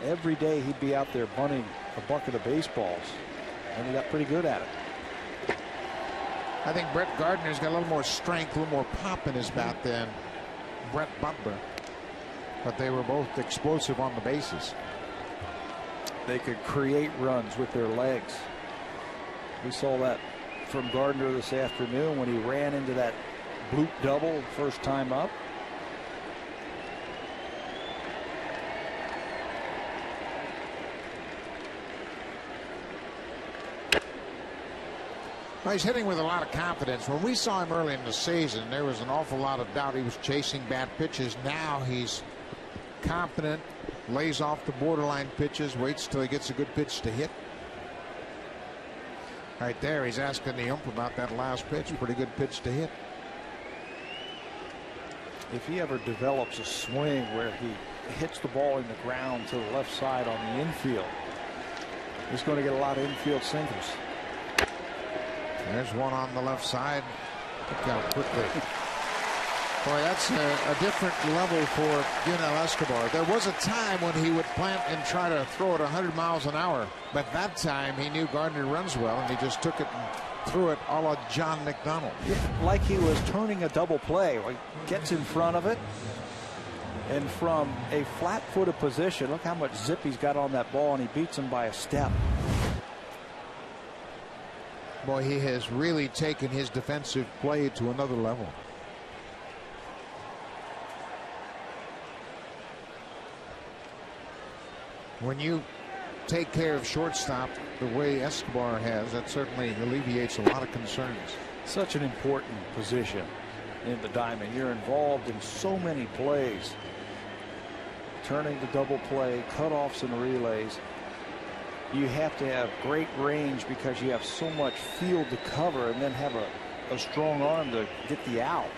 Every day he'd be out there bunting a bucket of baseballs, and he got pretty good at it. I think Brett Gardner's got a little more strength, a little more pop in his bat than Brett Butler. But they were both explosive on the bases. They could create runs with their legs. We saw that from Gardner this afternoon when he ran into that bloop double first time up. Well, he's hitting with a lot of confidence. When we saw him early in the season, there was an awful lot of doubt. He was chasing bad pitches. Now he's confident, lays off the borderline pitches, waits till he gets a good pitch to hit. Right there, he's asking the ump about that last pitch. Pretty good pitch to hit. If he ever develops a swing where he hits the ball in the ground to the left side on the infield, he's going to get a lot of infield singles. There's one on the left side. Look how quickly. Boy, that's a different level for Yunel Escobar. There was a time when he would plant and try to throw it 100 miles an hour. But that time he knew Gardner runs well, and he just took it and threw it a la John McDonald. Yeah, like he was turning a double play. He gets in front of it, and from a flat-footed position, look how much zip he's got on that ball, and he beats him by a step. Boy, he has really taken his defensive play to another level. When you take care of shortstop the way Escobar has, that certainly alleviates a lot of concerns. Such an important position in the diamond. You're involved in so many plays. Turning the double play, cutoffs and relays. You have to have great range because you have so much field to cover, and then have a strong arm to get the out.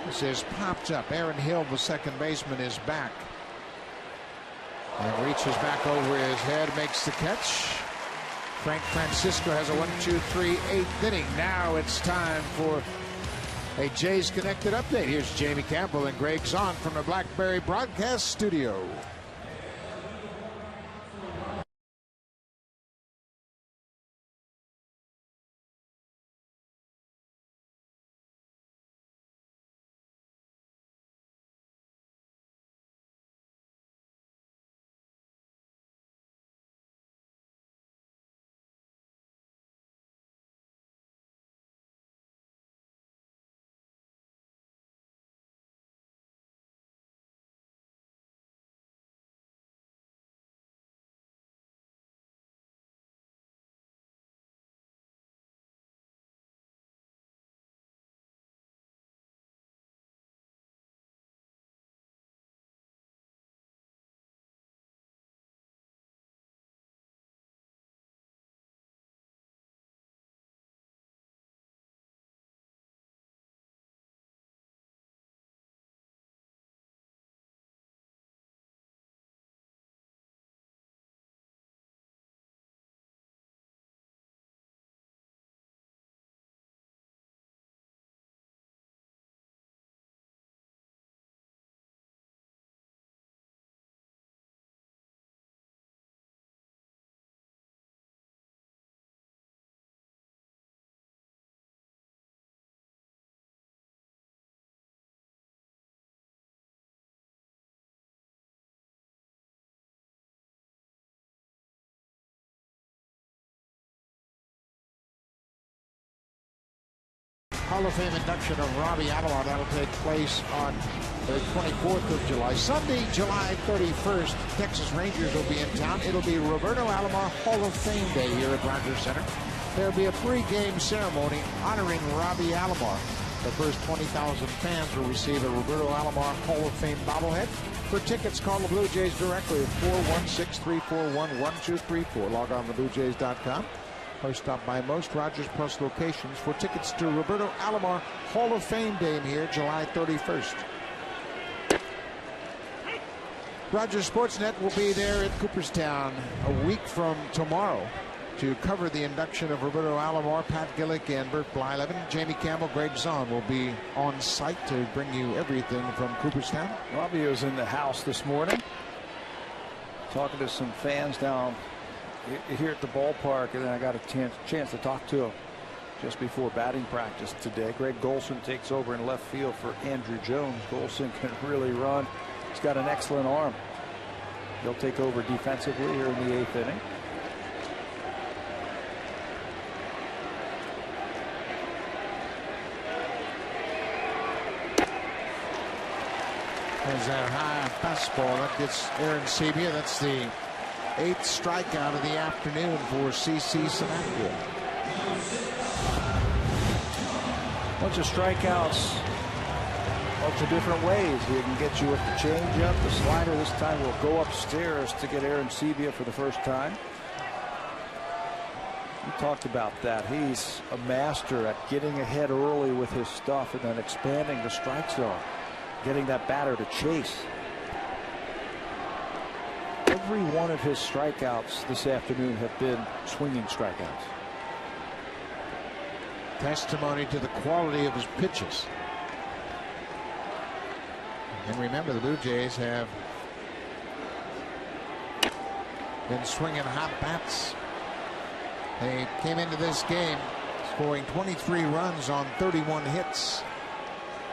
This is popped up. Aaron Hill, the second baseman, is back. And reaches back over his head, makes the catch. Frank Francisco has a 1-2-3 8th inning. Now it's time for a Jays Connected update. Here's Jamie Campbell and Greg Zahn from the Blackberry Broadcast Studio. Hall of Fame induction of Robbie Alomar. That'll take place on the 24th of July. Sunday, July 31st, Texas Rangers will be in town. It'll be Roberto Alomar Hall of Fame Day here at Rogers Center. There'll be a pre-game ceremony honoring Robbie Alomar. The first 20,000 fans will receive a Roberto Alomar Hall of Fame bobblehead. For tickets, call the Blue Jays directly at 416-341-1234. Log on to BlueJays.com or stop by most Rogers Plus locations for tickets to Roberto Alomar Hall of Fame Day here July 31st. Rogers Sportsnet will be there at Cooperstown a week from tomorrow to cover the induction of Roberto Alomar. Pat Gillick and Bert Blyleven. Jamie Campbell, Greg Zahn will be on site to bring you everything from Cooperstown. Robbie was in the house this morning talking to some fans down here at the ballpark, and then I got a chance to talk to him just before batting practice today. Greg Golson takes over in left field for Andrew Jones. Golson can really run. He's got an excellent arm. He'll take over defensively here in the 8th inning. There's that high fastball that gets Aaron Sebia. That's the 8th strikeout of the afternoon for CC Sabathia. Bunch of strikeouts, bunch of different ways. He can get you with the changeup. The slider this time will go upstairs to get Aaron Sebia for the first time. We talked about that. He's a master at getting ahead early with his stuff and then expanding the strike zone, getting that batter to chase. Every one of his strikeouts this afternoon have been swinging strikeouts. Testimony to the quality of his pitches. And remember, the Blue Jays have been swinging hot bats. They came into this game scoring 23 runs on 31 hits.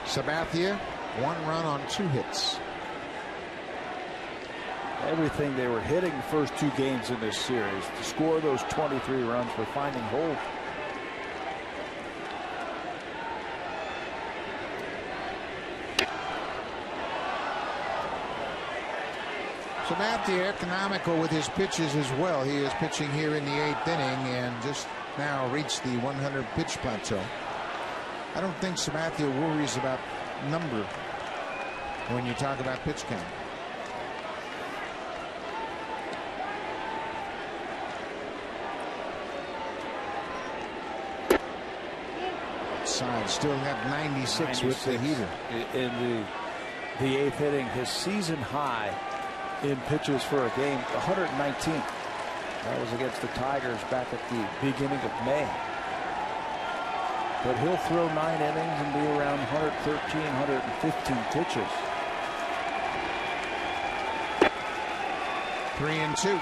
Sabathia, 1 run on 2 hits. Everything they were hitting the first 2 games in this series to score those 23 runs were finding holes. Sabathia economical with his pitches as well. He is pitching here in the 8th inning and just now reached the 100 pitch plateau. I don't think Sabathia worries about number when you talk about pitch count. Side still got 96 with the heater. In the 8th inning, his season high in pitches for a game, 119. That was against the Tigers back at the beginning of May. But he'll throw 9 innings and be around 113, 115 pitches. 3-2.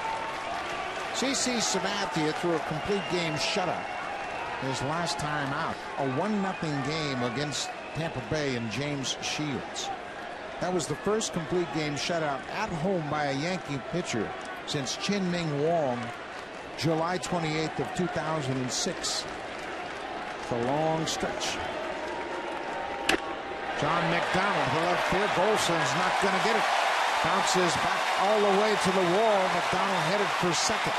CC Sabathia threw a complete game shutout his last time out. A 1-0 game against Tampa Bay and James Shields. That was the first complete game shutout at home by a Yankee pitcher since Chin-Ming Wong, July 28th of 2006. It's a long stretch. John McDonald, the left field. Golson's not going to get it. Bounces back all the way to the wall. McDonald headed for second.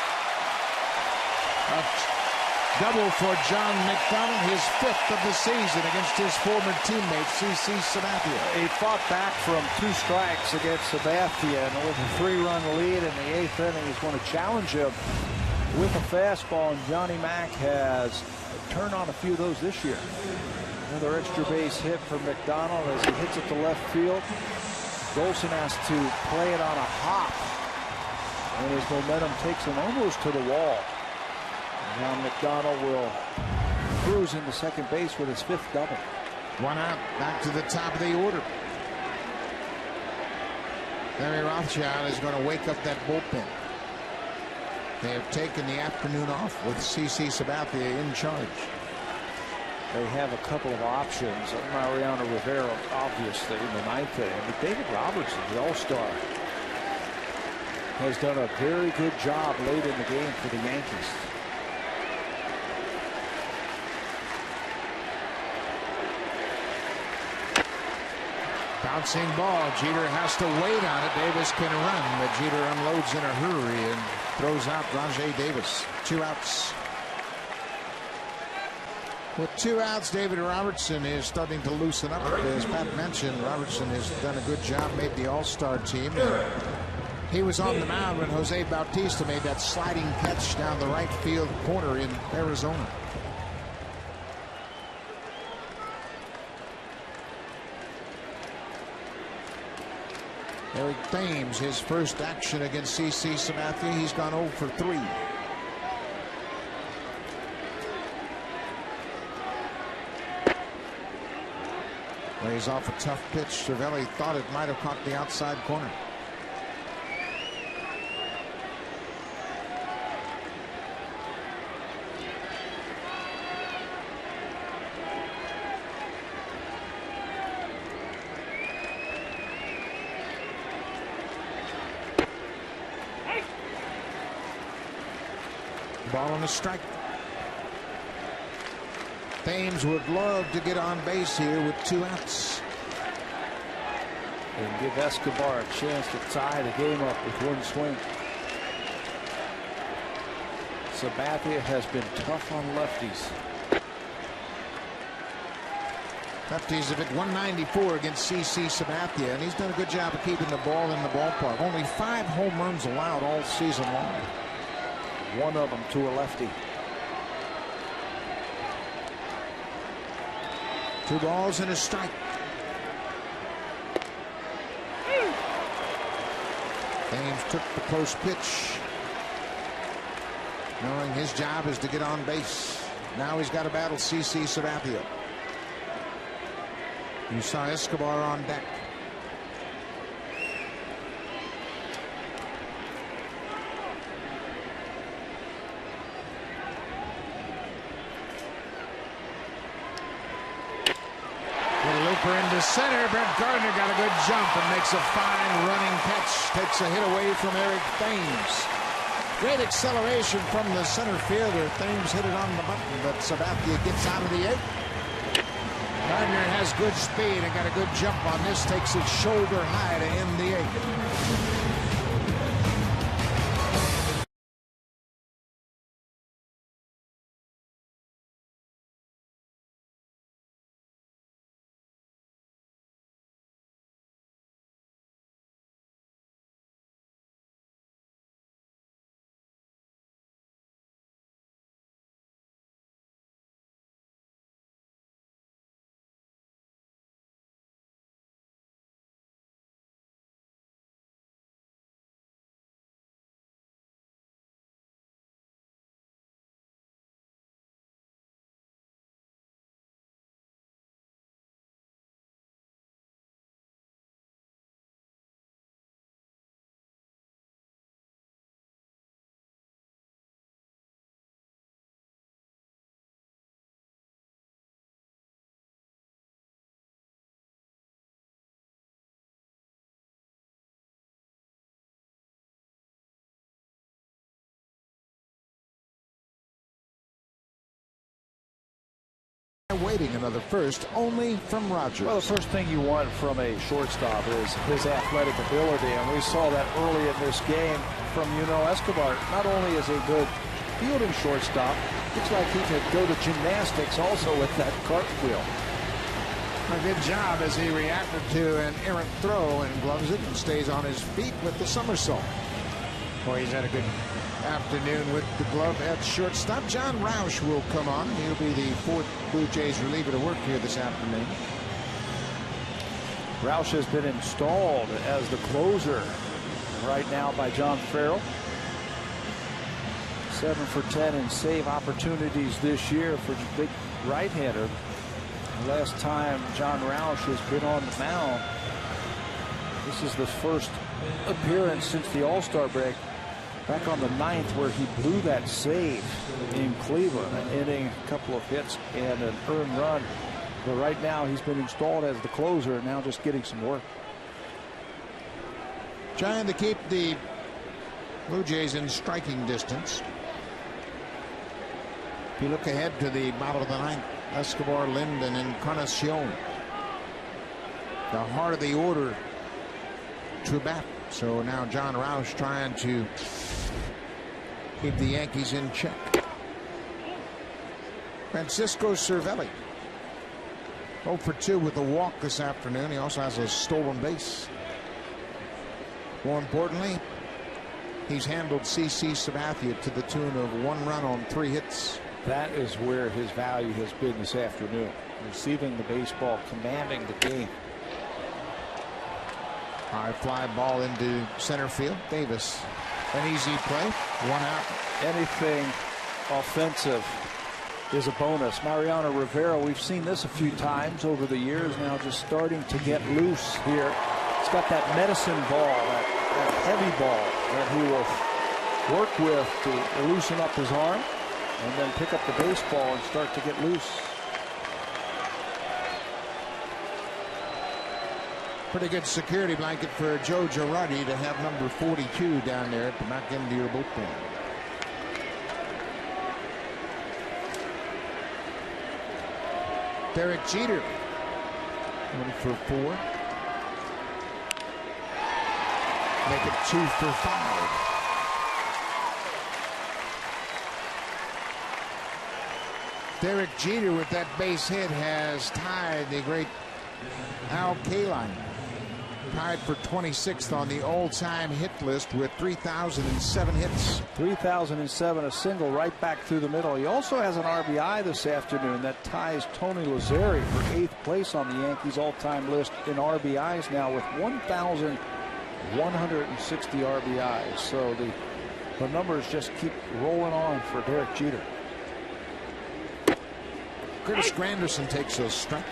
Double for John McDonald, his 5th of the season against his former teammate CC Sabathia. He fought back from 2 strikes against Sabathia, and with a 3-run lead in the 8th inning, he's going to challenge him with a fastball, and Johnny Mac has turned on a few of those this year. Another extra base hit for McDonald as he hits it to left field. Golson has to play it on a hop, and his momentum takes him almost to the wall. Now McDonald will cruise into second base with his 5th double. 1 out, back to the top of the order. Larry Rothschild is going to wake up that bullpen. They have taken the afternoon off with CC Sabathia in charge. They have a couple of options. Mariano Rivera, obviously, in the 9th inning. But David Robertson, the All-Star, has done a very good job late in the game for the Yankees. Bouncing ball. Jeter has to wait on it. Davis can run, but Jeter unloads in a hurry and throws out Rajai Davis. 2 outs. With 2 outs, David Robertson is starting to loosen up. As Pat mentioned, Robertson has done a good job, made the All-Star team. He was on the mound when Jose Bautista made that sliding catch down the right field corner in Arizona. Eric Thames, his first action against CC Sabathia. He's gone 0 for 3. Lays off a tough pitch. Cervelli thought it might have caught the outside corner. Ball on a strike. Thames would love to get on base here with 2 outs. And give Escobar a chance to tie the game up with 1 swing. Sabathia has been tough on lefties. Lefties have hit 194 against CC Sabathia, and he's done a good job of keeping the ball in the ballpark. Only 5 home runs allowed all season long. 1 of them to a lefty. 2 balls and a strike. Thames took the close pitch, knowing his job is to get on base. Now he's got to battle CC Sabathia. You saw Escobar on deck. Into center. Brett Gardner got a good jump and makes a fine running catch. Takes a hit away from Eric Thames. Great acceleration from the center fielder. Thames hit it on the button, but Sabathia gets out of the 8th. Gardner has good speed and got a good jump on this. Takes it shoulder high to end the 8th. Waiting another first, only from Rogers. Well, the first thing you want from a shortstop is his athletic ability, and we saw that early in this game from Escobar. Not only is he a good fielding shortstop, looks like he could go to gymnastics also with that cartwheel. A good job as he reacted to an errant throw and gloves it and stays on his feet with the somersault. Boy, he's had a good afternoon with the glove at shortstop. John Roush will come on. He'll be the 4th Blue Jays reliever to work here this afternoon. Roush has been installed as the closer right now by John Farrell. 7 for 10 in save opportunities this year for the big right-hander. Last time John Roush has been on the mound, this is the first appearance since the All-Star break. Back on the 9th, where he blew that save in Cleveland, an inning, a couple of hits, and an earned run. But right now, he's been installed as the closer, and now just getting some work. Trying to keep the Blue Jays in striking distance. If you look ahead to the bottom of the 9th, Escobar, Lind, and Encarnacion. the heart of the order to bat. So now John Roush trying to keep the Yankees in check. Francisco Cervelli 0 for 2 with a walk this afternoon. He also has a stolen base. More importantly, he's handled CC Sabathia to the tune of 1 run on 3 hits. That is where his value has been this afternoon. Receiving the baseball, commanding the game. High fly ball into center field. Davis, an easy play, 1 out. Anything offensive is a bonus. Mariano Rivera, we've seen this a few times over the years now, just starting to get loose here. He's got that medicine ball, that heavy ball that he will work with to loosen up his arm and then pick up the baseball and start to get loose. Pretty good security blanket for Joe Girardi to have number 42 down there at the back end of your bullpen. Derek Jeter 1 for 4. Make it 2 for 5. Derek Jeter with that base hit has tied the great Al Kaline. Tied for 26th on the all-time hit list with 3,007 hits. 3,007, a single right back through the middle. He also has an RBI this afternoon that ties Tony Lazzeri for 8th place on the Yankees all-time list in RBIs now with 1,160 RBIs. So the numbers just keep rolling on for Derek Jeter. Curtis Granderson takes a strike.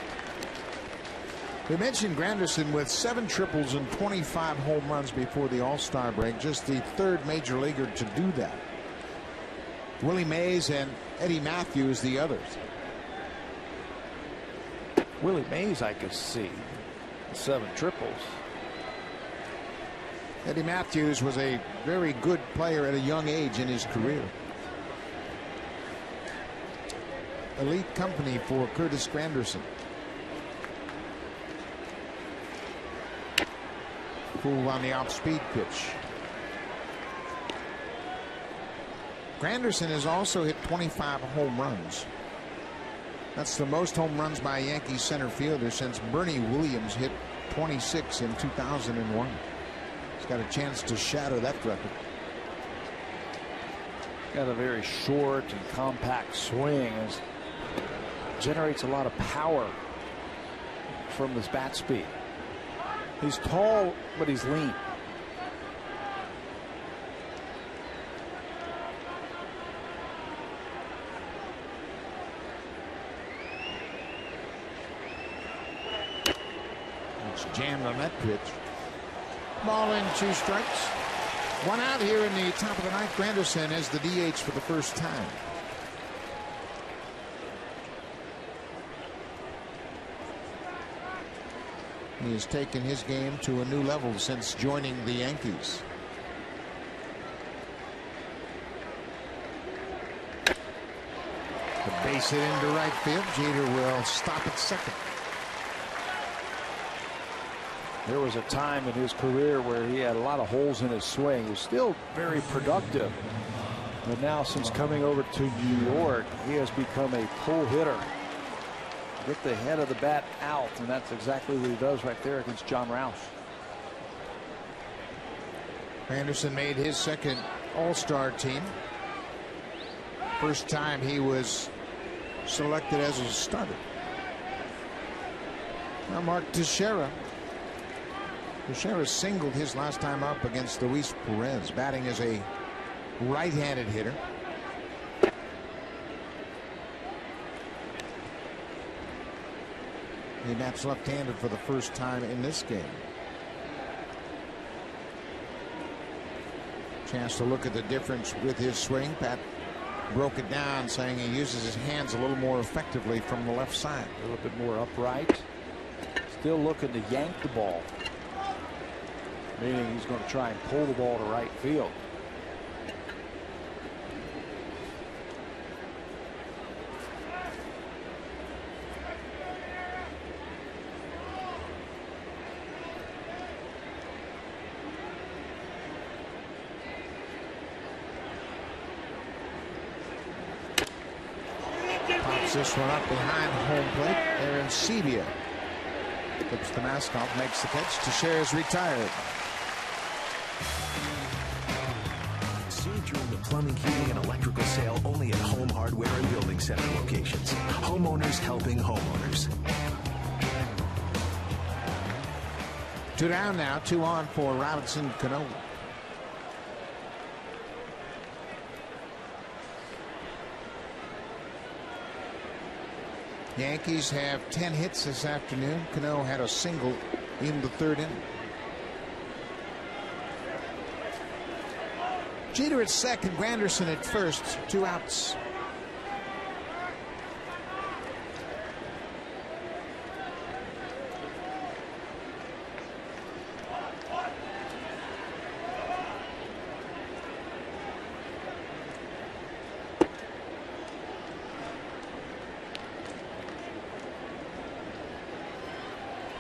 We mentioned Granderson with 7 triples and 25 home runs before the All-Star break. Just the 3rd major leaguer to do that. Willie Mays and Eddie Matthews the others. Willie Mays, I could see 7 triples. Eddie Matthews was a very good player at a young age in his career. Elite company for Curtis Granderson. Cool on the off-speed pitch. Granderson has also hit 25 home runs. That's the most home runs by a Yankee center fielder since Bernie Williams hit 26 in 2001. He's got a chance to shatter that record. Got a very short and compact swing. Generates a lot of power from his bat speed. He's tall, but he's lean. It's jammed on that pitch. Ball in, 2 strikes. 1 out here in the top of the 9th. Granderson as the DH for the first time. He has taken his game to a new level since joining the Yankees. The base hit into right field. Jeter will stop at second. There was a time in his career where he had a lot of holes in his swing. He was still very productive. But now, since coming over to New York, he has become a pull hitter. Get the head of the bat out, and that's exactly what he does right there against John Roush. Anderson made his 2nd All-Star team. First time he was selected as a starter. Now Mark Teixeira. Teixeira singled his last time up against Luis Perez, batting as a right-handed hitter. He bats left-handed for the first time in this game. Chance to look at the difference with his swing. Pat broke it down, saying he uses his hands a little more effectively from the left side. A little bit more upright. Still looking to yank the ball. Meaning he's going to try and pull the ball to right field. Fires this one up behind home plate. Aaron Sebia flips the mask off, makes the catch. Teixeira's retired. See during the plumbing, heating, and electrical sale only at Home Hardware and Building Center locations. Homeowners helping homeowners. 2 down now, 2 on for Robinson Cano. Yankees have 10 hits this afternoon. Cano had a single in the 3rd inning. Jeter at second, Granderson at first, 2 outs.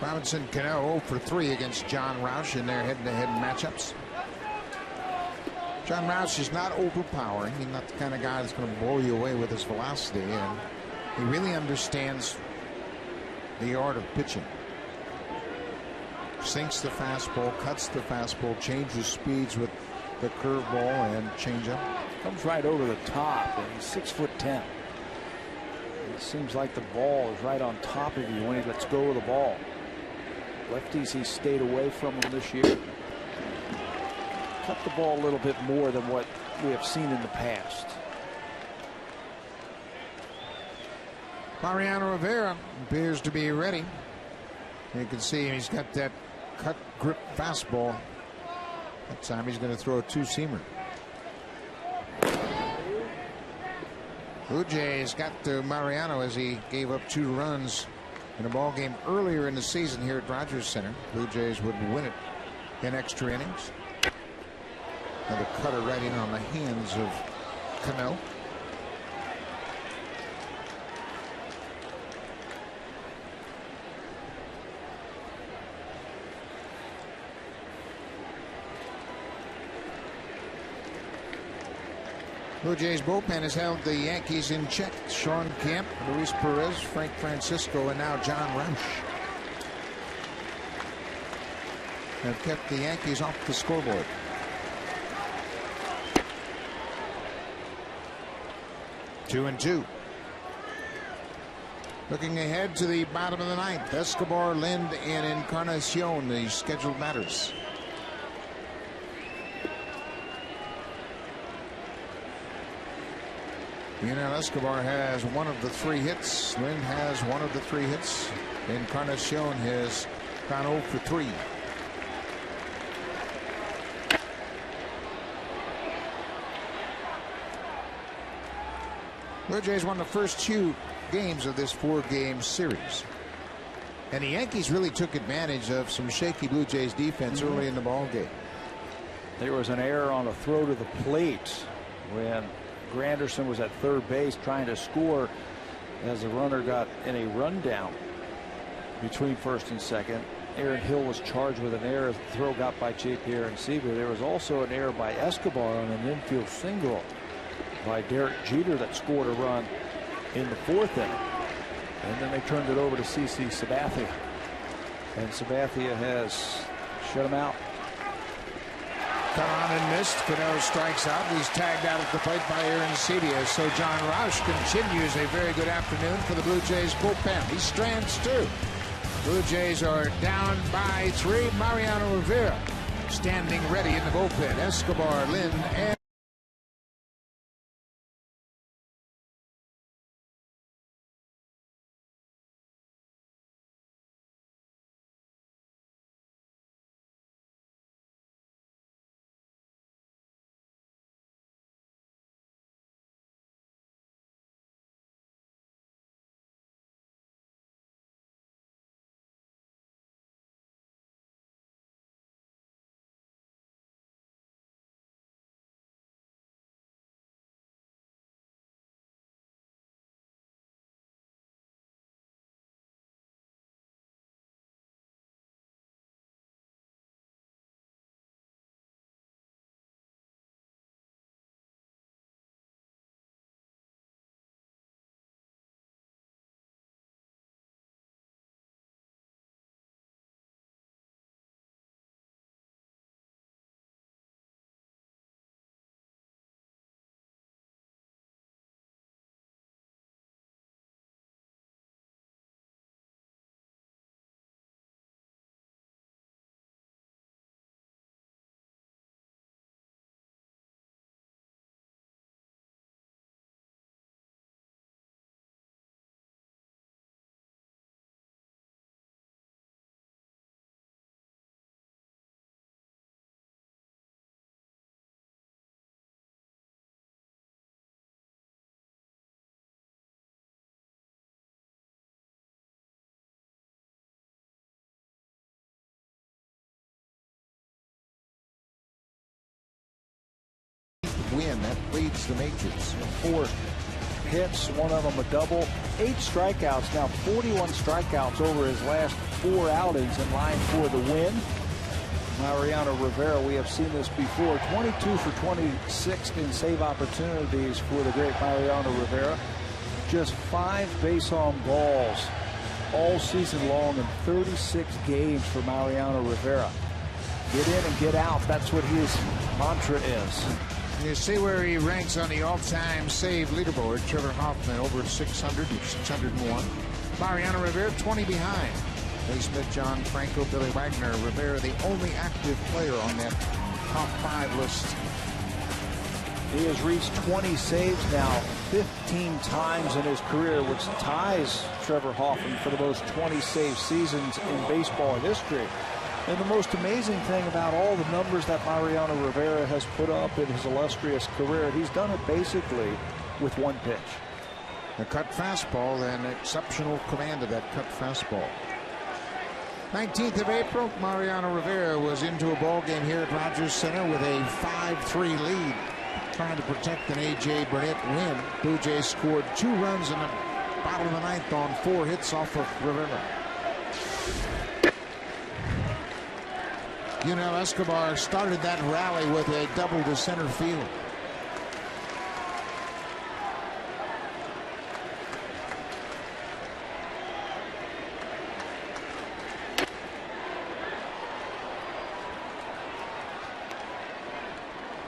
Robinson Cano 0 for 3 against John Roush in their head-to-head matchups. John Roush is not overpowering. He's not the kind of guy that's going to blow you away with his velocity, and he really understands the art of pitching. Sinks the fastball, cuts the fastball, changes speeds with the curveball and changeup. Comes right over the top, and he's 6'10". It seems like the ball is right on top of you when he lets go of the ball. Lefties, he stayed away from them this year. Cut the ball a little bit more than what we have seen in the past. Mariano Rivera appears to be ready. You can see he's got that cut grip fastball. That time he's going to throw a 2-seamer. Blue Jays got to Mariano as he gave up 2 runs in a ball game earlier in the season here at Rogers Center. Blue Jays would win it in extra innings. And the cutter right in on the hands of Cano. Blue Jays bullpen has held the Yankees in check. Sean Kemp, Luis Perez, Frank Francisco, and now John Roush have kept the Yankees off the scoreboard. Two and two. Looking ahead to the bottom of the 9th, Escobar, Lind, and Encarnacion, the scheduled batters. Lionel Escobar has 1 of the 3 hits. Lind has 1 of the 3 hits. Encarnacion has gone 0 for 3. Blue Jays won the first 2 games of this 4-game series. And the Yankees really took advantage of some shaky Blue Jays defense early in the ball game. There was an error on a throw to the plate when Granderson was at third base trying to score as the runner got in a rundown between first and second. Aaron Hill was charged with an error. The throw got by J.P. Arencibia. There was also an error by Escobar on an infield single by Derek Jeter that scored a run in the 4th inning. And then they turned it over to CC Sabathia. And Sabathia has shut him out. Cut on and missed. Cano strikes out. He's tagged out at the plate by Arencibia. So John Roush continues a very good afternoon for the Blue Jays bullpen. He strands 2. Blue Jays are down by 3. Mariano Rivera standing ready in the bullpen. Escobar, Lind, and win. That leads the majors. 4 hits, one of them a double, 8 strikeouts, now 41 strikeouts over his last 4 outings, in line for the win. Mariano Rivera, we have seen this before, 22 for 26 in save opportunities for the great Mariano Rivera. Just 5 base on balls all season long in 36 games for Mariano Rivera. Get in and get out, that's what his mantra is. You see where he ranks on the all-time save leaderboard. Trevor Hoffman over 600 with 601. Mariano Rivera 20 behind. Lee Smith, John Franco, Billy Wagner. Rivera the only active player on that top 5 list. He has reached 20 saves now 15 times in his career, which ties Trevor Hoffman for the most 20 save seasons in baseball history. And the most amazing thing about all the numbers that Mariano Rivera has put up in his illustrious career, he's done it basically with 1 pitch. A cut fastball and exceptional command of that cut fastball. 19th of April, Mariano Rivera was into a ball game here at Rogers Center with a 5-3 lead, trying to protect an A.J. Burnett win. Blue Jays scored 2 runs in the bottom of the 9th on 4 hits off of Rivera. Yunel Escobar started that rally with a double to center field.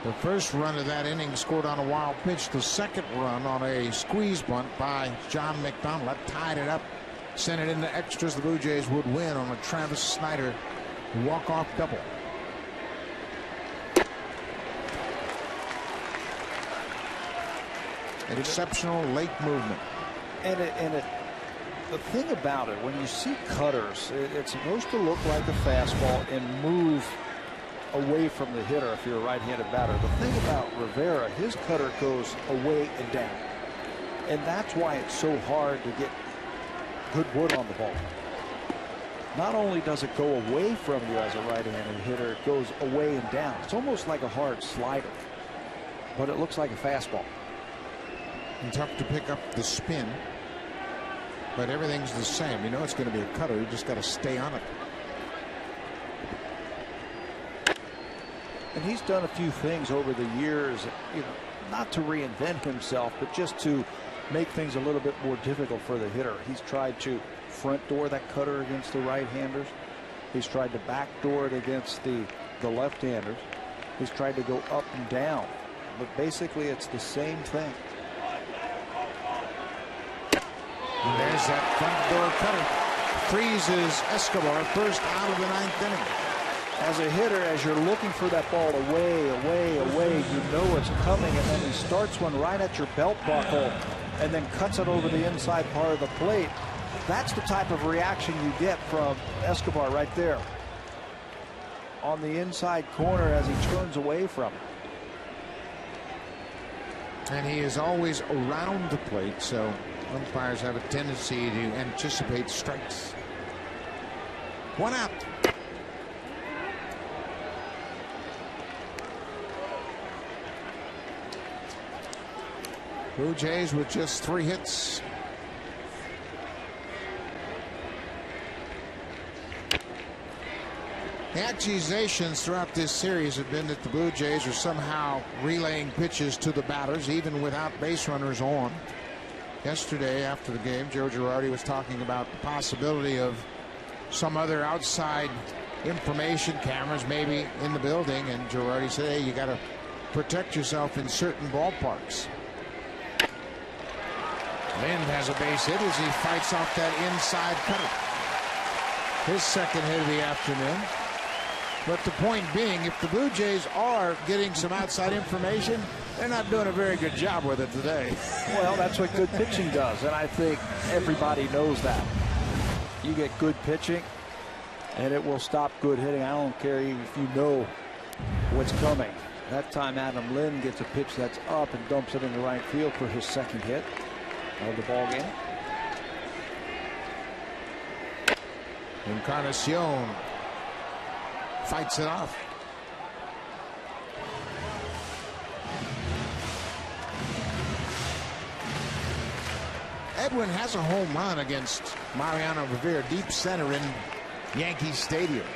The first run of that inning scored on a wild pitch. The second run on a squeeze bunt by John McDonald. That tied it up, sent it into extras. The Blue Jays would win on a Travis Snyder walk-off double. An exceptional late movement. And the thing about it, when you see cutters, it's supposed to look like a fastball and move away from the hitter if you're a right-handed batter. The thing about Rivera, his cutter goes away and down. And that's why it's so hard to get good wood on the ball. Not only does it go away from you as a right-handed hitter, it goes away and down. It's almost like a hard slider, but it looks like a fastball. And tough to pick up the spin, but everything's the same. You know it's going to be a cutter. You just got to stay on it. And he's done a few things over the years, you know, not to reinvent himself, but just to make things a little bit more difficult for the hitter. He's tried to front door that cutter against the right-handers. He's tried to backdoor it against the left-handers. He's tried to go up and down, but basically it's the same thing. And there's that front door cutter. Freezes Escobar first out of the 9th inning. As a hitter, as you're looking for that ball away, you know it's coming, and then he starts one right at your belt buckle and then cuts it over the inside part of the plate. That's the type of reaction you get from Escobar right there on the inside corner as he turns away from it. And he is always around the plate, so umpires have a tendency to anticipate strikes. 1 out. Blue Jays with just 3 hits. The accusations throughout this series have been that the Blue Jays are somehow relaying pitches to the batters even without base runners on. Yesterday after the game, Joe Girardi was talking about the possibility of some other outside information cameras maybe in the building, and Girardi said, hey, you got to protect yourself in certain ballparks. Lind has a base hit as he fights off that inside cutter. His second hit of the afternoon. But the point being, if the Blue Jays are getting some outside information, they're not doing a very good job with it today. Well, that's what good pitching does, and I think everybody knows that. You get good pitching, and it will stop good hitting. I don't care if you know what's coming. That time Adam Lind gets a pitch that's up and dumps it in the right field for his second hit of the ball game. Encarnacion fights it off. Edwin has a home run against Mariano Rivera, deep center in Yankee Stadium.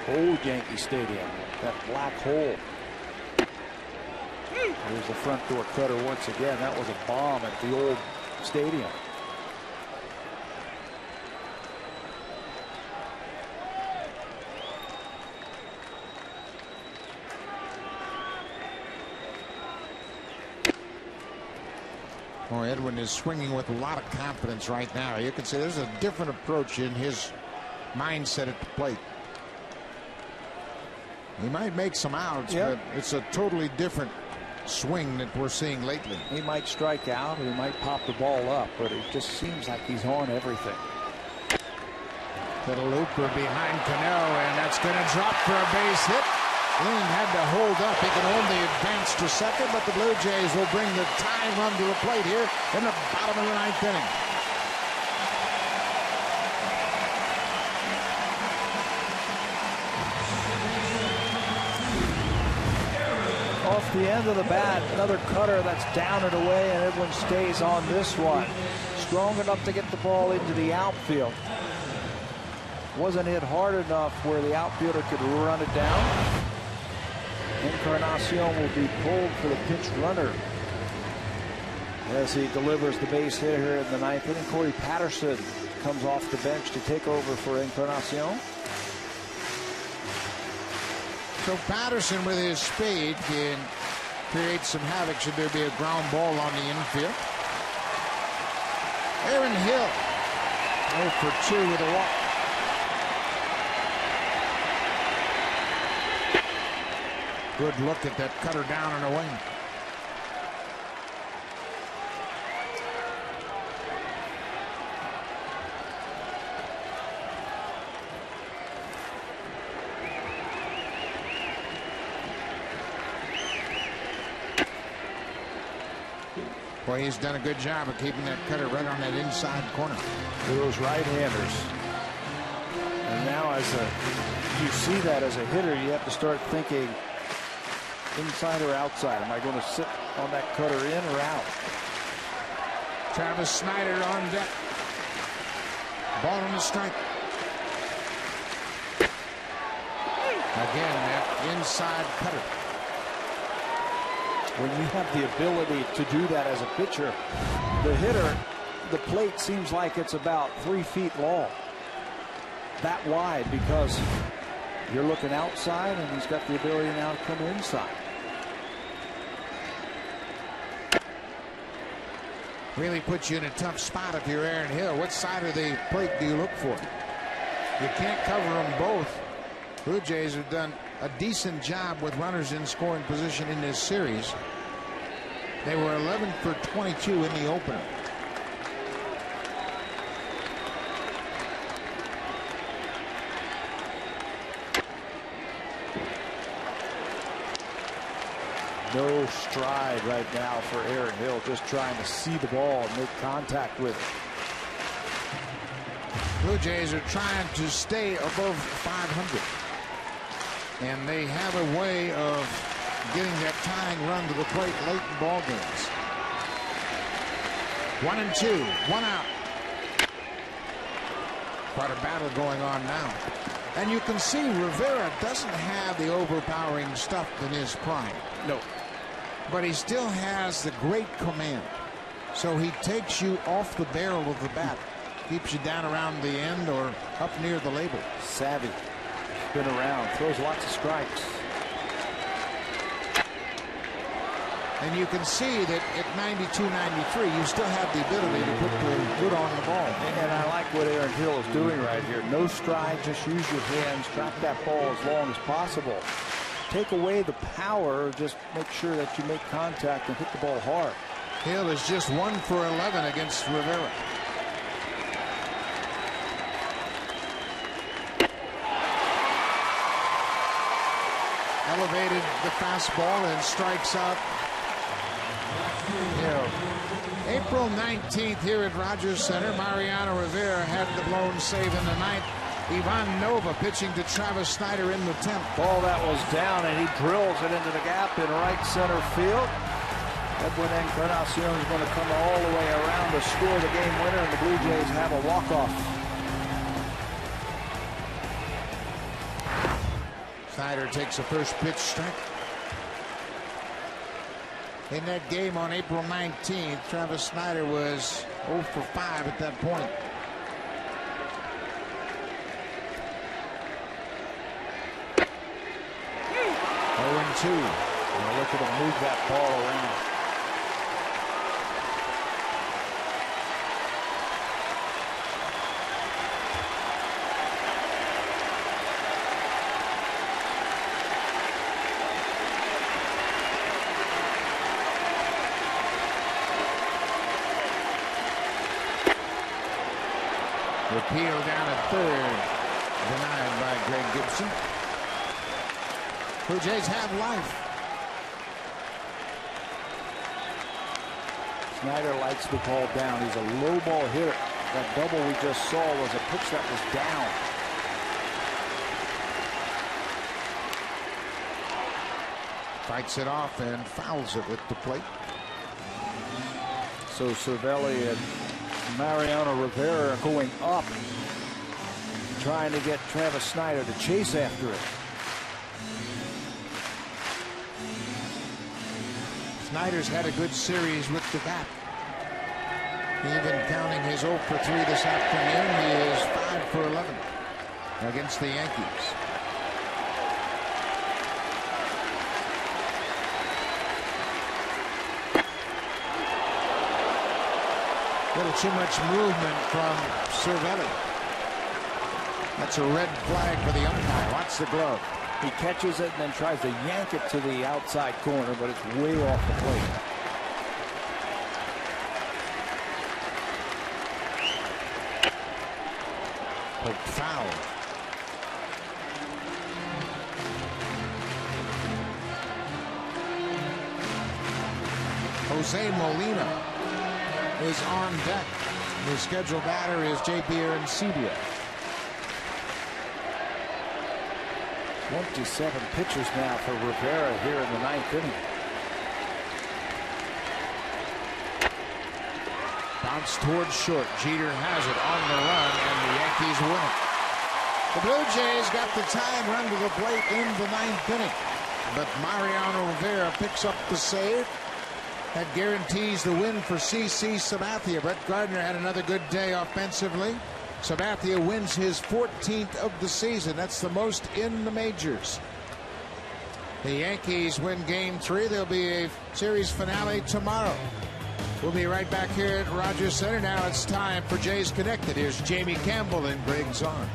Old Yankee Stadium, that black hole. There's the front door cutter once again. That was a bomb at the old stadium. Oh, Edwin is swinging with a lot of confidence right now. You can see there's a different approach in his mindset at the plate. He might make some outs, but it's a totally different swing that we're seeing lately. He might strike out, or he might pop the ball up, but it just seems like he's on everything. Little looper behind Cano, and that's going to drop for a base hit. Lynn had to hold up. He can only advance to second, but the Blue Jays will bring the tying run to the plate here in the bottom of the ninth inning. Off the end of the bat, another cutter that's down and away, and Edwin stays on this one. Strong enough to get the ball into the outfield. Wasn't hit hard enough where the outfielder could run it down. Encarnacion will be pulled for the pinch runner as he delivers the base hit here in the ninth inning. Corey Patterson comes off the bench to take over for Encarnacion. So Patterson with his speed can create some havoc should there be a ground ball on the infield. Aaron Hill 0 for 2 with a walk. Good look at that cutter down and away. Boy, he's done a good job of keeping that cutter right on that inside corner. For those right-handers. And now as you see that as a hitter, you have to start thinking inside or outside. Am I going to sit on that cutter in or out? Travis Snyder on deck. Ball on the strike. Again, that inside cutter. When you have the ability to do that as a pitcher, the hitter, the plate seems like it's about 3 feet long. That wide, because you're looking outside and he's got the ability now to come inside. Really puts you in a tough spot if you're Aaron Hill. What side of the plate do you look for? You can't cover them both. Blue Jays have done a decent job with runners in scoring position in this series. They were 11 for 22 in the opener. No stride right now for Aaron Hill, just trying to see the ball and make contact with it. Blue Jays are trying to stay above 500. And they have a way of getting that tying run to the plate late in ball games. 1-2, 1 out. Quite a battle going on now. And you can see Rivera doesn't have the overpowering stuff in his prime. No. But he still has the great command. So he takes you off the barrel of the bat. Keeps you down around the end or up near the label. Savvy. Been around, throws lots of strikes. And you can see that at 92-93, you still have the ability to put the foot on the ball. And I like what Aaron Hill is doing right here. No stride, just use your hands, track that ball as long as possible. Take away the power, just make sure that you make contact and hit the ball hard. Hill is just 1 for 11 against Rivera. Elevated the fastball and strikes out Hill. April 19th here at Rogers Center, Mariano Rivera had the blown save in the ninth. Ivan Nova pitching to Travis Snyder in the 10th. Ball that was down, and he drills it into the gap in right center field. Edwin Encarnacion is going to come all the way around to score the game winner, and the Blue Jays have a walk-off. Snyder takes a first pitch strike. In that game on April 19th, Travis Snyder was 0 for 5 at that point. Oh, 2. Well, look at him move that ball around. Appeal down at third, denied by Greg Gibson. Blue Jays have life. Snyder likes the ball down. He's a low ball hitter. That double we just saw was a pitch that was down. Fights it off and fouls it at the plate. So Cervelli and Mariano Rivera going up, trying to get Travis Snyder to chase after it. Snyder's had a good series with the bat. Even counting his 0 for 3 this afternoon, he is 5 for 11 against the Yankees. A little too much movement from Cervelli. That's a red flag for the umpire. Watch the glove. He catches it and then tries to yank it to the outside corner, but it's way off the plate. But foul. Jose Molina is on deck. His scheduled batter is J.P. Arancibia. 27 pitches now for Rivera here in the 9th inning. Bounce towards short. Jeter has it on the run, and the Yankees win it. The Blue Jays got the tying run to the plate in the 9th inning, but Mariano Rivera picks up the save. That guarantees the win for CC Sabathia. Brett Gardner had another good day offensively. Sabathia wins his 14th of the season. That's the most in the majors. The Yankees win Game 3. There'll be a series finale tomorrow. We'll be right back here at Rogers Center. Now it's time for Jays Connected. Here's Jamie Campbell and Greg Zorn.